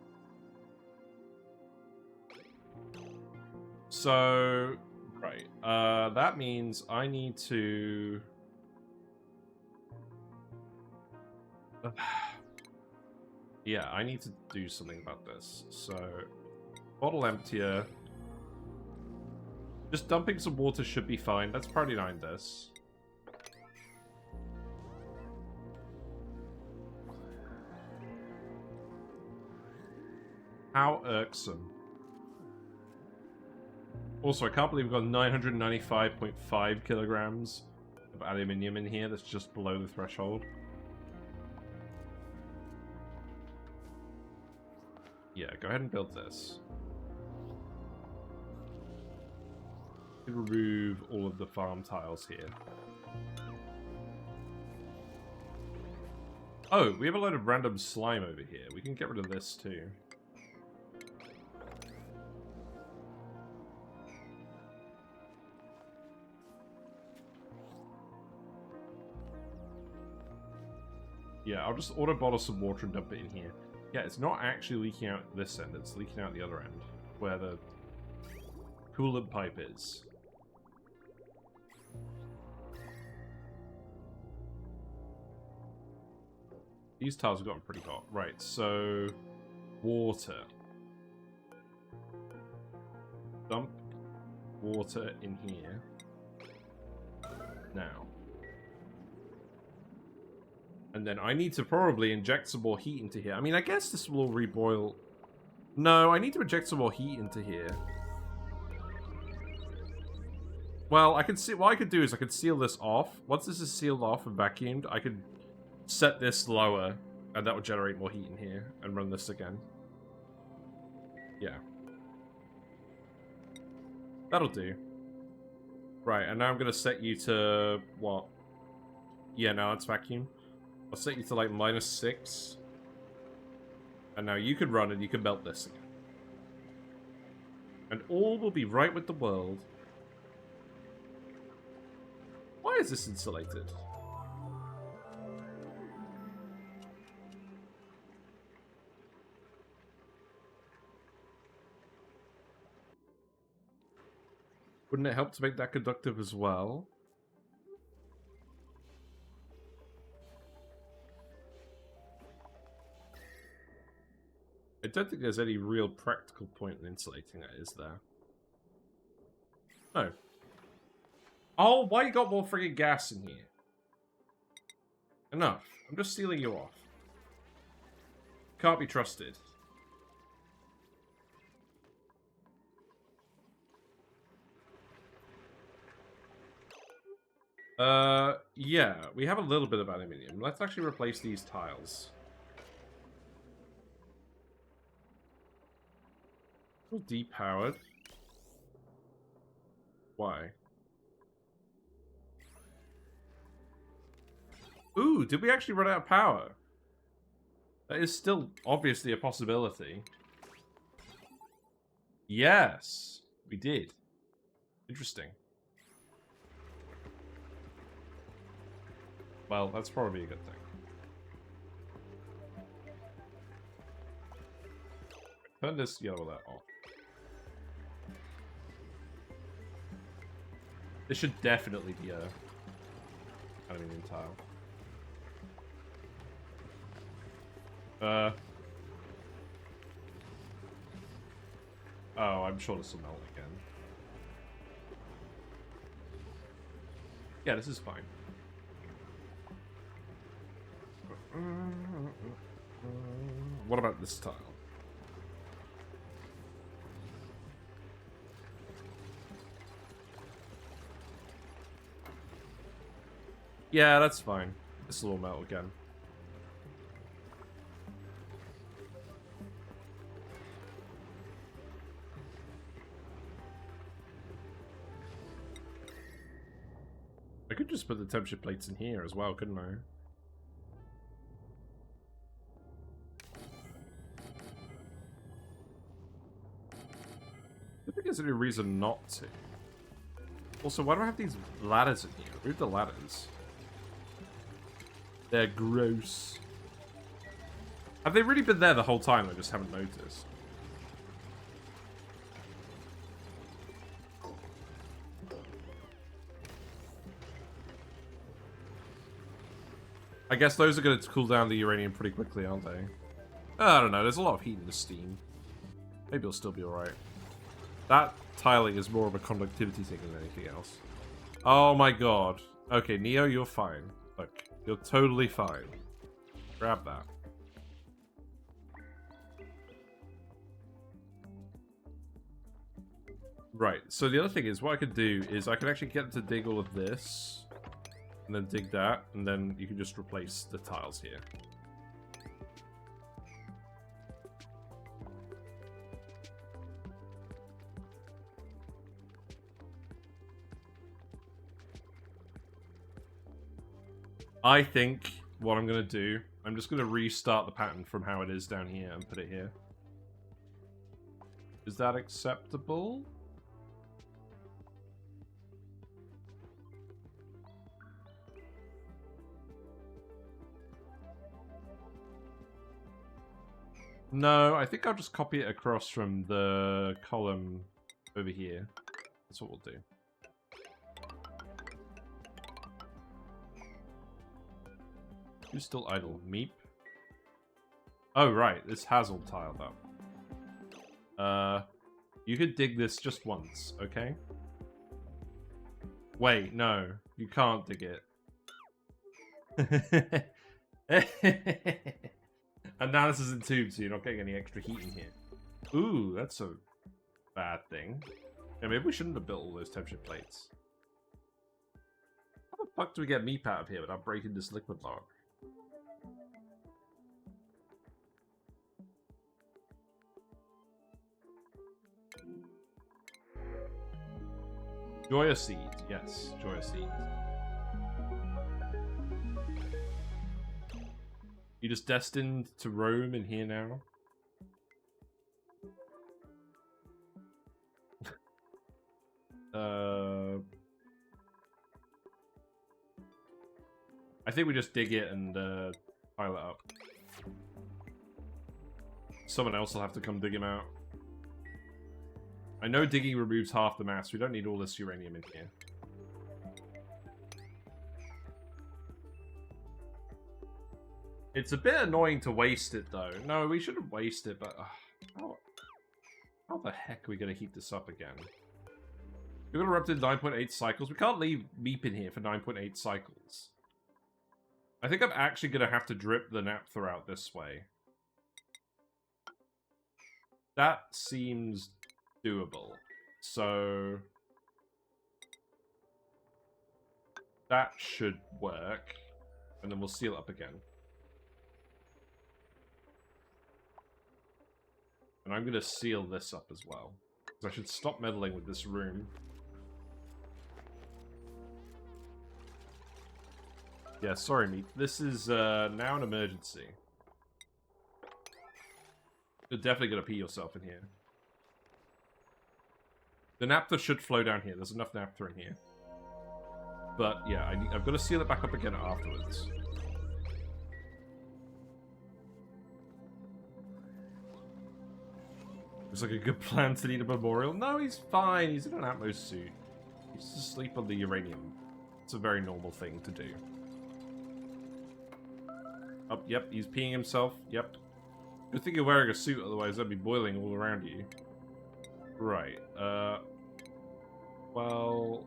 So, right. That means I need to... yeah, I need to do something about this. So, bottle emptier. Just dumping some water should be fine. Let's party 9 this. How irksome. Also, I can't believe we've got 995.5 kilograms of aluminium in here. That's just below the threshold. Yeah, go ahead and build this. Remove all of the farm tiles here. Oh, we have a load of random slime over here. We can get rid of this too. Yeah, I'll just auto bottle some water and dump it in here. Yeah, it's not actually leaking out this end, it's leaking out the other end, where the coolant pipe is. These tiles have gotten pretty hot. Right, so... water. Dump water in here. Now. And then I need to probably inject some more heat into here. I mean, I guess this will reboil. No, I need to inject some more heat into here. Well, I can see what I could do is I could seal this off. Once this is sealed off and vacuumed, I could set this lower, and that would generate more heat in here, and run this again. Yeah. That'll do. Right, and now I'm gonna set you to what? Yeah, now it's vacuum. I'll set you to like -6. And now you can run and you can melt this again. And all will be right with the world. Why is this insulated? Wouldn't it help to make that conductive as well? I don't think there's any real practical point in insulating it, is there? No. Oh, why you got more friggin' gas in here? Enough. I'm just sealing you off. Can't be trusted. Yeah, we have a little bit of aluminium. Let's actually replace these tiles. Depowered. Why? Ooh, did we actually run out of power? That is still obviously a possibility. Yes, we did. Interesting. Well, that's probably a good thing. Turn this yellow light off. This should definitely be a aluminium tile. Oh, I'm sure this will melt again. Yeah, this is fine. What about this tile? Yeah, that's fine. This will melt again. I could just put the temperature plates in here as well, couldn't I? I think there's any reason not to. Also, why do I have these ladders in here? Move the ladders. They're gross. Have they really been there the whole time? I just haven't noticed. I guess those are going to cool down the uranium pretty quickly, aren't they? I don't know. There's a lot of heat in the steam. Maybe it'll still be alright. That tiling is more of a conductivity thing than anything else. Oh my god. Okay, Neo, you're fine. Look, you're totally fine. Grab that. Right, so the other thing is, what I could do is I could actually get to dig all of this, and then dig that, and then you can just replace the tiles here. I think what I'm going to do, I'm just going to restart the pattern from how it is down here and put it here. Is that acceptable? No, I think I'll just copy it across from the column over here. That's what we'll do. Who's still idle? Meep? Oh, right. This has all tiled up. You could dig this just once, okay? Wait, no. You can't dig it. Analysis in tubes, so you're not getting any extra heat in here. Ooh, that's a bad thing. Yeah, maybe we shouldn't have built all those temperature plates. How the fuck do we get meep out of here without breaking this liquid log? Joya seed, yes, Joya seed. You just destined to roam in here now? I think we just dig it and pile it up. Someone else will have to come dig him out. I know digging removes half the mass. We don't need all this uranium in here. It's a bit annoying to waste it, though. No, we shouldn't waste it, but... how the heck are we going to heat this up again? We're going to erupted 9.8 cycles. We can't leave Meep in here for 9.8 cycles. I think I'm actually going to have to drip the naphtha out this way. That seems doable. So... that should work. And then we'll seal it up again. And I'm going to seal this up as well. Because I should stop meddling with this room. Yeah, sorry, Meat. This is now an emergency. You're definitely going to pee yourself in here. The naphtha should flow down here. There's enough naphtha in here. But, yeah, I've got to seal it back up again afterwards. Looks like a good plan to need a memorial. No, he's fine. He's in an Atmos suit. He's to sleep on the uranium. It's a very normal thing to do. Oh, yep, he's peeing himself. Yep. Good thing you're wearing a suit, otherwise that'd be boiling all around you. Right, well...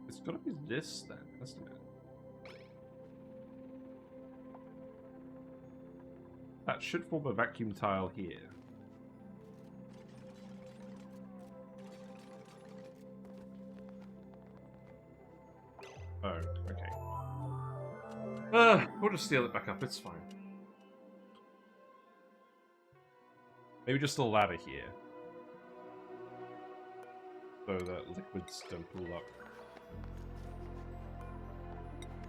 It's gotta be this then, hasn't it? That should form a vacuum tile here. Oh, okay. We'll just steal it back up, it's fine. Maybe just a ladder here. So that liquids don't pull up.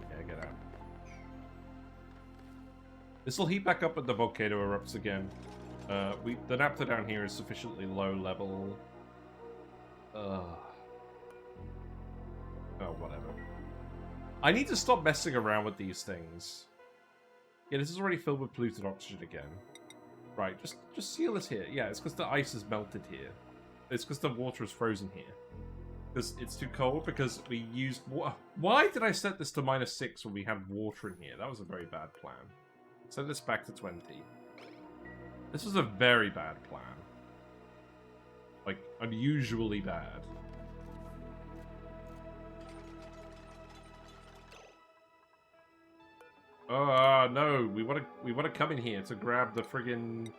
Yeah, get out. This will heat back up when the volcano erupts again. The naphtha down here is sufficiently low level. Oh, whatever. I need to stop messing around with these things. Yeah, this is already filled with polluted oxygen again. Right, just seal this here. Yeah, it's because the ice is melted here. It's because the water is frozen here. Because it's too cold, because we used... Why did I set this to -6 when we had water in here? That was a very bad plan. Set this back to 20. This was a very bad plan. Like, unusually bad. No, we want to come in here to grab the friggin...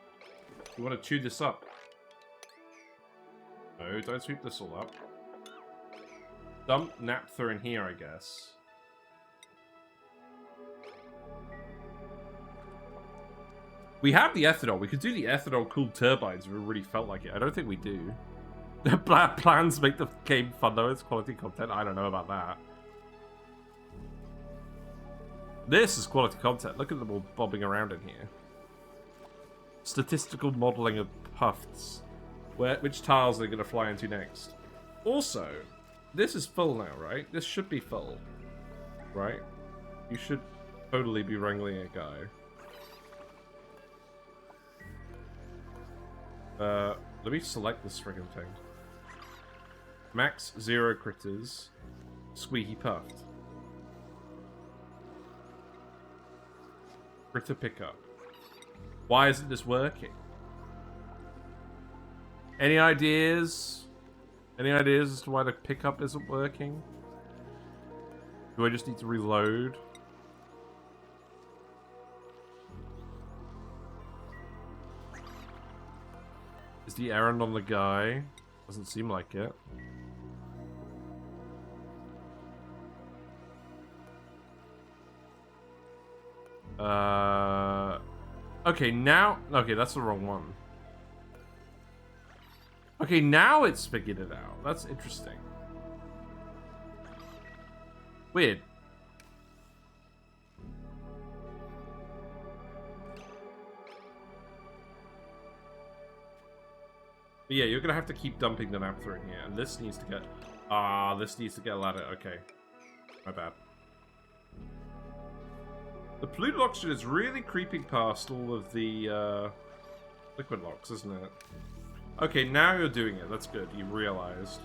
We want to chew this up. No, don't sweep this all up. Dump naphtha in here, I guess. We have the ethanol. We could do the ethanol-cooled turbines if we really felt like it. I don't think we do. Plans make the game fun, though. It's quality content. I don't know about that. This is quality content. Look at them all bobbing around in here. Statistical modeling of Pufts. Which tiles are they going to fly into next? Also, this is full now, right? This should be full. Right? You should totally be wrangling a guy. Let me select this friggin' thing. Max 0 critters. Squeaky Puft. Critter pickup. Why isn't this working? Any ideas? Any ideas as to why the pickup isn't working? Do I just need to reload? Is the errand on the guy? Doesn't seem like it. Okay, now... Okay, that's the wrong one. Okay, now it's figured it out. That's interesting. Weird. But yeah, you're gonna have to keep dumping the naphtha in here. And this needs to get... this needs to get a ladder. Okay. My bad. The polluted oxygen is really creeping past all of the liquid locks, isn't it? Okay, now you're doing it. That's good. You realized.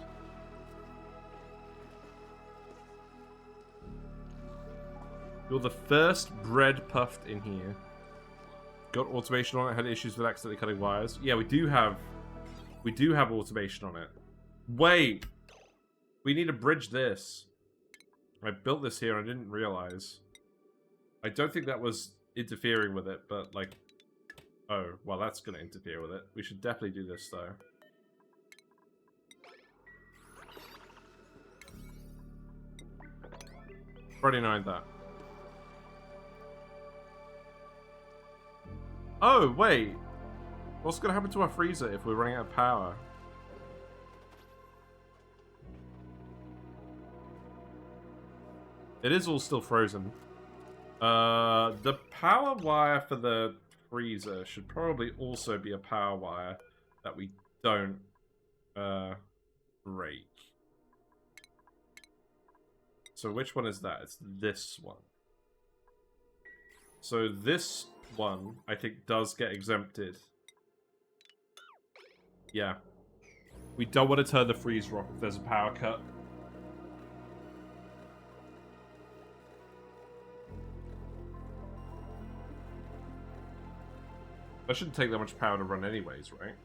You're the first bred Puft in here. Got automation on it. Had issues with accidentally cutting wires. Yeah, we do have automation on it. Wait, we need to bridge this. I built this here. I didn't realize. I don't think that was interfering with it, but like... Oh, well, that's going to interfere with it. We should definitely do this, though. Already knowing that. Oh, wait! What's going to happen to our freezer if we're running out of power? It is all still frozen. The power wire for the freezer should probably also be a power wire that we don't break. So which one is that? It's this one. So this one, I think, does get exempted. Yeah. We don't want to turn the freeze rock if there's a power cut. That shouldn't take that much power to run anyways, right?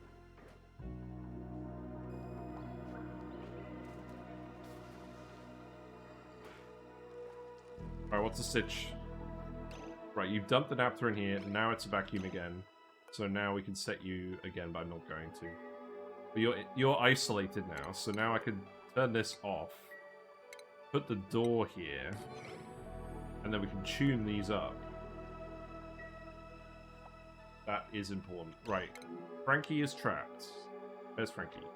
Alright, what's the sitch? Right, you've dumped the naphtha in here, now it's a vacuum again. So now we can set you again, but I'm not going to. But you're isolated now, so now I can turn this off. Put the door here. And then we can tune these up. That is important. Right. Frankie is trapped. Where's Frankie?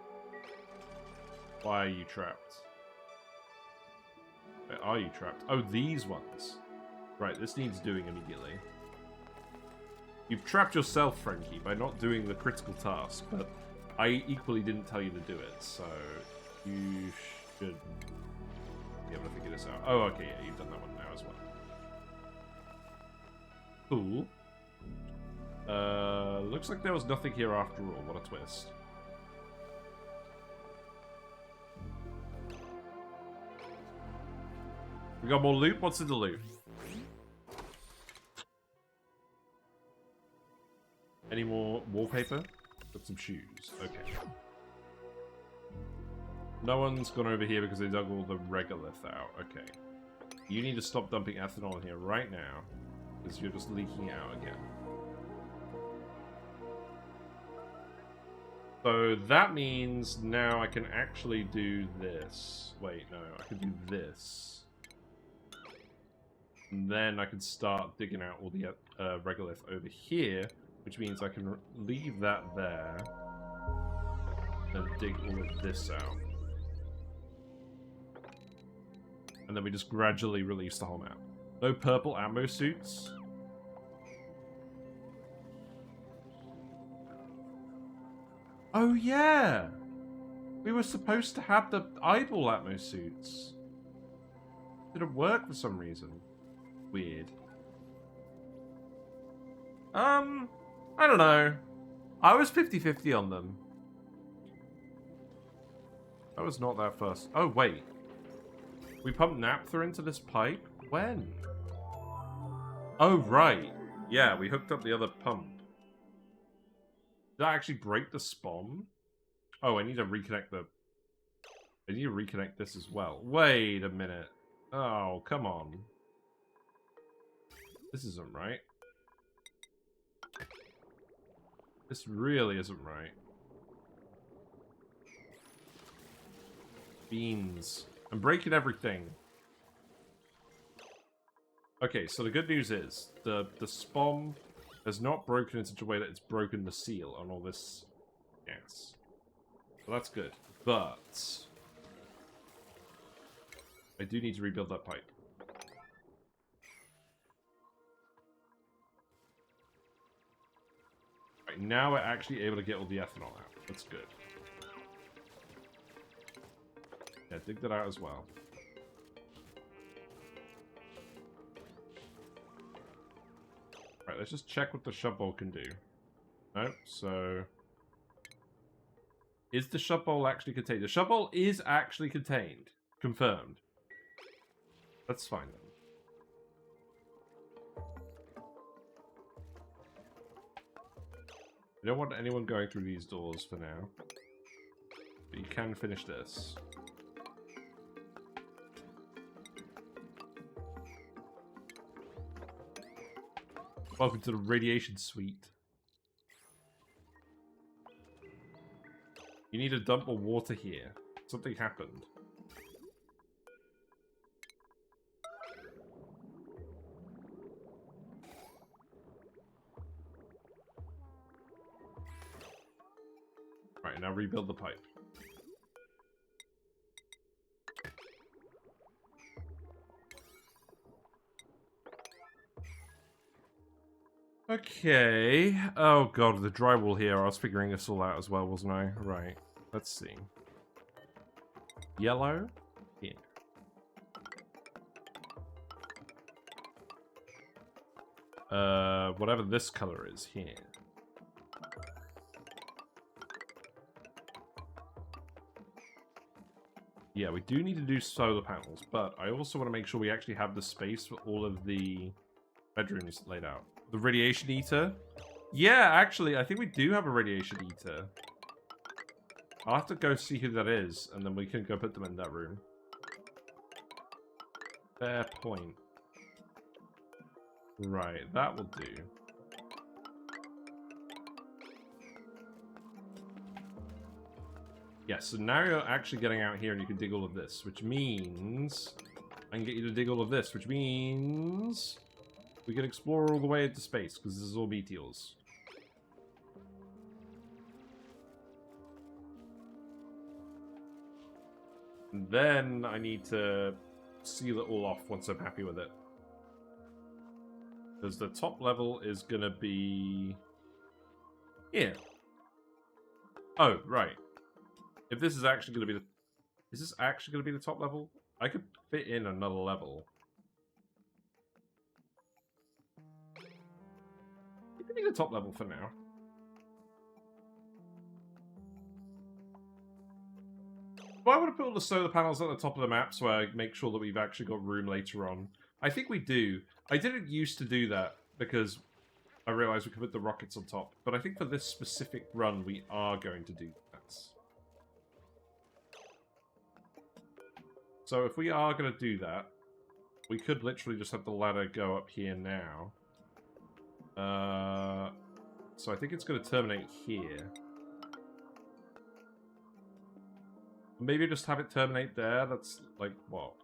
Why are you trapped? Where are you trapped? Oh, these ones. Right, this needs doing immediately. You've trapped yourself, Frankie, by not doing the critical task, but I equally didn't tell you to do it, so you should be able to figure this out. Oh, okay, yeah, you've done that one now as well. Cool. Looks like there was nothing here after all. What a twist. We got more loot? What's in the loot? Any more wallpaper? Got some shoes. Okay. No one's gone over here because they dug all the regolith out. Okay. You need to stop dumping ethanol in here right now, because you're just leaking out again. So that means now I can actually do this. Wait, no, I can do this. And then I can start digging out all the regolith over here, which means I can leave that there and dig all of this out. And then we just gradually release the whole map. No purple ammo suits. Oh yeah! We were supposed to have the eyeball atmo suits. Didn't work for some reason. Weird. I don't know. I was 50-50 on them. I was not that fast. Oh, wait. We pumped naphtha into this pipe? When? Oh, right. Yeah, we hooked up the other pump. Did that actually break the spawn? Oh, I need to reconnect the... I need to reconnect this as well. Wait a minute. Oh, come on. This isn't right. This really isn't right. Beans. I'm breaking everything. Okay, so the good news is the spawn has not broken in such a way that it's broken the seal on all this gas. So that's good. But I do need to rebuild that pipe. Right, now we're actually able to get all the ethanol out. That's good. Yeah, dig that out as well. Right, let's just check what the shove bowl can do. Nope, so... Is the shove bowl actually contained? The shove bowl is actually contained. Confirmed. That's fine then. I don't want anyone going through these doors for now. But you can finish this. Welcome to the radiation suite. You need to dump more water here. Something happened. Right, now rebuild the pipe. Okay. Oh god, the drywall here. I was figuring this all out as well, wasn't I? Right. Let's see. Yellow. Here. Whatever this color is here. Yeah, we do need to do solar panels, but I also want to make sure we actually have the space for all of the bedrooms laid out. The radiation eater? Yeah, actually, I think we do have a radiation eater. I'll have to go see who that is, and then we can go put them in that room. Fair point. Right, that will do. Yeah, so now you're actually getting out here and you can dig all of this, which means I can get you to dig all of this, which means we can explore all the way into space, because this is all meteors. And then I need to seal it all off once I'm happy with it. Because the top level is going to be here. Oh, right. If this is actually going to be the... Is this actually going to be the top level? I could fit in another level. It could be the top level for now. Do I want to put all the solar panels at the top of the map so I make sure that we've actually got room later on? I think we do. I didn't used to do that because I realized we could put the rockets on top. But I think for this specific run, we are going to do that. So if we are going to do that, we could literally just have the ladder go up here now. So I think it's going to terminate here. Maybe just have it terminate there. That's like, what?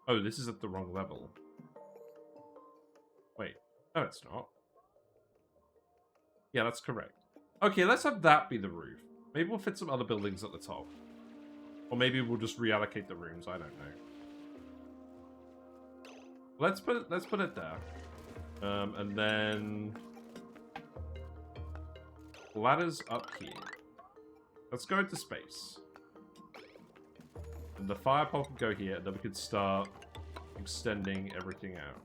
Oh, this is at the wrong level. Wait. No, it's not. Yeah, that's correct. Okay, let's have that be the roof. Maybe we'll fit some other buildings at the top. Or maybe we'll just reallocate the rooms. I don't know. Let's put it there. And then ladders up here. Let's go into space. And the fire pole can go here, and then we can start extending everything out.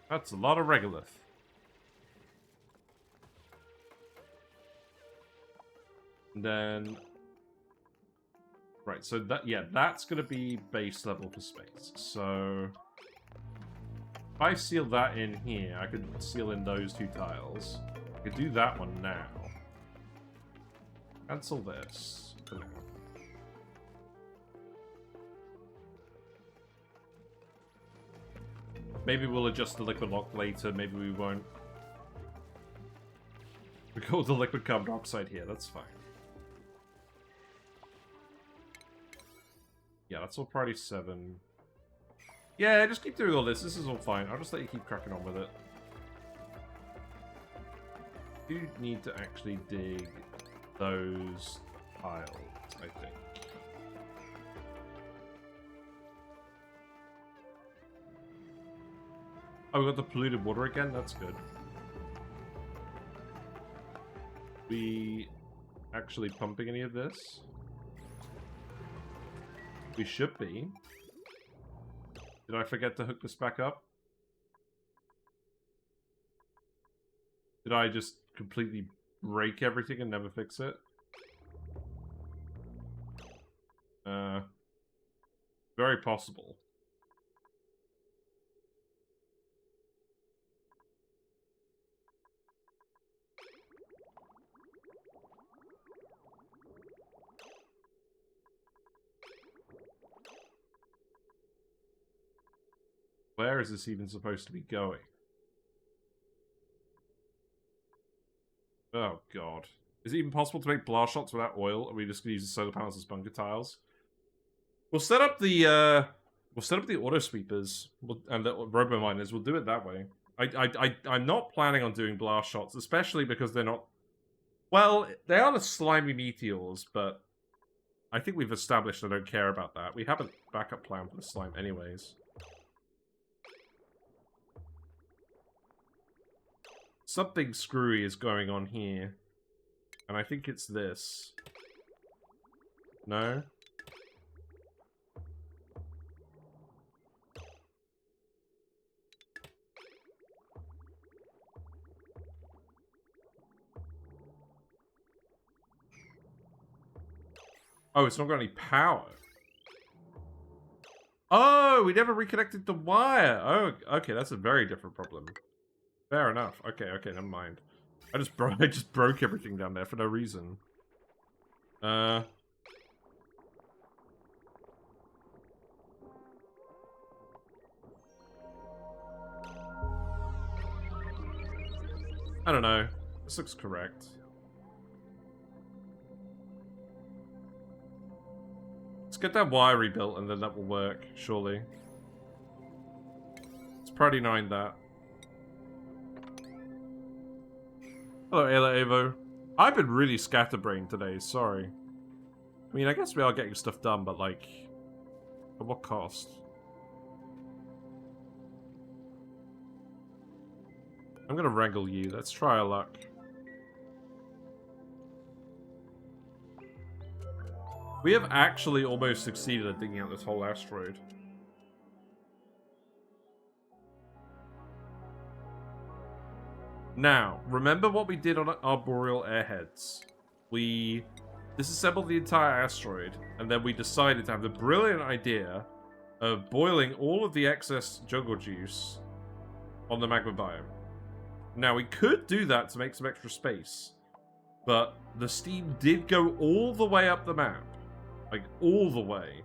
That's a lot of regolith. And then... Right, so that, yeah, that's going to be base level for space. So... If I seal that in here, I could seal in those two tiles. I could do that one now. Cancel this for now. Maybe we'll adjust the liquid lock later, maybe we won't. We call the liquid carbon dioxide here, that's fine. Yeah, that's all priority 7. Yeah, just keep doing all this. This is all fine. I'll just let you keep cracking on with it. You need to actually dig those tiles, I think. Oh, we got the polluted water again? That's good. We actually pumping any of this? We should be. Did I forget to hook this back up? Did I just completely break everything and never fix it? Very possible. Where is this even supposed to be going? Oh god. Is it even possible to make blast shots without oil? Are we just gonna use the solar panels as bunker tiles? We'll set up the auto sweepers and the robo miners. We'll do it that way. I'm not planning on doing blast shots, especially because they're not. Well, they are the slimy meteors, but I think we've established I don't care about that. We have a backup plan for the slime, anyways. Something screwy is going on here. And I think it's this. No? Oh, it's not got any power. Oh, we never reconnected the wire. Oh, okay, that's a very different problem. Fair enough. Okay, never mind. I just broke everything down there for no reason. I don't know. This looks correct. Let's get that wire rebuilt and then that will work, surely. It's pretty annoying that. Hello, Ayla Avo. I've been really scatterbrained today, sorry. I mean, I guess we are getting stuff done, but like, at what cost? I'm gonna wrangle you. Let's try our luck. We have actually almost succeeded at digging out this whole asteroid. Now, remember what we did on our Boreal Airheads. We disassembled the entire asteroid, and then we decided to have the brilliant idea of boiling all of the excess jungle juice on the magma biome. Now, we could do that to make some extra space, but the steam did go all the way up the map. Like, all the way.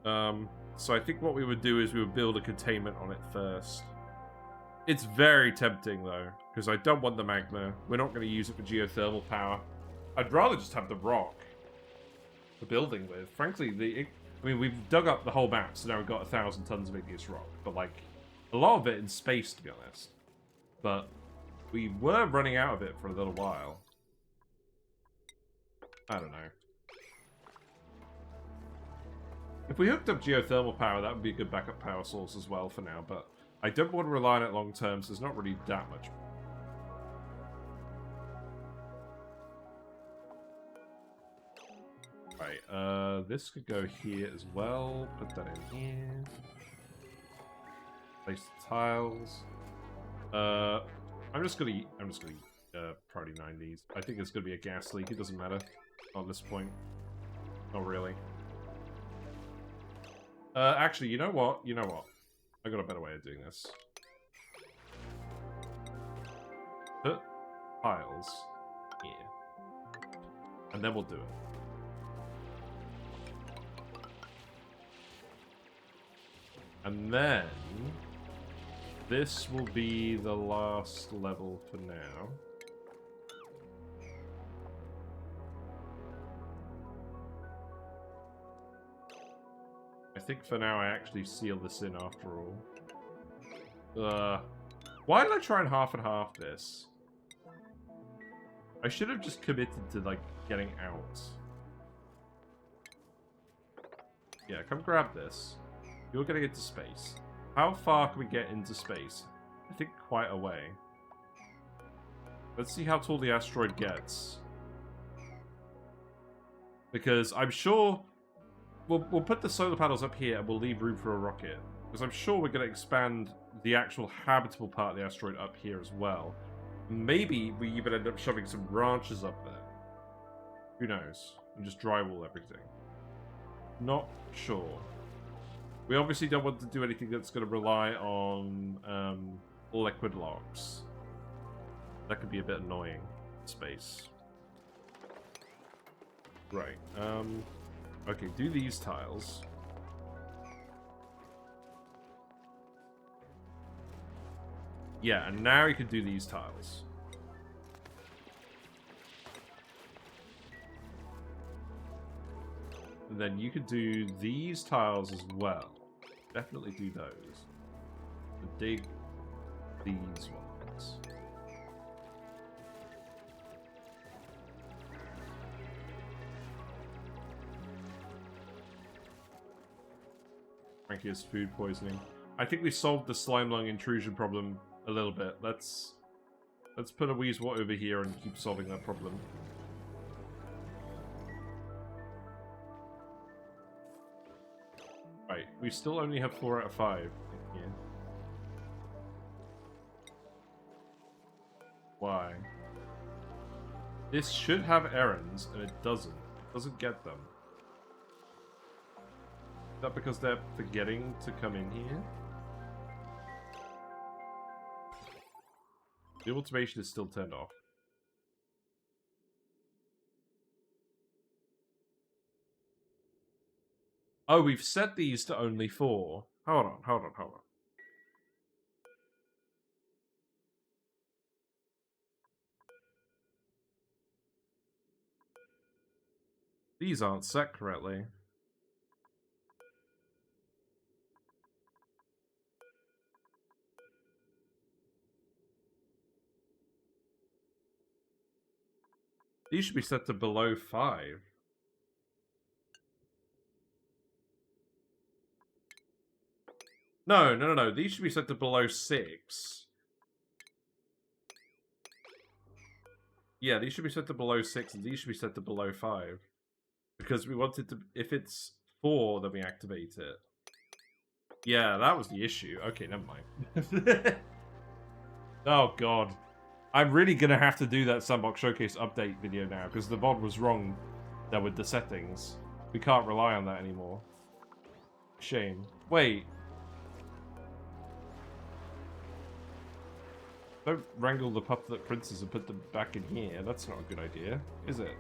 So I think what we would do is we would build a containment on it first. It's very tempting, though, because I don't want the magma. We're not going to use it for geothermal power. I'd rather just have the rock for building with. Frankly, I mean, we've dug up the whole map, so now we've got 1,000 tons of igneous rock. But, like, a lot of it in space, to be honest. But we were running out of it for a little while. I don't know. If we hooked up geothermal power, that would be a good backup power source as well for now, but I don't want to rely on it long term, so there's not really that much. Right, this could go here as well. Put that in here. Place the tiles. I'm just gonna priority 9 these. I think it's gonna be a gas leak. It doesn't matter on this point. Not really. Actually, you know what? I got a better way of doing this. Put tiles here, and then we'll do it. And then this will be the last level for now. I think for now I actually seal this in after all. Why did I try and half this? I should have just committed to, like, getting out. Yeah, come grab this. You're gonna get to space. How far can we get into space? I think quite a way. Let's see how tall the asteroid gets. Because I'm sure... We'll put the solar panels up here and we'll leave room for a rocket. Because I'm sure we're going to expand the actual habitable part of the asteroid up here as well. Maybe we even end up shoving some branches up there. Who knows? And just drywall everything. Not sure. We obviously don't want to do anything that's going to rely on liquid logs. That could be a bit annoying in space. Right. Okay, do these tiles. Yeah, and now you can do these tiles. And then you could do these tiles as well. Definitely do those. And dig these ones. Frankie has food poisoning. I think we solved the slime lung intrusion problem a little bit. Let's put a Weezwort over here and keep solving that problem. Right, we still only have 4 out of 5 in here. Why? This should have errands, and it doesn't. It doesn't get them. Is that because they're forgetting to come in here? The automation is still turned off. Oh, we've set these to only 4. Hold on. These aren't set correctly. These should be set to below 5. No. These should be set to below 6. Yeah, these should be set to below 6, and these should be set to below 5. Because we wanted to... If it's 4, then we activate it. Yeah, that was the issue. Okay, never mind. Oh, God. I'm really gonna have to do that Sandbox Showcase update video now, because the VOD was wrong there with the settings. We can't rely on that anymore. Shame. Wait. Don't wrangle the Pufflet princes and put them back in here. That's not a good idea, is it?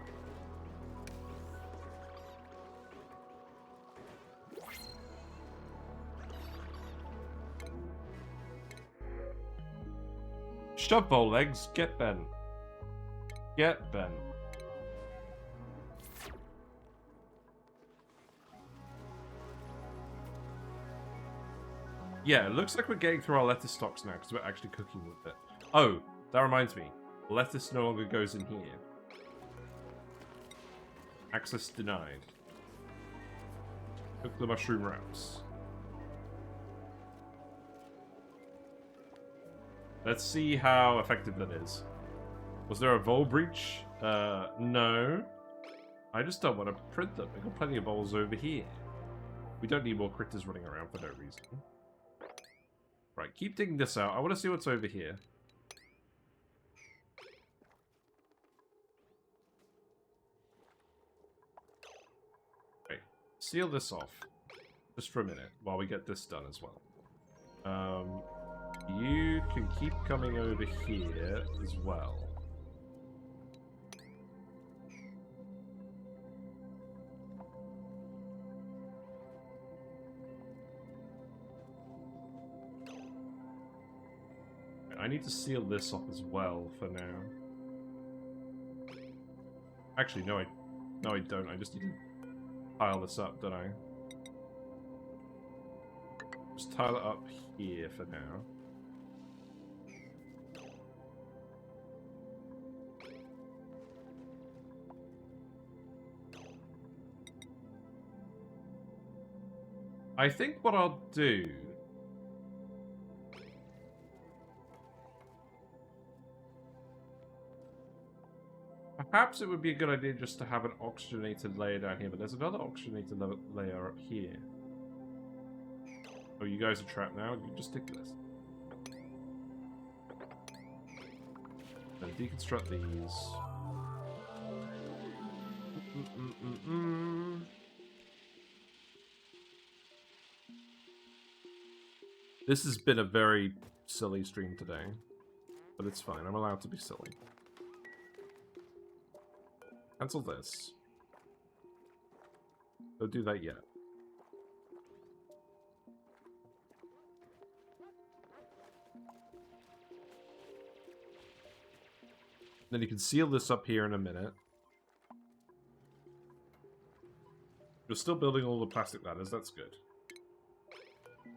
Shove bow legs, get bent. Get bent. Yeah, it looks like we're getting through our lettuce stocks now because we're actually cooking with it. Oh, that reminds me. Lettuce no longer goes in here. Access denied. Cook the mushroom wraps. Let's see how effective that is. Was there a vol breach? No. I just don't want to print them. I've got plenty of bowls over here. We don't need more critters running around for no reason. Right, keep digging this out. I want to see what's over here. Right, seal this off. Just for a minute, while we get this done as well. You can keep coming over here as well. I need to seal this off as well for now. Actually, no, I don't. I just need to pile this up, don't I? Just tile it up here for now. I think what I'll do... Perhaps it would be a good idea just to have an oxygenated layer down here, but there's another oxygenated layer up here. Oh, you guys are trapped now? You just stick to this. Then deconstruct these. This has been a very silly stream today, but it's fine. I'm allowed to be silly. Cancel this. Don't do that yet. Then you can seal this up here in a minute. You're still building all the plastic ladders, that's good.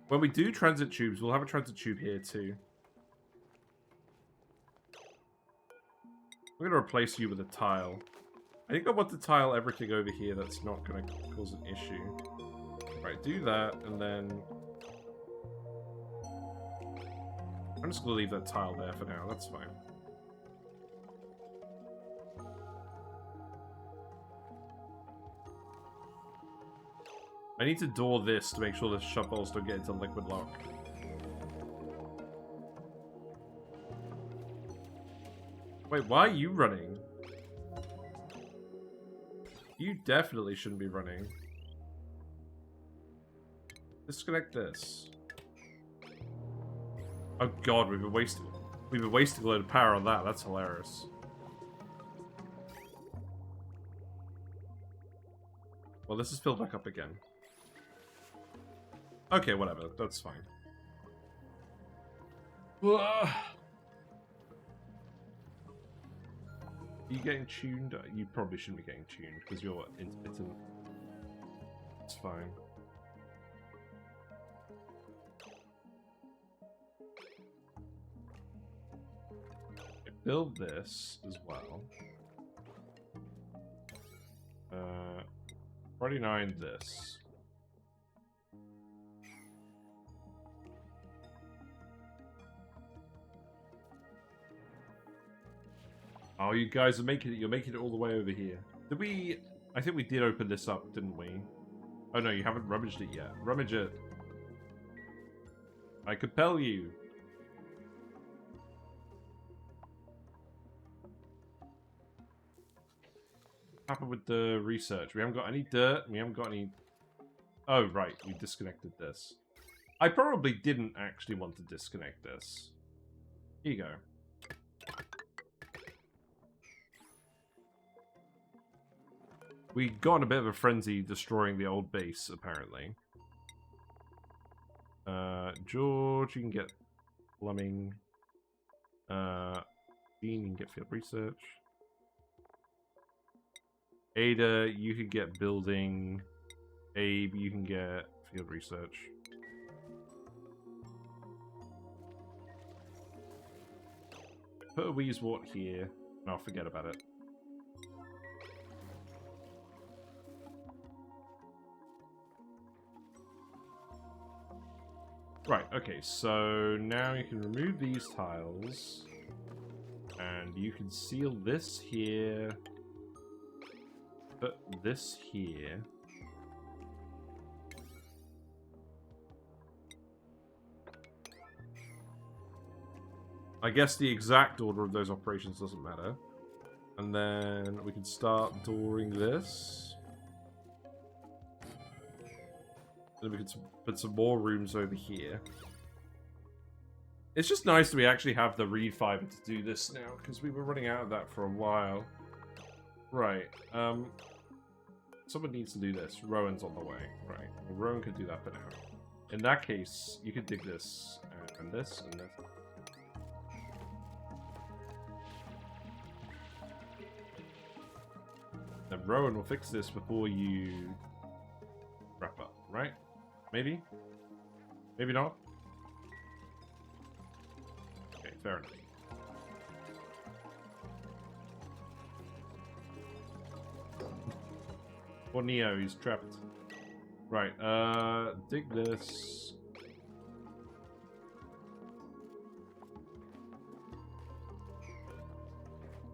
When we do transit tubes, we'll have a transit tube here too. I'm going to replace you with a tile. I think I want to tile everything over here that's not going to cause an issue. Right, do that, and then... I'm just going to leave that tile there for now, that's fine. I need to door this to make sure the shovels don't get into liquid lock. Wait, why are you running? You definitely shouldn't be running. Disconnect this. Oh god, we've been wasting a load of power on that. That's hilarious. Well, this is filled back up again. Okay, whatever. That's fine. Are you getting tuned? You probably shouldn't be getting tuned because you're intermittent. It's fine. Build this as well. 49 this. Oh, you guys are making it. You're making it all the way over here. Did we? I think we did open this up, didn't we? Oh no, you haven't rummaged it yet. Rummage it. I compel you. What happened with the research? We haven't got any dirt. We haven't got any... Oh, right. We disconnected this. I probably didn't actually want to disconnect this. Here you go. We got in a bit of a frenzy destroying the old base, apparently. George, you can get plumbing. Dean, you can get field research. Ada, you can get building. Abe, you can get field research. Put a Weezewort here, and I'll forget about it. Right, okay, so now you can remove these tiles, and you can seal this here, put this here. I guess the exact order of those operations doesn't matter. And then we can start dooring this. Then we can put some more rooms over here. It's just nice that we actually have the reed fiber to do this now, because we were running out of that for a while. Right. Someone needs to do this. Rowan's on the way. Right. Well, Rowan could do that for now. In that case, you could dig this, and this, and this. Then Rowan will fix this before you wrap up, right? Maybe? Maybe not? Okay, fair enough. Or Neo, he's trapped. Right, dig this.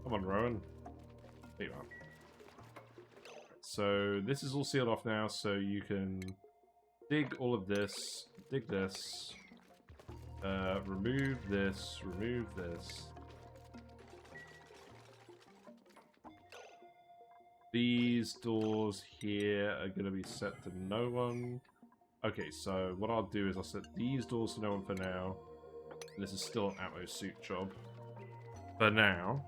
Come on, Rowan. There you are. So this is all sealed off now, so you can dig all of this, dig this, remove this, remove this. These doors here are going to be set to no one. Okay, so what I'll do is I'll set these doors to no one for now. And this is still an ammo suit job. For now.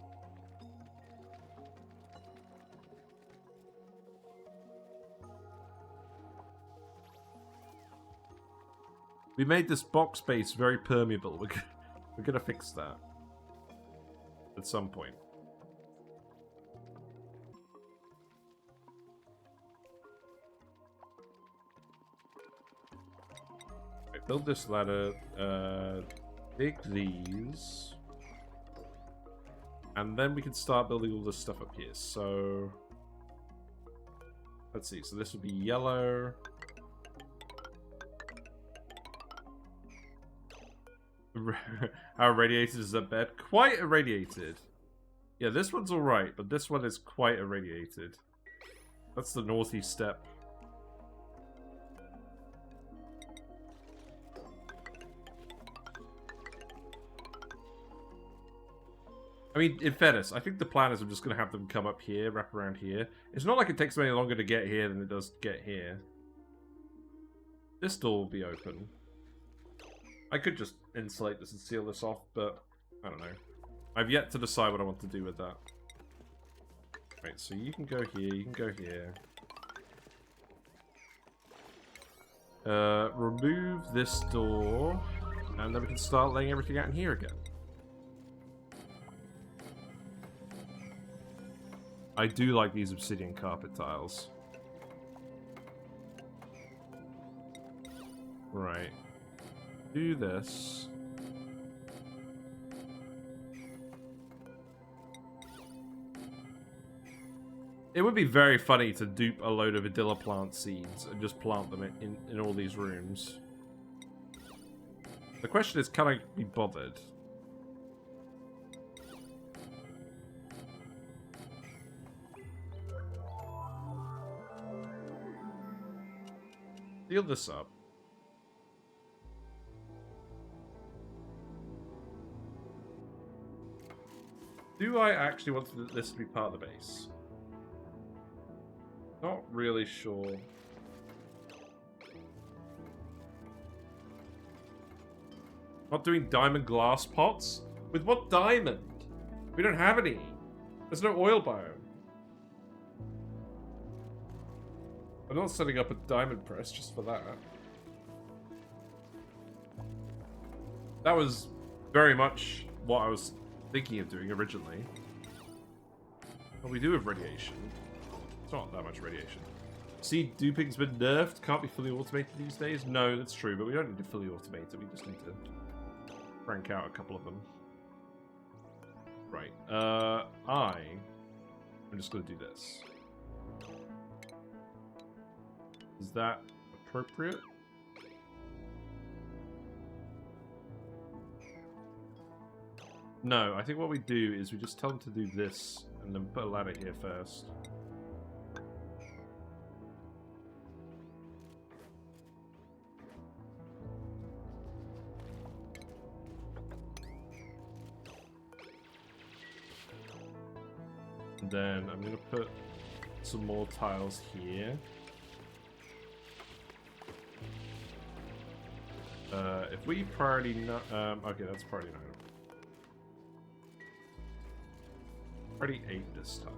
We made this box space very permeable. We're gonna fix that at some point. Right, build this ladder. Dig these, and then we can start building all this stuff up here. So let's see. So this would be yellow. How irradiated is that bed? Quite irradiated. Yeah, this one's alright, but this one is quite irradiated. That's the northeast step. I mean, in fairness, I think the plan is I'm just going to have them come up here, wrap around here. It's not like it takes them any longer to get here than it does to get here. This door will be open. I could just insulate this and seal this off, but I don't know. I've yet to decide what I want to do with that. Right, so you can go here, you can go here. Remove this door, and then we can start laying everything out in here again. I do like these obsidian carpet tiles. Right. Do this. It would be very funny to dupe a load of Adilla plant seeds and just plant them in all these rooms. The question is, can I be bothered? Seal this up. Do I actually want this to be part of the base? Not really sure. Not doing diamond glass pots? With what diamond? We don't have any. There's no oil biome. I'm not setting up a diamond press just for that. That was very much what I was thinking of doing originally. What we do with radiation. It's not that much radiation. See, duping's been nerfed. Can't be fully automated these days. No, that's true, but we don't need to fully automate it. We just need to crank out a couple of them. Right. I'm just going to do this. Is that appropriate? No, I think what we do is we just tell them to do this and then put a ladder here first. And then I'm going to put some more tiles here. If we priority not, okay, that's priority 9. Priority 8 this time.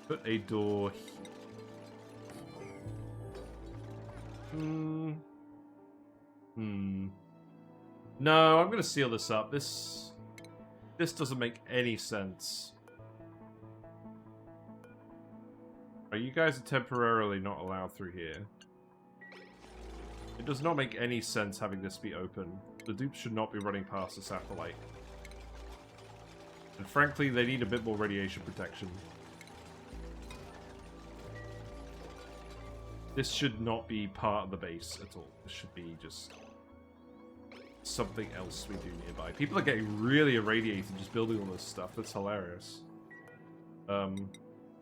Put a door here. No, I'm gonna seal this up. This doesn't make any sense. You guys are temporarily not allowed through here. It does not make any sense having this be open. The dupes should not be running past the satellite. And frankly, they need a bit more radiation protection. This should not be part of the base at all. This should be just something else we do nearby. People are getting really irradiated just building all this stuff. That's hilarious.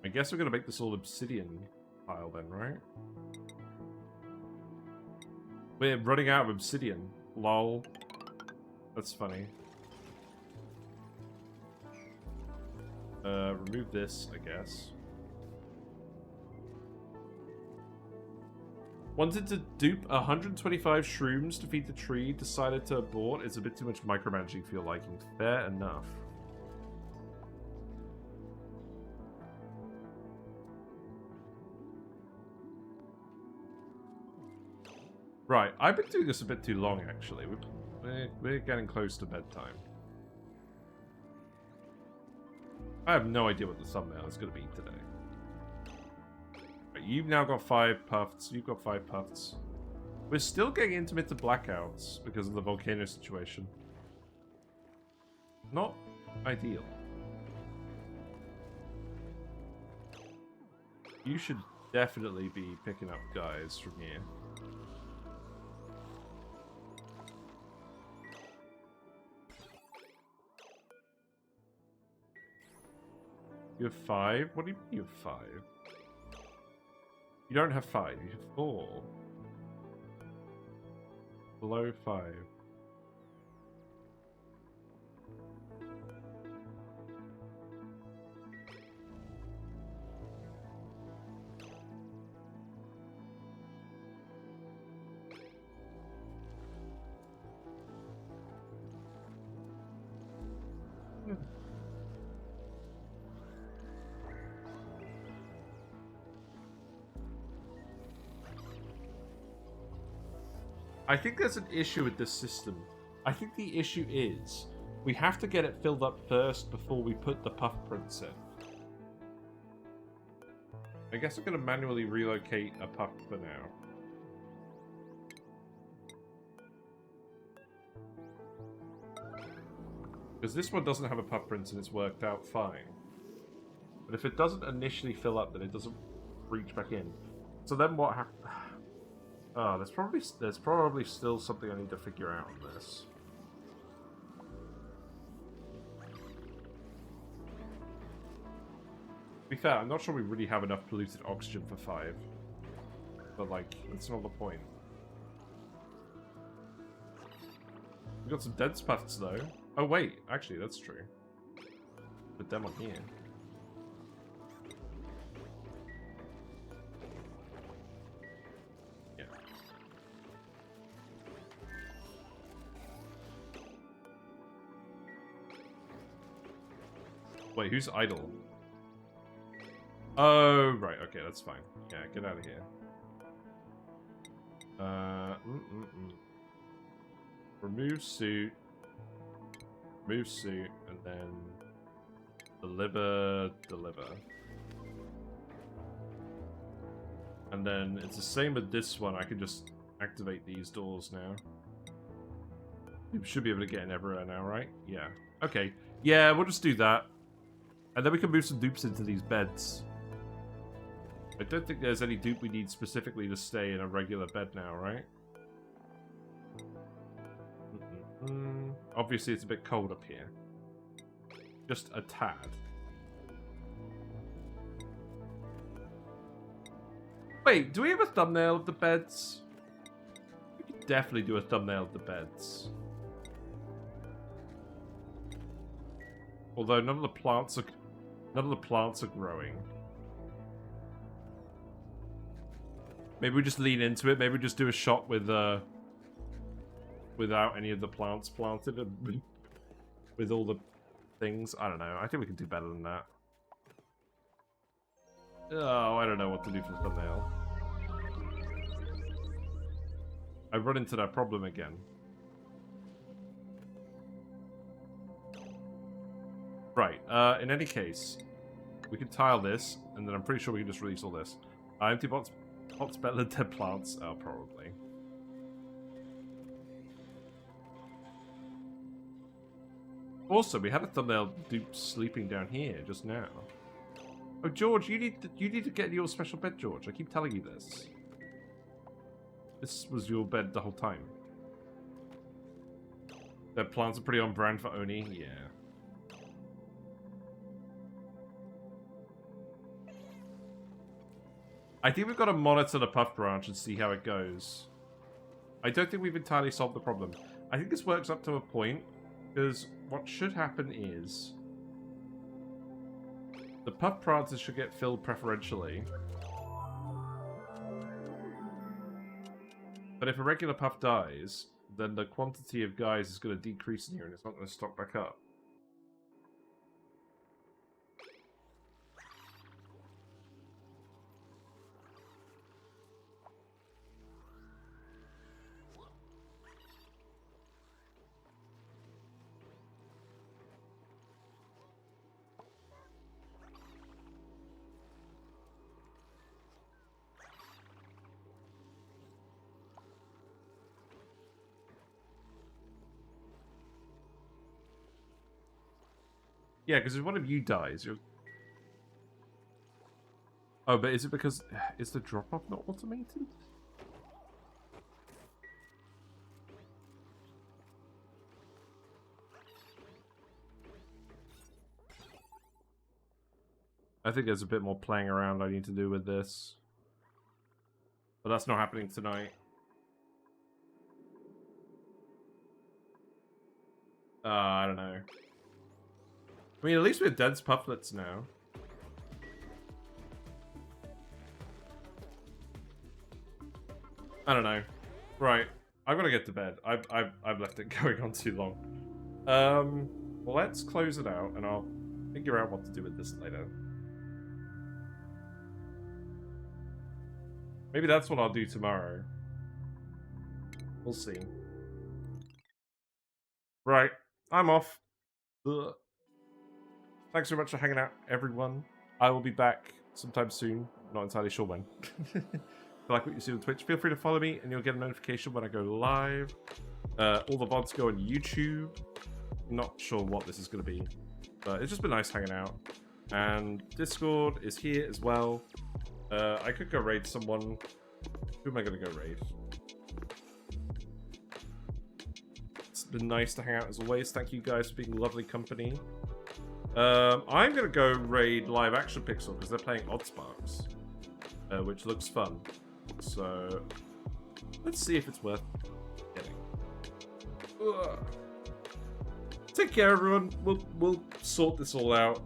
I guess we're going to make this all obsidian tile then, right? We're running out of obsidian. Lol. That's funny. Remove this, I guess. Wanted to dupe 125 shrooms to feed the tree, decided to abort. It's a bit too much micromanaging for your liking. Fair enough. Right, I've been doing this a bit too long, actually. We're getting close to bedtime. I have no idea what the thumbnail is going to be today. Right, you've now got 5 Pufts. You've got 5 Pufts. We're still getting intermittent blackouts because of the volcano situation. Not ideal. You should definitely be picking up guys from here. You have 5? What do you mean you have 5? You don't have 5, you have 4. Below 5. I think there's an issue with this system. I think the issue is we have to get it filled up first before we put the puff prints in. I guess I'm going to manually relocate a puff for now. Because this one doesn't have a puff print and it's worked out fine. But if it doesn't initially fill up, then it doesn't reach back in. So then what happens? Oh, there's probably still something I need to figure out on this. To be fair, I'm not sure we really have enough polluted oxygen for 5. But, like, that's not the point. We got some dense puffs, though. Oh, wait. Actually, that's true. Put them on here. Yeah. Wait, who's idle? Oh, right. Okay, that's fine. Yeah, get out of here. Remove suit. Remove suit, and then deliver. And then it's the same with this one. I can just activate these doors now. You should be able to get in everywhere now, right? Yeah. Okay. Yeah, we'll just do that. And then we can move some dupes into these beds. I don't think there's any dupe we need specifically to stay in a regular bed now, right? Obviously, it's a bit cold up here. Just a tad. Wait, do we have a thumbnail of the beds? We could definitely do a thumbnail of the beds. Although none of the plants are growing. Maybe we just lean into it. Maybe we just do a shot with without any of the plants planted and with all the things. I don't know. I think we can do better than that. Oh, I don't know what to do for the thumbnail. I run into that problem again. Right. In any case, we can tile this, and then I'm pretty sure we can just release all this. Empty pots better than dead plants? Oh, probably. Also, we had a thumbnail dupe sleeping down here just now. Oh, George, you need to get your special bed, George. I keep telling you this. This was your bed the whole time. The plants are pretty on brand for ONI. Yeah. I think we've got to monitor the Puft branch and see how it goes. I don't think we've entirely solved the problem. I think this works up to a point, because what should happen is the Puft branches should get filled preferentially. But if a regular Puff dies, then the quantity of guys is going to decrease in here and it's not going to stock back up. Yeah, because if one of you dies, you're... Oh, but is it because... Is the drop-off not automated? I think there's a bit more playing around I need to do with this. But that's not happening tonight. I don't know. I mean, at least we have dense pufflets now. I don't know. Right, I've got to get to bed. I've left it going on too long. Well, let's close it out, and I'll figure out what to do with this later. Maybe that's what I'll do tomorrow. We'll see. Right, I'm off. Ugh. Thanks very much for hanging out, everyone. I will be back sometime soon. Not entirely sure when. If you like what you see on Twitch, feel free to follow me and you'll get a notification when I go live. All the VODs go on YouTube. Not sure what this is going to be, but it's just been nice hanging out. And Discord is here as well. I could go raid someone. Who am I going to go raid? It's been nice to hang out as always. Thank you guys for being lovely company. I'm going to go raid Live Action Pixel because they're playing Odd Sparks, which looks fun. So let's see if it's worth getting. Ugh. Take care, everyone. We'll sort this all out.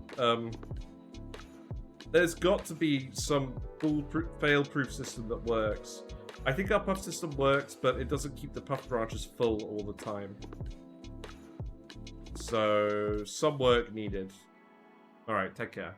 There's got to be some fail-proof system that works. I think our Puff system works, but it doesn't keep the Puff branches full all the time. So, some work needed. Alright, take care.